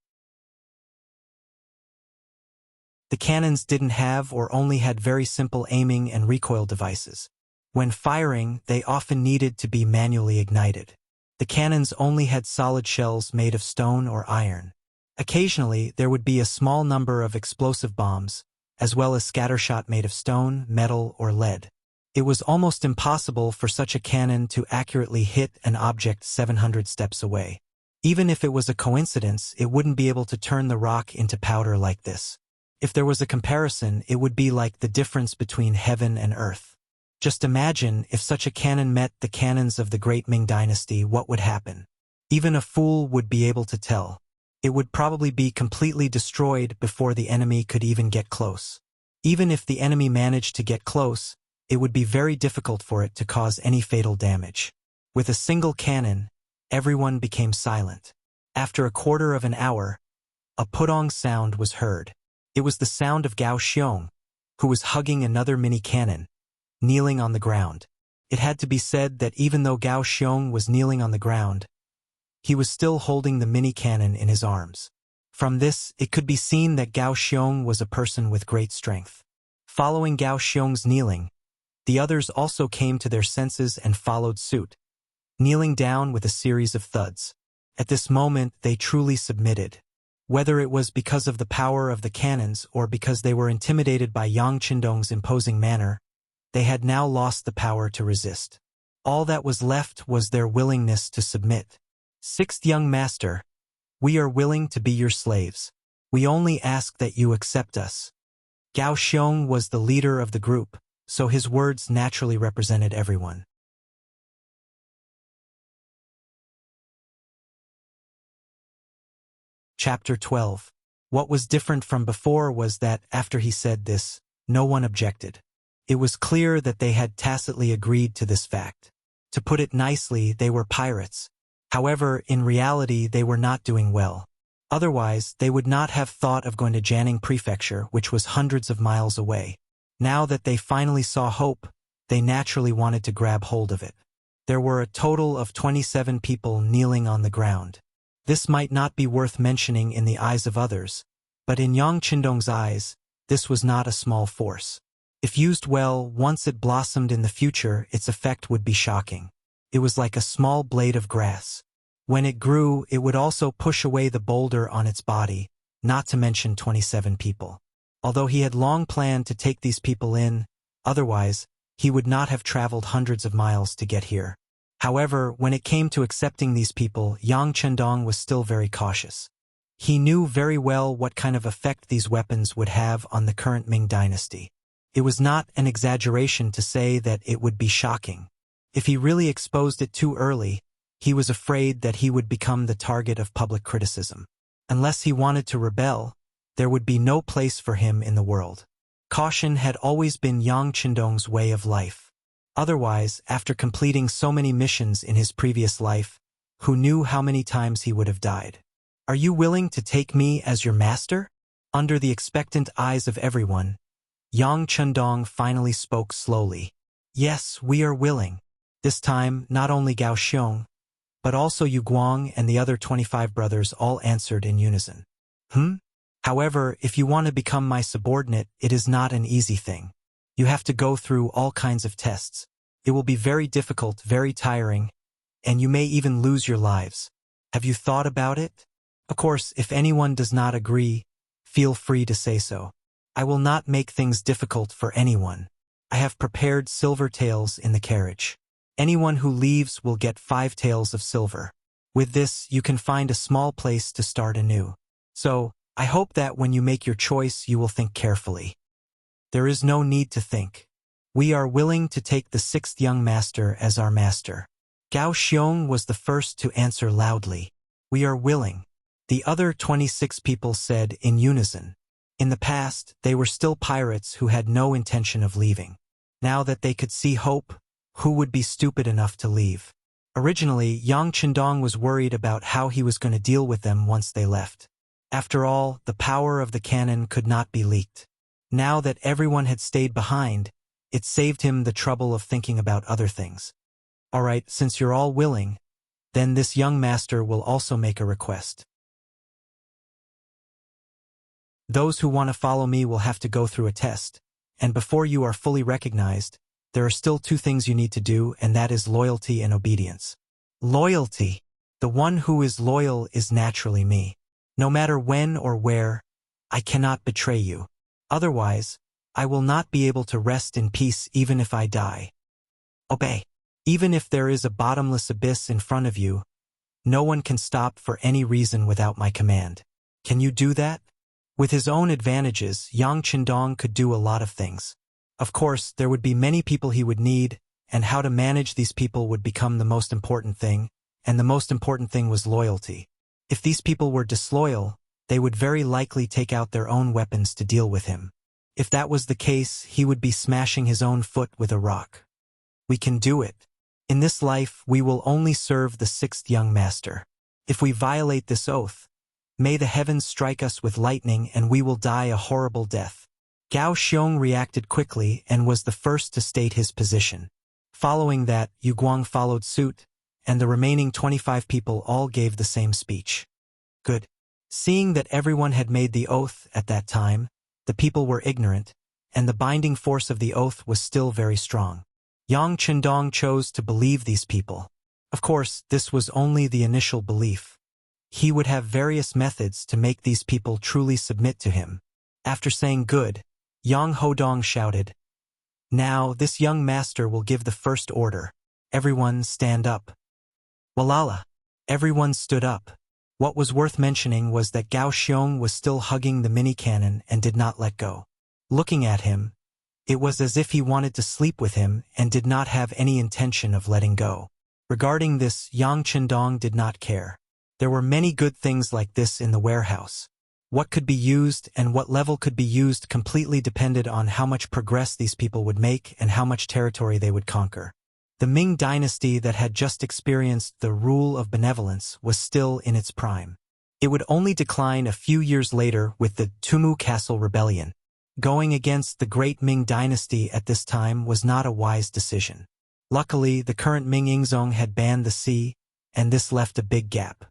The cannons didn't have or only had very simple aiming and recoil devices. When firing, they often needed to be manually ignited. The cannons only had solid shells made of stone or iron. Occasionally, there would be a small number of explosive bombs, as well as scattershot made of stone, metal, or lead. It was almost impossible for such a cannon to accurately hit an object 700 steps away. Even if it was a coincidence, it wouldn't be able to turn the rock into powder like this. If there was a comparison, it would be like the difference between heaven and earth. Just imagine if such a cannon met the cannons of the Great Ming Dynasty, what would happen? Even a fool would be able to tell. It would probably be completely destroyed before the enemy could even get close. Even if the enemy managed to get close, it would be very difficult for it to cause any fatal damage. With a single cannon, everyone became silent. After a quarter of an hour, a pudong sound was heard. It was the sound of Gao Xiong, who was hugging another mini cannon, kneeling on the ground. It had to be said that even though Gao Xiong was kneeling on the ground, he was still holding the mini cannon in his arms. From this, it could be seen that Gao Xiong was a person with great strength. Following Gao Xiong's kneeling, the others also came to their senses and followed suit, kneeling down with a series of thuds. At this moment, they truly submitted. Whether it was because of the power of the cannons or because they were intimidated by Yang Qindong's imposing manner, they had now lost the power to resist. All that was left was their willingness to submit. Sixth young master, we are willing to be your slaves. We only ask that you accept us. Gao Xiong was the leader of the group, so his words naturally represented everyone. Chapter 12. What was different from before was that, after he said this, no one objected. It was clear that they had tacitly agreed to this fact. To put it nicely, they were pirates. However, in reality, they were not doing well. Otherwise, they would not have thought of going to Jiangning Prefecture, which was hundreds of miles away. Now that they finally saw hope, they naturally wanted to grab hold of it. There were a total of 27 people kneeling on the ground. This might not be worth mentioning in the eyes of others, but in Yang Qindong's eyes, this was not a small force. If used well, once it blossomed in the future, its effect would be shocking. It was like a small blade of grass. When it grew, it would also push away the boulder on its body, not to mention 27 people. Although he had long planned to take these people in, otherwise, he would not have traveled hundreds of miles to get here. However, when it came to accepting these people, Yang Qindong was still very cautious. He knew very well what kind of effect these weapons would have on the current Ming dynasty. It was not an exaggeration to say that it would be shocking. If he really exposed it too early, he was afraid that he would become the target of public criticism. Unless he wanted to rebel, there would be no place for him in the world. Caution had always been Yang Qindong's way of life. Otherwise, after completing so many missions in his previous life, who knew how many times he would have died? Are you willing to take me as your master? Under the expectant eyes of everyone, Yang Qindong finally spoke slowly. Yes, we are willing. This time, not only Gao Xiong, but also Yu Guang and the other 25 brothers all answered in unison. However, if you want to become my subordinate, it is not an easy thing. You have to go through all kinds of tests. It will be very difficult, very tiring, and you may even lose your lives. Have you thought about it? Of course, if anyone does not agree, feel free to say so. I will not make things difficult for anyone. I have prepared silver taels in the carriage. Anyone who leaves will get 5 taels of silver. With this, you can find a small place to start anew. So, I hope that when you make your choice, you will think carefully. There is no need to think. We are willing to take the 6th young master as our master. Gao Xiong was the first to answer loudly. We are willing. The other 26 people said in unison. In the past, they were still pirates who had no intention of leaving. Now that they could see hope, who would be stupid enough to leave? Originally, Yang Chendong was worried about how he was going to deal with them once they left. After all, the power of the cannon could not be leaked. Now that everyone had stayed behind, it saved him the trouble of thinking about other things. Alright, since you're all willing, then this young master will also make a request. Those who want to follow me will have to go through a test, and before you are fully recognized, there are still 2 things you need to do, and that is loyalty and obedience. Loyalty. The one who is loyal is naturally me. No matter when or where, I cannot betray you. Otherwise, I will not be able to rest in peace even if I die. Obey. Even if there is a bottomless abyss in front of you, no one can stop for any reason without my command. Can you do that? With his own advantages, Yang Chendong could do a lot of things. Of course, there would be many people he would need, and how to manage these people would become the most important thing, and the most important thing was loyalty. If these people were disloyal, they would very likely take out their own weapons to deal with him. If that was the case, he would be smashing his own foot with a rock. We can do it. In this life, we will only serve the 6th young master. If we violate this oath, may the heavens strike us with lightning and we will die a horrible death. Gao Xiong reacted quickly and was the first to state his position. Following that, Yu Guang followed suit, and the remaining 25 people all gave the same speech. Good. Seeing that everyone had made the oath at that time, the people were ignorant, and the binding force of the oath was still very strong. Yang Chendong chose to believe these people. Of course, this was only the initial belief. He would have various methods to make these people truly submit to him. After saying good, Yang Hodong shouted, "Now this young master will give the first order. Everyone stand up." Walala! Everyone stood up. What was worth mentioning was that Gao Xiong was still hugging the mini-cannon and did not let go. Looking at him, it was as if he wanted to sleep with him and did not have any intention of letting go. Regarding this, Yang Chendong did not care. There were many good things like this in the warehouse. What could be used and what level could be used completely depended on how much progress these people would make and how much territory they would conquer. The Ming dynasty that had just experienced the rule of benevolence was still in its prime. It would only decline a few years later with the Tumu Castle Rebellion. Going against the great Ming dynasty at this time was not a wise decision. Luckily, the current Ming Yingzong had banned the sea, and this left a big gap.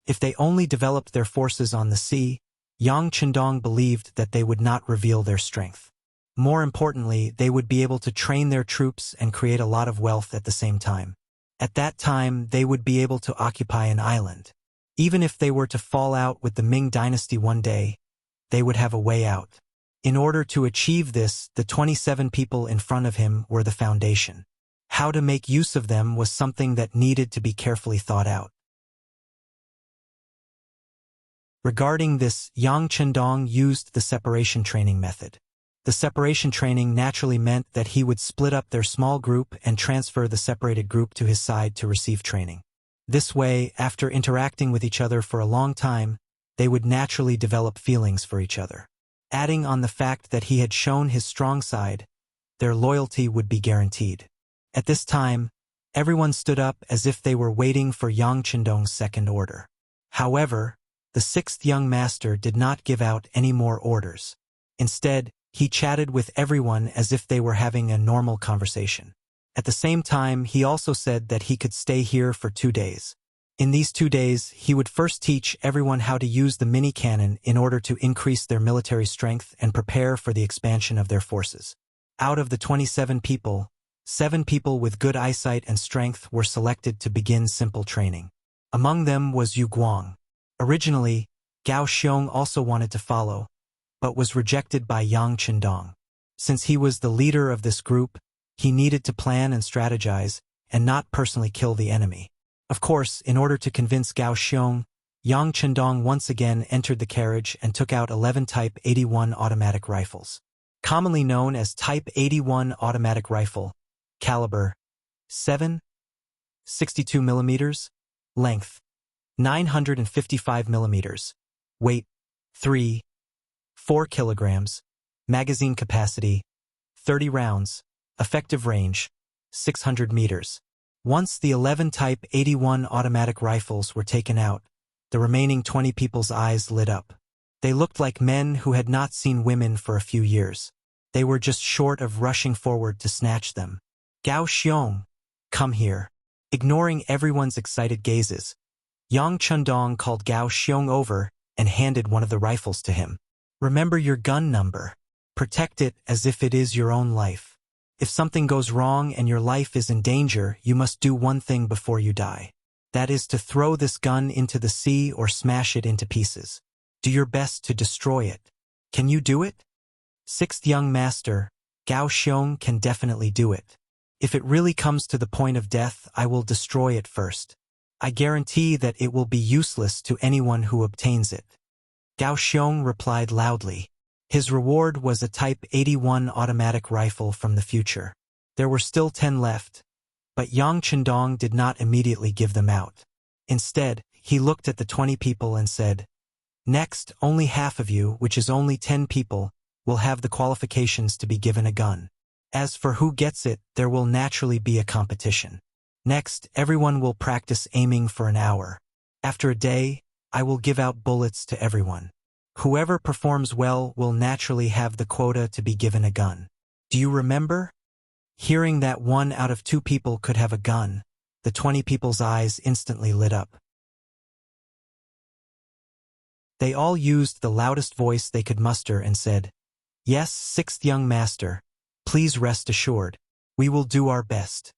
If they only developed their forces on the sea, Yang Chendong believed that they would not reveal their strength. More importantly, they would be able to train their troops and create a lot of wealth at the same time. At that time, they would be able to occupy an island. Even if they were to fall out with the Ming dynasty one day, they would have a way out. In order to achieve this, the 27 people in front of him were the foundation. How to make use of them was something that needed to be carefully thought out. Regarding this, Yang Chendong used the separation training method. The separation training naturally meant that he would split up their small group and transfer the separated group to his side to receive training. This way, after interacting with each other for a long time, they would naturally develop feelings for each other. Adding on the fact that he had shown his strong side, their loyalty would be guaranteed. At this time, everyone stood up as if they were waiting for Yang Chendong's second order. However, the 6th young master did not give out any more orders. Instead, he chatted with everyone as if they were having a normal conversation. At the same time, he also said that he could stay here for 2 days. In these 2 days, he would first teach everyone how to use the mini-cannon in order to increase their military strength and prepare for the expansion of their forces. Out of the 27 people, 7 people with good eyesight and strength were selected to begin simple training. Among them was Yu Guang. Originally, Gao Xiong also wanted to follow, but was rejected by Yang Chendong. Since he was the leader of this group, he needed to plan and strategize, and not personally kill the enemy. Of course, in order to convince Gao Xiong, Yang Chendong once again entered the carriage and took out 11 Type 81 automatic rifles. Commonly known as Type 81 automatic rifle, caliber 7, 62 mm, length 955 mm, weight 3, 4 kilograms, magazine capacity 30 rounds, effective range 600 meters. Once the 11 Type 81 automatic rifles were taken out, the remaining 20 people's eyes lit up. They looked like men who had not seen women for a few years. They were just short of rushing forward to snatch them. Gao Xiong, come here. Ignoring everyone's excited gazes, Yang Chendong called Gao Xiong over and handed one of the rifles to him. Remember your gun number. Protect it as if it is your own life. If something goes wrong and your life is in danger, you must do one thing before you die. That is to throw this gun into the sea or smash it into pieces. Do your best to destroy it. Can you do it? 6th young master, Gao Xiong can definitely do it. If it really comes to the point of death, I will destroy it first. I guarantee that it will be useless to anyone who obtains it. Gao Xiong replied loudly. His reward was a Type 81 automatic rifle from the future. There were still 10 left, but Yang Chendong did not immediately give them out. Instead, he looked at the 20 people and said, "Next, only half of you, which is only 10 people, will have the qualifications to be given a gun. As for who gets it, there will naturally be a competition. Next, everyone will practice aiming for an hour. After a day, I will give out bullets to everyone. Whoever performs well will naturally have the quota to be given a gun. Do you remember?" Hearing that 1 out of 2 people could have a gun, the 20 people's eyes instantly lit up. They all used the loudest voice they could muster and said, "Yes, 6th young master, please rest assured. We will do our best."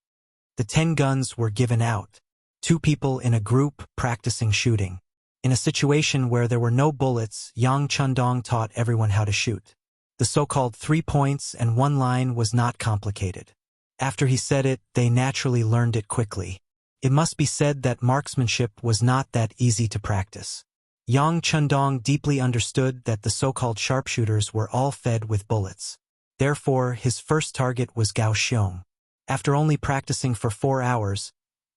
The 10 guns were given out, 2 people in a group practicing shooting. In a situation where there were no bullets, Yang Chendong taught everyone how to shoot. The so-called 3 points and 1 line was not complicated. After he said it, they naturally learned it quickly. It must be said that marksmanship was not that easy to practice. Yang Chendong deeply understood that the so-called sharpshooters were all fed with bullets. Therefore, his first target was Gao Xiong. After only practicing for 4 hours,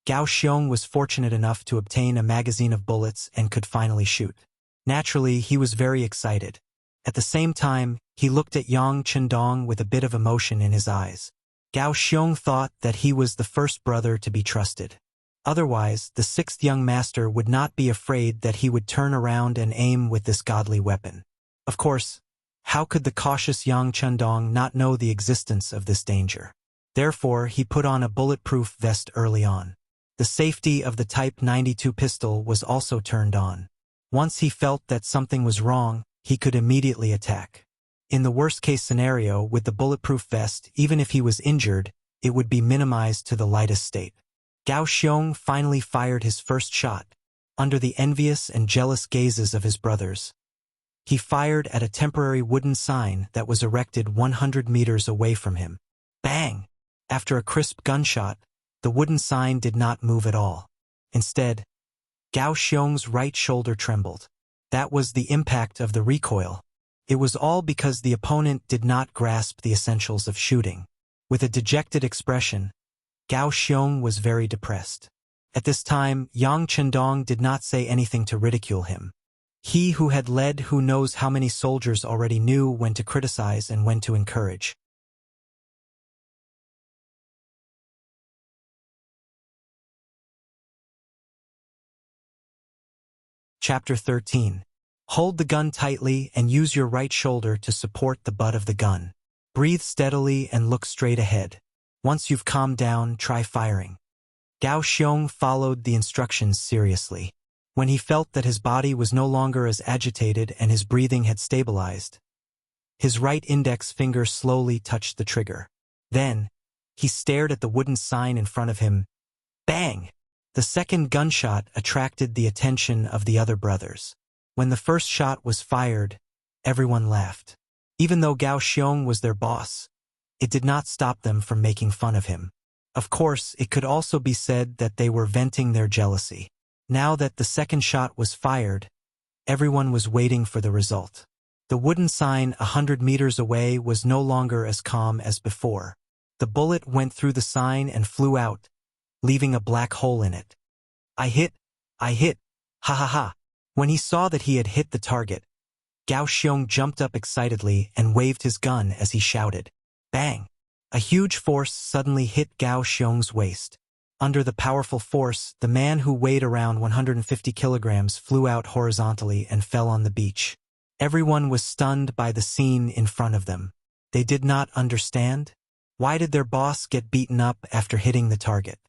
Gao Xiong was fortunate enough to obtain a magazine of bullets and could finally shoot. Naturally, he was very excited. At the same time, he looked at Yang Chendong with a bit of emotion in his eyes. Gao Xiong thought that he was the first brother to be trusted. Otherwise, the 6th young master would not be afraid that he would turn around and aim with this godly weapon. Of course, how could the cautious Yang Chendong not know the existence of this danger? Therefore, he put on a bulletproof vest early on. The safety of the Type 92 pistol was also turned on. Once he felt that something was wrong, he could immediately attack. In the worst-case scenario, with the bulletproof vest, even if he was injured, it would be minimized to the lightest state. Gao Xiong finally fired his first shot, under the envious and jealous gazes of his brothers. He fired at a temporary wooden sign that was erected 100 meters away from him. Bang! After a crisp gunshot, the wooden sign did not move at all. Instead, Gao Xiong's right shoulder trembled. That was the impact of the recoil. It was all because the opponent did not grasp the essentials of shooting. With a dejected expression, Gao Xiong was very depressed. At this time, Yang Chendong did not say anything to ridicule him. He who had led who knows how many soldiers already knew when to criticize and when to encourage. Chapter 13. Hold the gun tightly and use your right shoulder to support the butt of the gun. Breathe steadily and look straight ahead. Once you've calmed down, try firing. Gao Xiong followed the instructions seriously. When he felt that his body was no longer as agitated and his breathing had stabilized, his right index finger slowly touched the trigger. Then, he stared at the wooden sign in front of him. Bang! The second gunshot attracted the attention of the other brothers. When the first shot was fired, everyone laughed. Even though Gao Xiong was their boss, it did not stop them from making fun of him. Of course, it could also be said that they were venting their jealousy. Now that the second shot was fired, everyone was waiting for the result. The wooden sign 100 meters away was no longer as calm as before. The bullet went through the sign and flew out, leaving a black hole in it. I hit! Ha ha ha! When he saw that he had hit the target, Gao Xiong jumped up excitedly and waved his gun as he shouted, Bang! A huge force suddenly hit Gao Xiong's waist. Under the powerful force, the man who weighed around 150 kilograms flew out horizontally and fell on the beach. Everyone was stunned by the scene in front of them. They did not understand. Why did their boss get beaten up after hitting the target?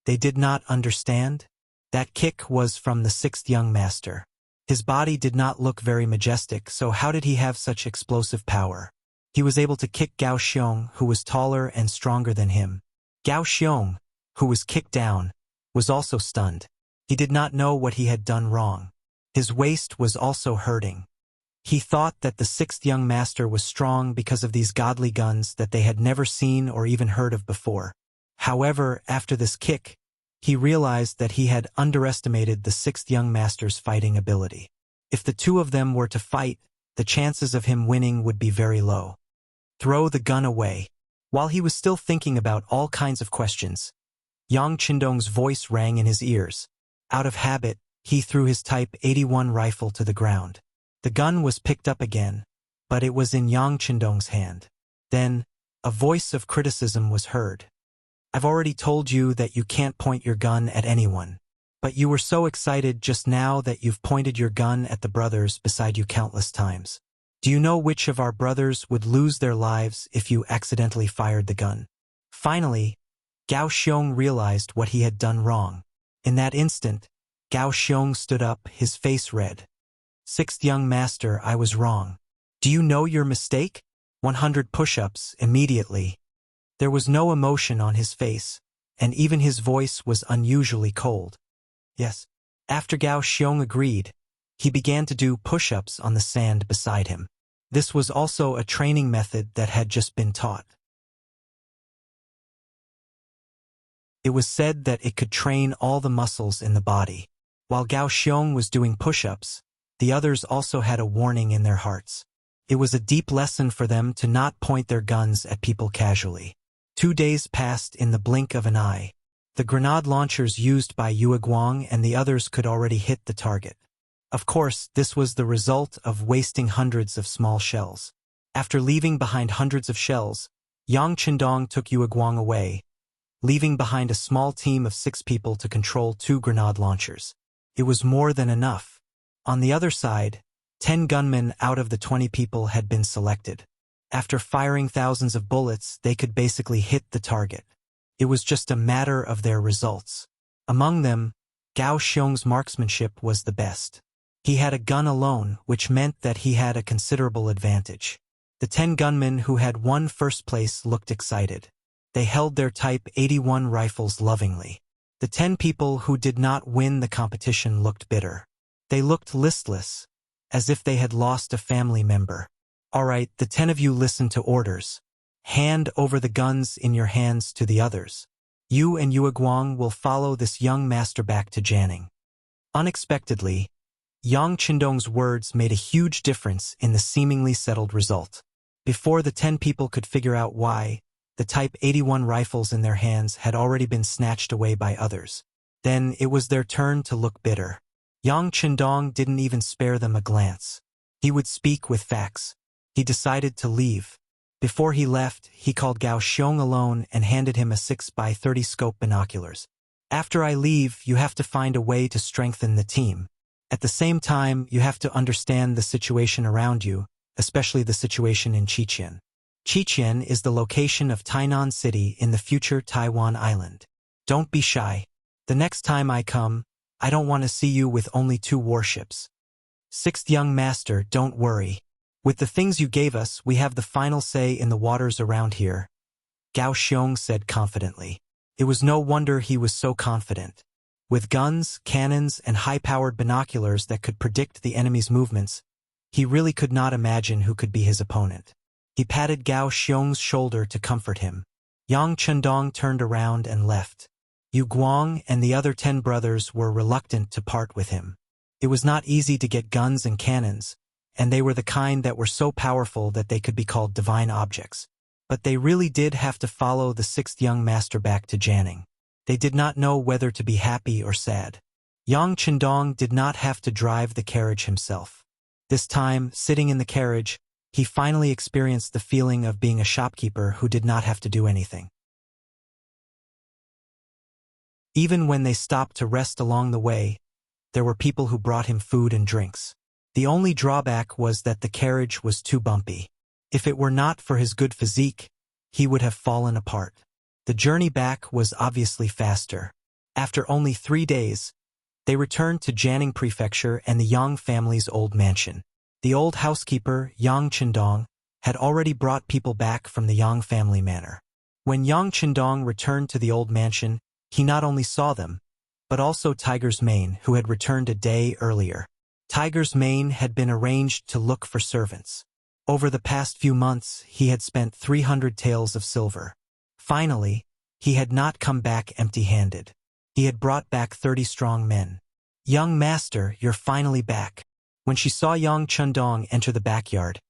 They did not understand. That kick was from the sixth young master. His body did not look very majestic, so how did he have such explosive power? He was able to kick Gao Xiong, who was taller and stronger than him. Gao Xiong, who was kicked down, was also stunned. He did not know what he had done wrong. His waist was also hurting. He thought that the sixth young master was strong because of these godly guns that they had never seen or even heard of before. However, after this kick, he realized that he had underestimated the sixth young master's fighting ability. If the two of them were to fight, the chances of him winning would be very low. Throw the gun away. While he was still thinking about all kinds of questions, Yang Qindong's voice rang in his ears. Out of habit, he threw his Type 81 rifle to the ground. The gun was picked up again, but it was in Yang Qindong's hand. Then, a voice of criticism was heard. I've already told you that you can't point your gun at anyone. But you were so excited just now that you've pointed your gun at the brothers beside you countless times. Do you know which of our brothers would lose their lives if you accidentally fired the gun? Finally, Gao Xiong realized what he had done wrong. In that instant, Gao Xiong stood up, his face red. Sixth young master, I was wrong. Do you know your mistake? 100 push-ups immediately. There was no emotion on his face, and even his voice was unusually cold. Yes. After Gao Xiong agreed, he began to do push-ups on the sand beside him. This was also a training method that had just been taught. It was said that it could train all the muscles in the body. While Gao Xiong was doing push-ups, the others also had a warning in their hearts. It was a deep lesson for them to not point their guns at people casually. 2 days passed in the blink of an eye. The grenade launchers used by Yue Guang and the others could already hit the target. Of course, this was the result of wasting hundreds of small shells. After leaving behind hundreds of shells, Yang Qindong took Yue Guang away, leaving behind a small team of 6 people to control 2 grenade launchers. It was more than enough. On the other side, 10 gunmen out of the 20 people had been selected. After firing thousands of bullets, they could basically hit the target. It was just a matter of their results. Among them, Gao Xiong's marksmanship was the best. He had a gun alone, which meant that he had a considerable advantage. The 10 gunmen who had won first place looked excited. They held their Type 81 rifles lovingly. The 10 people who did not win the competition looked bitter. They looked listless, as if they had lost a family member. All right, the 10 of you listen to orders. Hand over the guns in your hands to the others. You and Yue Guang will follow this young master back to Jianing. Unexpectedly, Yang Qindong's words made a huge difference in the seemingly settled result. Before the 10 people could figure out why, the Type 81 rifles in their hands had already been snatched away by others. Then it was their turn to look bitter. Yang Qindong didn't even spare them a glance. He would speak with facts. He decided to leave. Before he left, he called Gao Xiong alone and handed him a 6x30 scope binoculars. After I leave, you have to find a way to strengthen the team. At the same time, you have to understand the situation around you, especially the situation in Xianxia. Xichen is the location of Tainan City in the future Taiwan Island. Don't be shy. The next time I come, I don't want to see you with only 2 warships. Sixth young master, don't worry. With the things you gave us, we have the final say in the waters around here, Gao Xiong said confidently. It was no wonder he was so confident. With guns, cannons, and high-powered binoculars that could predict the enemy's movements, he really could not imagine who could be his opponent. He patted Gao Xiong's shoulder to comfort him. Yang Chendong turned around and left. Yu Guang and the other 10 brothers were reluctant to part with him. It was not easy to get guns and cannons, and they were the kind that were so powerful that they could be called divine objects. But they really did have to follow the 6th young master back to Jianing. They did not know whether to be happy or sad. Yang Chendong did not have to drive the carriage himself. This time, sitting in the carriage, he finally experienced the feeling of being a shopkeeper who did not have to do anything. Even when they stopped to rest along the way, there were people who brought him food and drinks. The only drawback was that the carriage was too bumpy. If it were not for his good physique, he would have fallen apart. The journey back was obviously faster. After only 3 days, they returned to Jianing Prefecture and the Yang family's old mansion. The old housekeeper, Yang Chendong, had already brought people back from the Yang family manor. When Yang Chendong returned to the old mansion, he not only saw them, but also Tiger's Mane, who had returned a day earlier. Tiger's Mane had been arranged to look for servants. Over the past few months, he had spent 300 taels of silver. Finally, he had not come back empty-handed. He had brought back 30 strong men. Young master, you're finally back. When she saw Yang Chendong enter the backyard,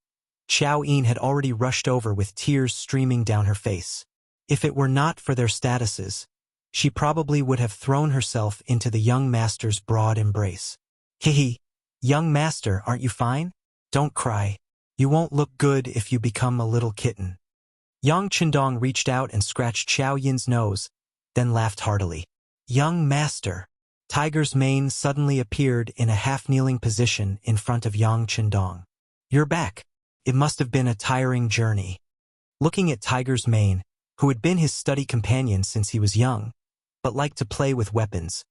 Xiao Yin had already rushed over with tears streaming down her face. If it were not for their statuses, she probably would have thrown herself into the young master's broad embrace. Hehe, young master, aren't you fine? Don't cry. You won't look good if you become a little kitten. Yang Chendong reached out and scratched Xiao Yin's nose, then laughed heartily. Young master. Tiger's Mane suddenly appeared in a half-kneeling position in front of Yang Chendong. You're back. It must have been a tiring journey. Looking at Tiger's Mane, who had been his study companion since he was young, but liked to play with weapons,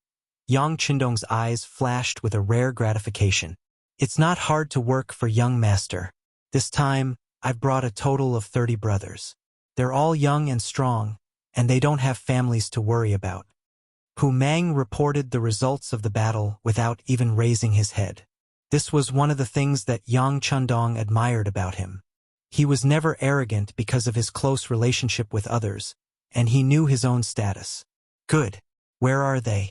Yang Chendong's eyes flashed with a rare gratification. It's not hard to work for young master. This time, I've brought a total of 30 brothers. They're all young and strong, and they don't have families to worry about. Hu Mang reported the results of the battle without even raising his head. This was one of the things that Yang Chendong admired about him. He was never arrogant because of his close relationship with others, and he knew his own status. Good. Where are they?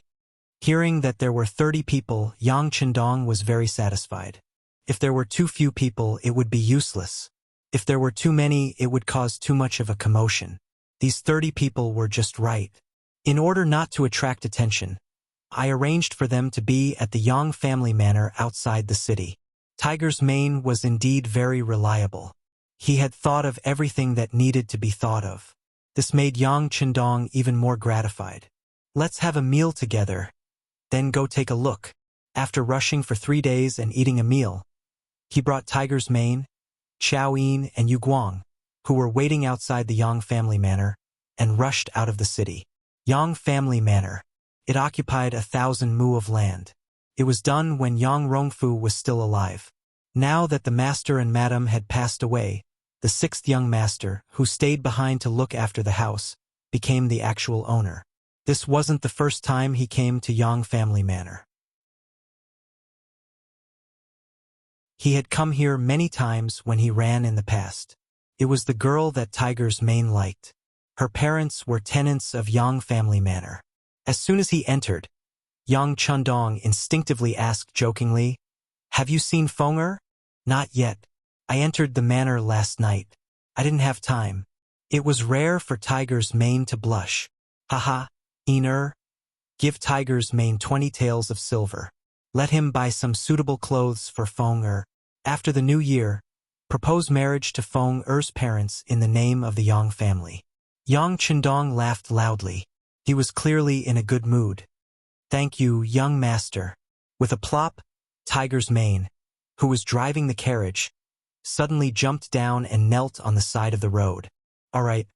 Hearing that there were 30 people, Yang Chendong was very satisfied. If there were too few people, it would be useless. If there were too many, it would cause too much of a commotion. These 30 people were just right. In order not to attract attention, I arranged for them to be at the Yang family manor outside the city. Tiger's Mane was indeed very reliable. He had thought of everything that needed to be thought of. This made Yang Chendong even more gratified. Let's have a meal together, then go take a look. After rushing for 3 days and eating a meal, he brought Tiger's Mane, Xiao Yin, and Yu Guang, who were waiting outside the Yang family manor, and rushed out of the city. Yang family manor. It occupied 1,000 mu of land. It was done when Yang Rongfu was still alive. Now that the master and madam had passed away, the 6th young master, who stayed behind to look after the house, became the actual owner. This wasn't the first time he came to Yang family manor. He had come here many times when he ran in the past. It was the girl that Tiger's Mane liked. Her parents were tenants of Yang family manor. As soon as he entered, Yang Chendong instinctively asked jokingly, "Have you seen Feng'er?" "Not yet. I entered the manor last night. I didn't have time." It was rare for Tiger's Mane to blush. "Haha, Iner. Give Tiger's Mane 20 taels of silver. Let him buy some suitable clothes for Feng'er. After the new year, propose marriage to Feng'er's parents in the name of the Yang family." Yang Chendong laughed loudly. He was clearly in a good mood. "Thank you, young master." With a plop, Tiger's Mane, who was driving the carriage, suddenly jumped down and knelt on the side of the road. "All right,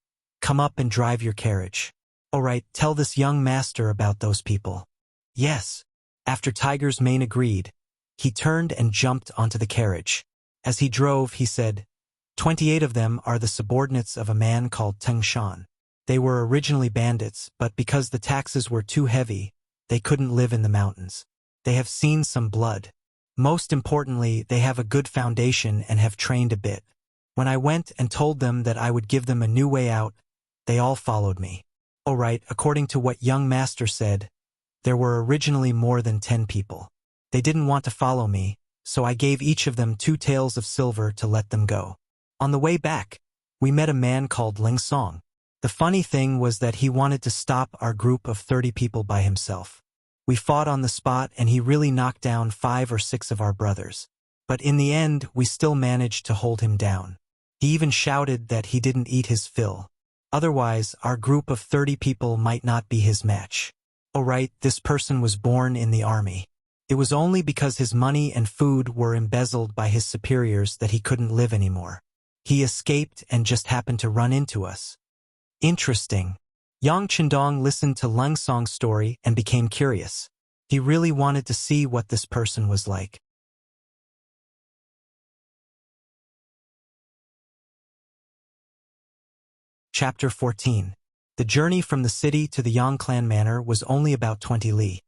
come up and drive your carriage. All right, tell this young master about those people." "Yes." After Tiger's mane agreed, he turned and jumped onto the carriage. As he drove, he said, 28 of them are the subordinates of a man called Xianxia. They were originally bandits, but because the taxes were too heavy, they couldn't live in the mountains. They have seen some blood. Most importantly, they have a good foundation and have trained a bit. When I went and told them that I would give them a new way out, they all followed me. All right, according to what young master said, there were originally more than 10 people. They didn't want to follow me, so I gave each of them 2 taels of silver to let them go. On the way back, we met a man called Ling Song. The funny thing was that he wanted to stop our group of 30 people by himself. We fought on the spot and he really knocked down 5 or 6 of our brothers. But in the end, we still managed to hold him down. He even shouted that he didn't eat his fill. Otherwise, our group of 30 people might not be his match. All right, this person was born in the army. It was only because his money and food were embezzled by his superiors that he couldn't live anymore. He escaped and just happened to run into us. Interesting. Yang Chendong listened to Leng Song's story and became curious. He really wanted to see what this person was like. Chapter 14. The journey from the city to the Yang clan manor was only about 20 li,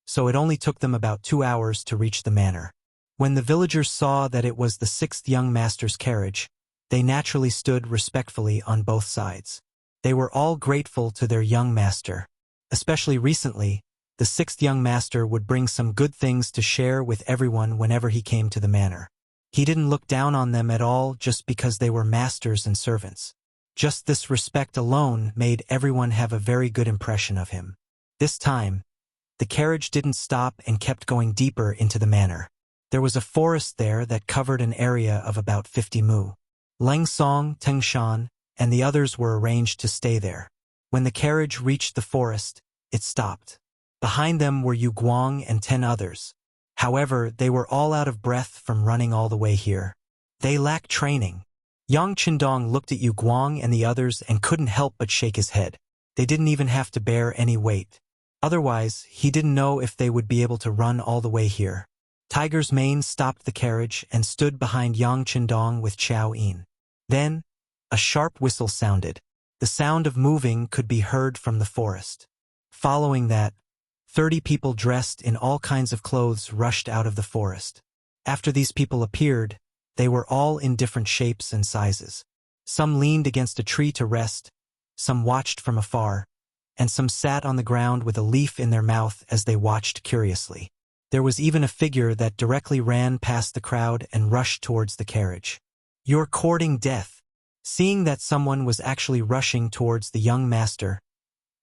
so it only took them about 2 hours to reach the manor. When the villagers saw that it was the 6th young master's carriage, they naturally stood respectfully on both sides. They were all grateful to their young master. Especially recently, the 6th young master would bring some good things to share with everyone whenever he came to the manor. He didn't look down on them at all just because they were masters and servants. Just this respect alone made everyone have a very good impression of him. This time, the carriage didn't stop and kept going deeper into the manor. There was a forest there that covered an area of about 50 mu. Leng Song, Tengshan, and the others were arranged to stay there. When the carriage reached the forest, it stopped. Behind them were Yu Guang and 10 others. However, they were all out of breath from running all the way here. They lacked training. Yang Chendong looked at Yu Guang and the others and couldn't help but shake his head. They didn't even have to bear any weight. Otherwise, he didn't know if they would be able to run all the way here. Tiger's mane stopped the carriage and stood behind Yang Chendong with Chao Yin. Then, a sharp whistle sounded. The sound of moving could be heard from the forest. Following that, 30 people dressed in all kinds of clothes rushed out of the forest. After these people appeared, they were all in different shapes and sizes. Some leaned against a tree to rest, some watched from afar, and some sat on the ground with a leaf in their mouth as they watched curiously. There was even a figure that directly ran past the crowd and rushed towards the carriage. "You're courting death." Seeing that someone was actually rushing towards the young master,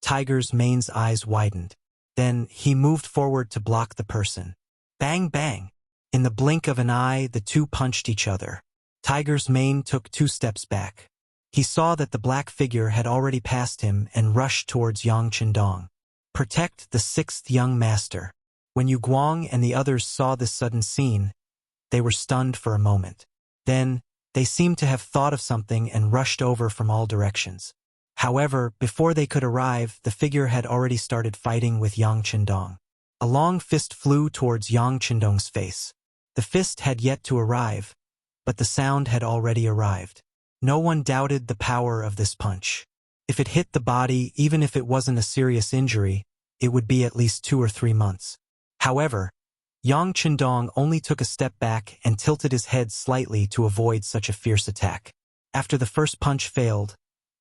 Tiger's mane's eyes widened. Then he moved forward to block the person. Bang bang! In the blink of an eye, the two punched each other. Tiger's mane took 2 steps back. He saw that the black figure had already passed him and rushed towards Yang Chendong. Protect the 6th young master. When Yu Guang and the others saw this sudden scene, they were stunned for a moment. Then, they seemed to have thought of something and rushed over from all directions. However, before they could arrive, the figure had already started fighting with Yang Chendong. A long fist flew towards Yang Chendong's face. The fist had yet to arrive, but the sound had already arrived. No one doubted the power of this punch. If it hit the body, even if it wasn't a serious injury, it would be at least 2 or 3 months. However, Yang Chendong only took a step back and tilted his head slightly to avoid such a fierce attack. After the first punch failed,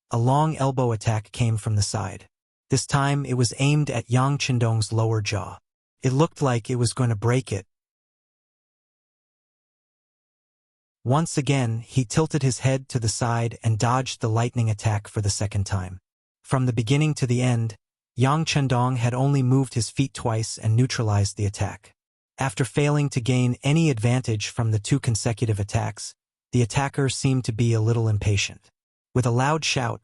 a long elbow attack came from the side. This time it was aimed at Yang Chendong's lower jaw. It looked like it was going to break it. Once again, he tilted his head to the side and dodged the lightning attack for the second time. From the beginning to the end, Yang Chendong had only moved his feet twice and neutralized the attack. After failing to gain any advantage from the 2 consecutive attacks, the attacker seemed to be a little impatient. With a loud shout,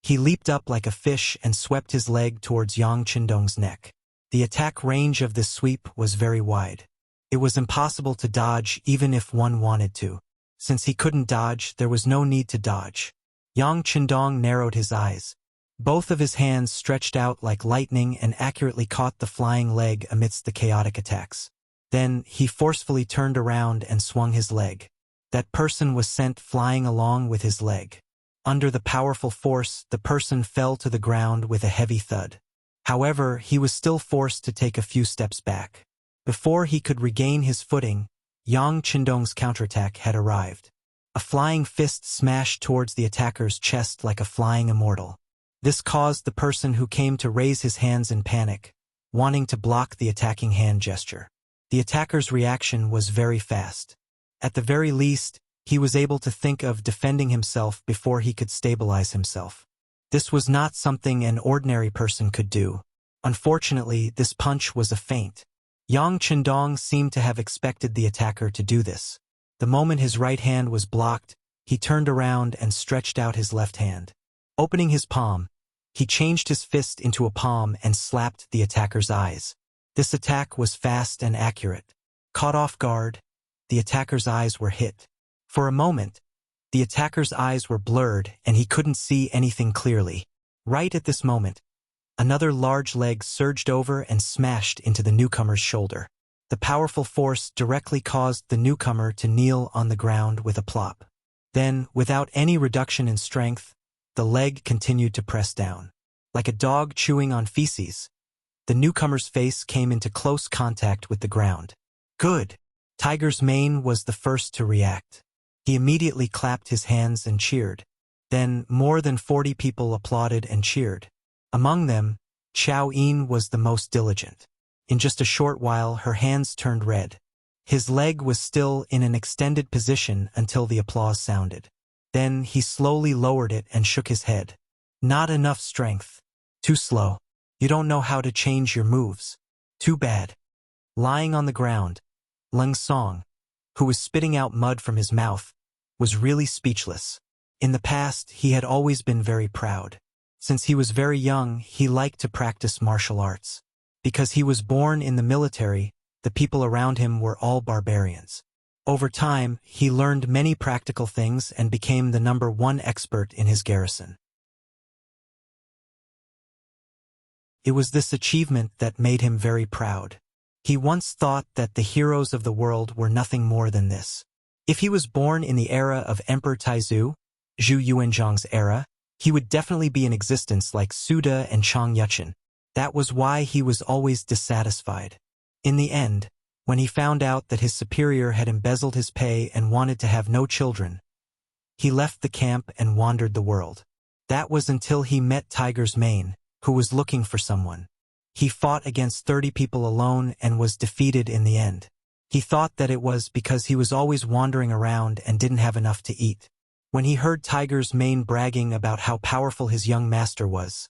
he leaped up like a fish and swept his leg towards Yang Chendong's neck. The attack range of this sweep was very wide. It was impossible to dodge even if one wanted to. Since he couldn't dodge, there was no need to dodge. Yang Chendong narrowed his eyes. Both of his hands stretched out like lightning and accurately caught the flying leg amidst the chaotic attacks. Then, he forcefully turned around and swung his leg. That person was sent flying along with his leg. Under the powerful force, the person fell to the ground with a heavy thud. However, he was still forced to take a few steps back. Before he could regain his footing, Yang Chendong's counterattack had arrived. A flying fist smashed towards the attacker's chest like a flying immortal. This caused the person who came to raise his hands in panic, wanting to block the attacking hand gesture. The attacker's reaction was very fast. At the very least, he was able to think of defending himself before he could stabilize himself. This was not something an ordinary person could do. Unfortunately, this punch was a feint. Yang Chendong seemed to have expected the attacker to do this. The moment his right hand was blocked, he turned around and stretched out his left hand. Opening his palm, he changed his fist into a palm and slapped the attacker's eyes. This attack was fast and accurate. Caught off guard, the attacker's eyes were hit. For a moment, the attacker's eyes were blurred and he couldn't see anything clearly. Right at this moment, another large leg surged over and smashed into the newcomer's shoulder. The powerful force directly caused the newcomer to kneel on the ground with a plop. Then, without any reduction in strength, the leg continued to press down. Like a dog chewing on feces, the newcomer's face came into close contact with the ground. Good! Tiger's mane was the first to react. He immediately clapped his hands and cheered. Then, more than 40 people applauded and cheered. Among them, Xiao Yin was the most diligent. In just a short while, her hands turned red. His leg was still in an extended position until the applause sounded. Then he slowly lowered it and shook his head. Not enough strength. Too slow. You don't know how to change your moves. Too bad. Lying on the ground, Leng Song, who was spitting out mud from his mouth, was really speechless. In the past, he had always been very proud. Since he was very young, he liked to practice martial arts. Because he was born in the military, the people around him were all barbarians. Over time, he learned many practical things and became the #1 expert in his garrison. It was this achievement that made him very proud. He once thought that the heroes of the world were nothing more than this. If he was born in the era of Emperor Taizu, Zhu Yuanzhang's era, he would definitely be in existence like Suda and Chang Yuchen. That was why he was always dissatisfied. In the end, when he found out that his superior had embezzled his pay and wanted to have no children, he left the camp and wandered the world. That was until he met Tiger's mane, who was looking for someone. He fought against 30 people alone and was defeated in the end. He thought that it was because he was always wandering around and didn't have enough to eat. When he heard Tiger's mane bragging about how powerful his young master was,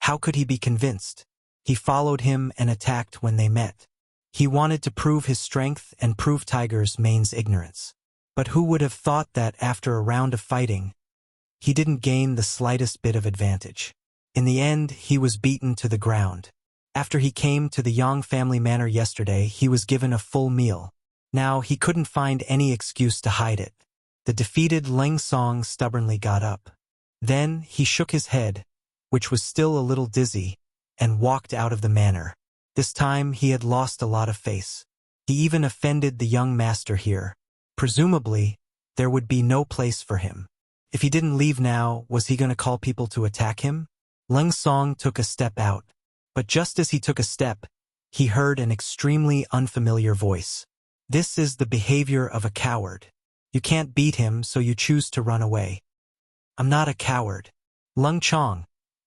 how could he be convinced? He followed him and attacked when they met. He wanted to prove his strength and prove Tiger's mane's ignorance. But who would have thought that after a round of fighting, he didn't gain the slightest bit of advantage. In the end, he was beaten to the ground. After he came to the Yang family manor yesterday, he was given a full meal. Now he couldn't find any excuse to hide it. The defeated Leng Song stubbornly got up. Then he shook his head, which was still a little dizzy, and walked out of the manor. This time he had lost a lot of face. He even offended the young master here. Presumably, there would be no place for him. If he didn't leave now, was he going to call people to attack him? Leng Song took a step out. But just as he took a step, he heard an extremely unfamiliar voice. This is the behavior of a coward. You can't beat him, so you choose to run away. I'm not a coward. Leng Chong,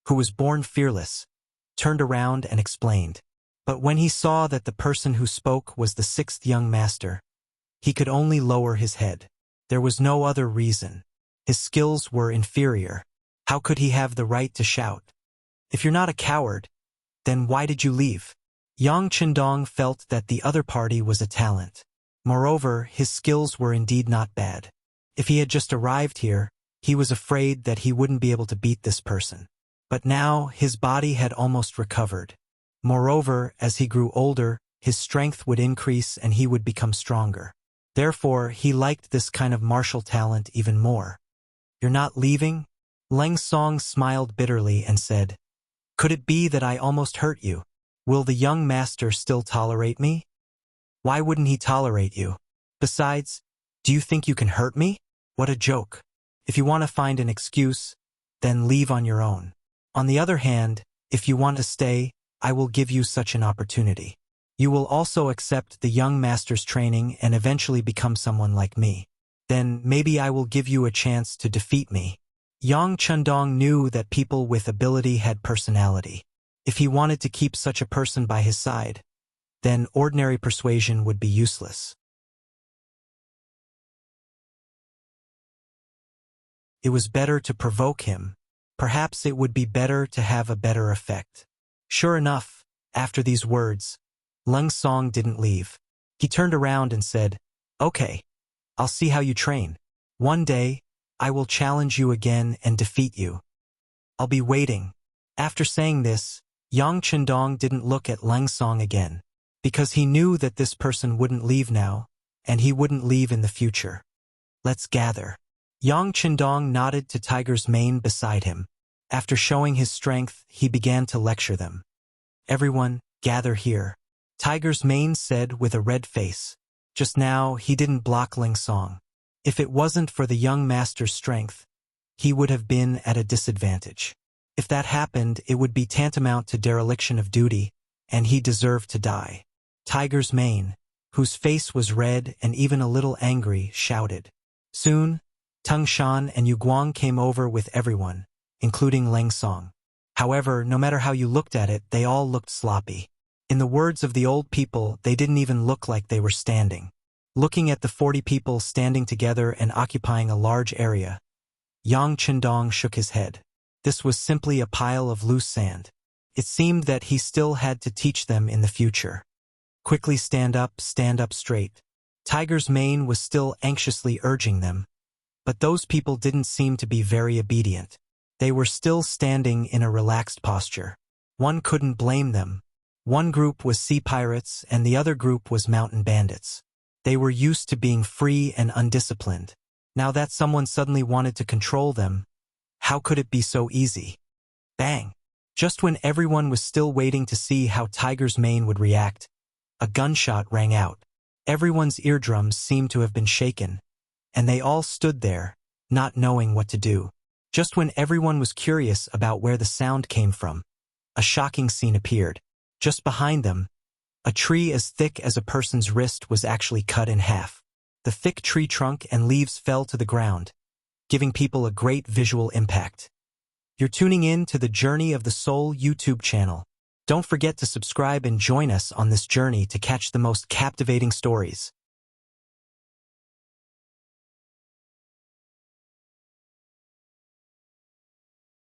who was born fearless, turned around and explained. But when he saw that the person who spoke was the 6th young master, he could only lower his head. There was no other reason. His skills were inferior. How could he have the right to shout? If you're not a coward, then why did you leave? Yang Chendong felt that the other party was a talent. Moreover, his skills were indeed not bad. If he had just arrived here, he was afraid that he wouldn't be able to beat this person. But now, his body had almost recovered. Moreover, as he grew older, his strength would increase and he would become stronger. Therefore, he liked this kind of martial talent even more. You're not leaving? Leng Song smiled bitterly and said, Could it be that I almost hurt you? Will the young master still tolerate me? Why wouldn't he tolerate you? Besides, do you think you can hurt me? What a joke. If you want to find an excuse, then leave on your own. On the other hand, if you want to stay, I will give you such an opportunity. You will also accept the young master's training and eventually become someone like me. Then maybe I will give you a chance to defeat me. Yang Chundong knew that people with ability had personality. If he wanted to keep such a person by his side, then ordinary persuasion would be useless. It was better to provoke him. Perhaps it would be better to have a better effect. Sure enough, after these words, Leng Song didn't leave. He turned around and said, Okay, I'll see how you train. One day, I will challenge you again and defeat you. I'll be waiting. After saying this, Yang Chundong didn't look at Leng Song again, because he knew that this person wouldn't leave now, and he wouldn't leave in the future. Let's gather. Yang Chundong nodded to Tiger's mane beside him. After showing his strength, he began to lecture them. Everyone, gather here. Tiger's mane said with a red face. Just now, he didn't block Leng Song. If it wasn't for the young master's strength, he would have been at a disadvantage. If that happened, it would be tantamount to dereliction of duty, and he deserved to die. Tiger's mane, whose face was red and even a little angry, shouted. Soon, Tung Shan and Yu Guang came over with everyone, including Leng Song. However, no matter how you looked at it, they all looked sloppy. In the words of the old people, they didn't even look like they were standing. Looking at the 40 people standing together and occupying a large area, Yang Chundong shook his head. This was simply a pile of loose sand. It seemed that he still had to teach them in the future. Quickly stand up straight. Tiger's mane was still anxiously urging them, but those people didn't seem to be very obedient. They were still standing in a relaxed posture. One couldn't blame them. One group was sea pirates and the other group was mountain bandits. They were used to being free and undisciplined. Now that someone suddenly wanted to control them, how could it be so easy? Bang! Just when everyone was still waiting to see how Tiger's mane would react, a gunshot rang out. Everyone's eardrums seemed to have been shaken, and they all stood there, not knowing what to do. Just when everyone was curious about where the sound came from, a shocking scene appeared. Just behind them, a tree as thick as a person's wrist was actually cut in half. The thick tree trunk and leaves fell to the ground, giving people a great visual impact. You're tuning in to the Journey of the Soul YouTube channel. Don't forget to subscribe and join us on this journey to catch the most captivating stories.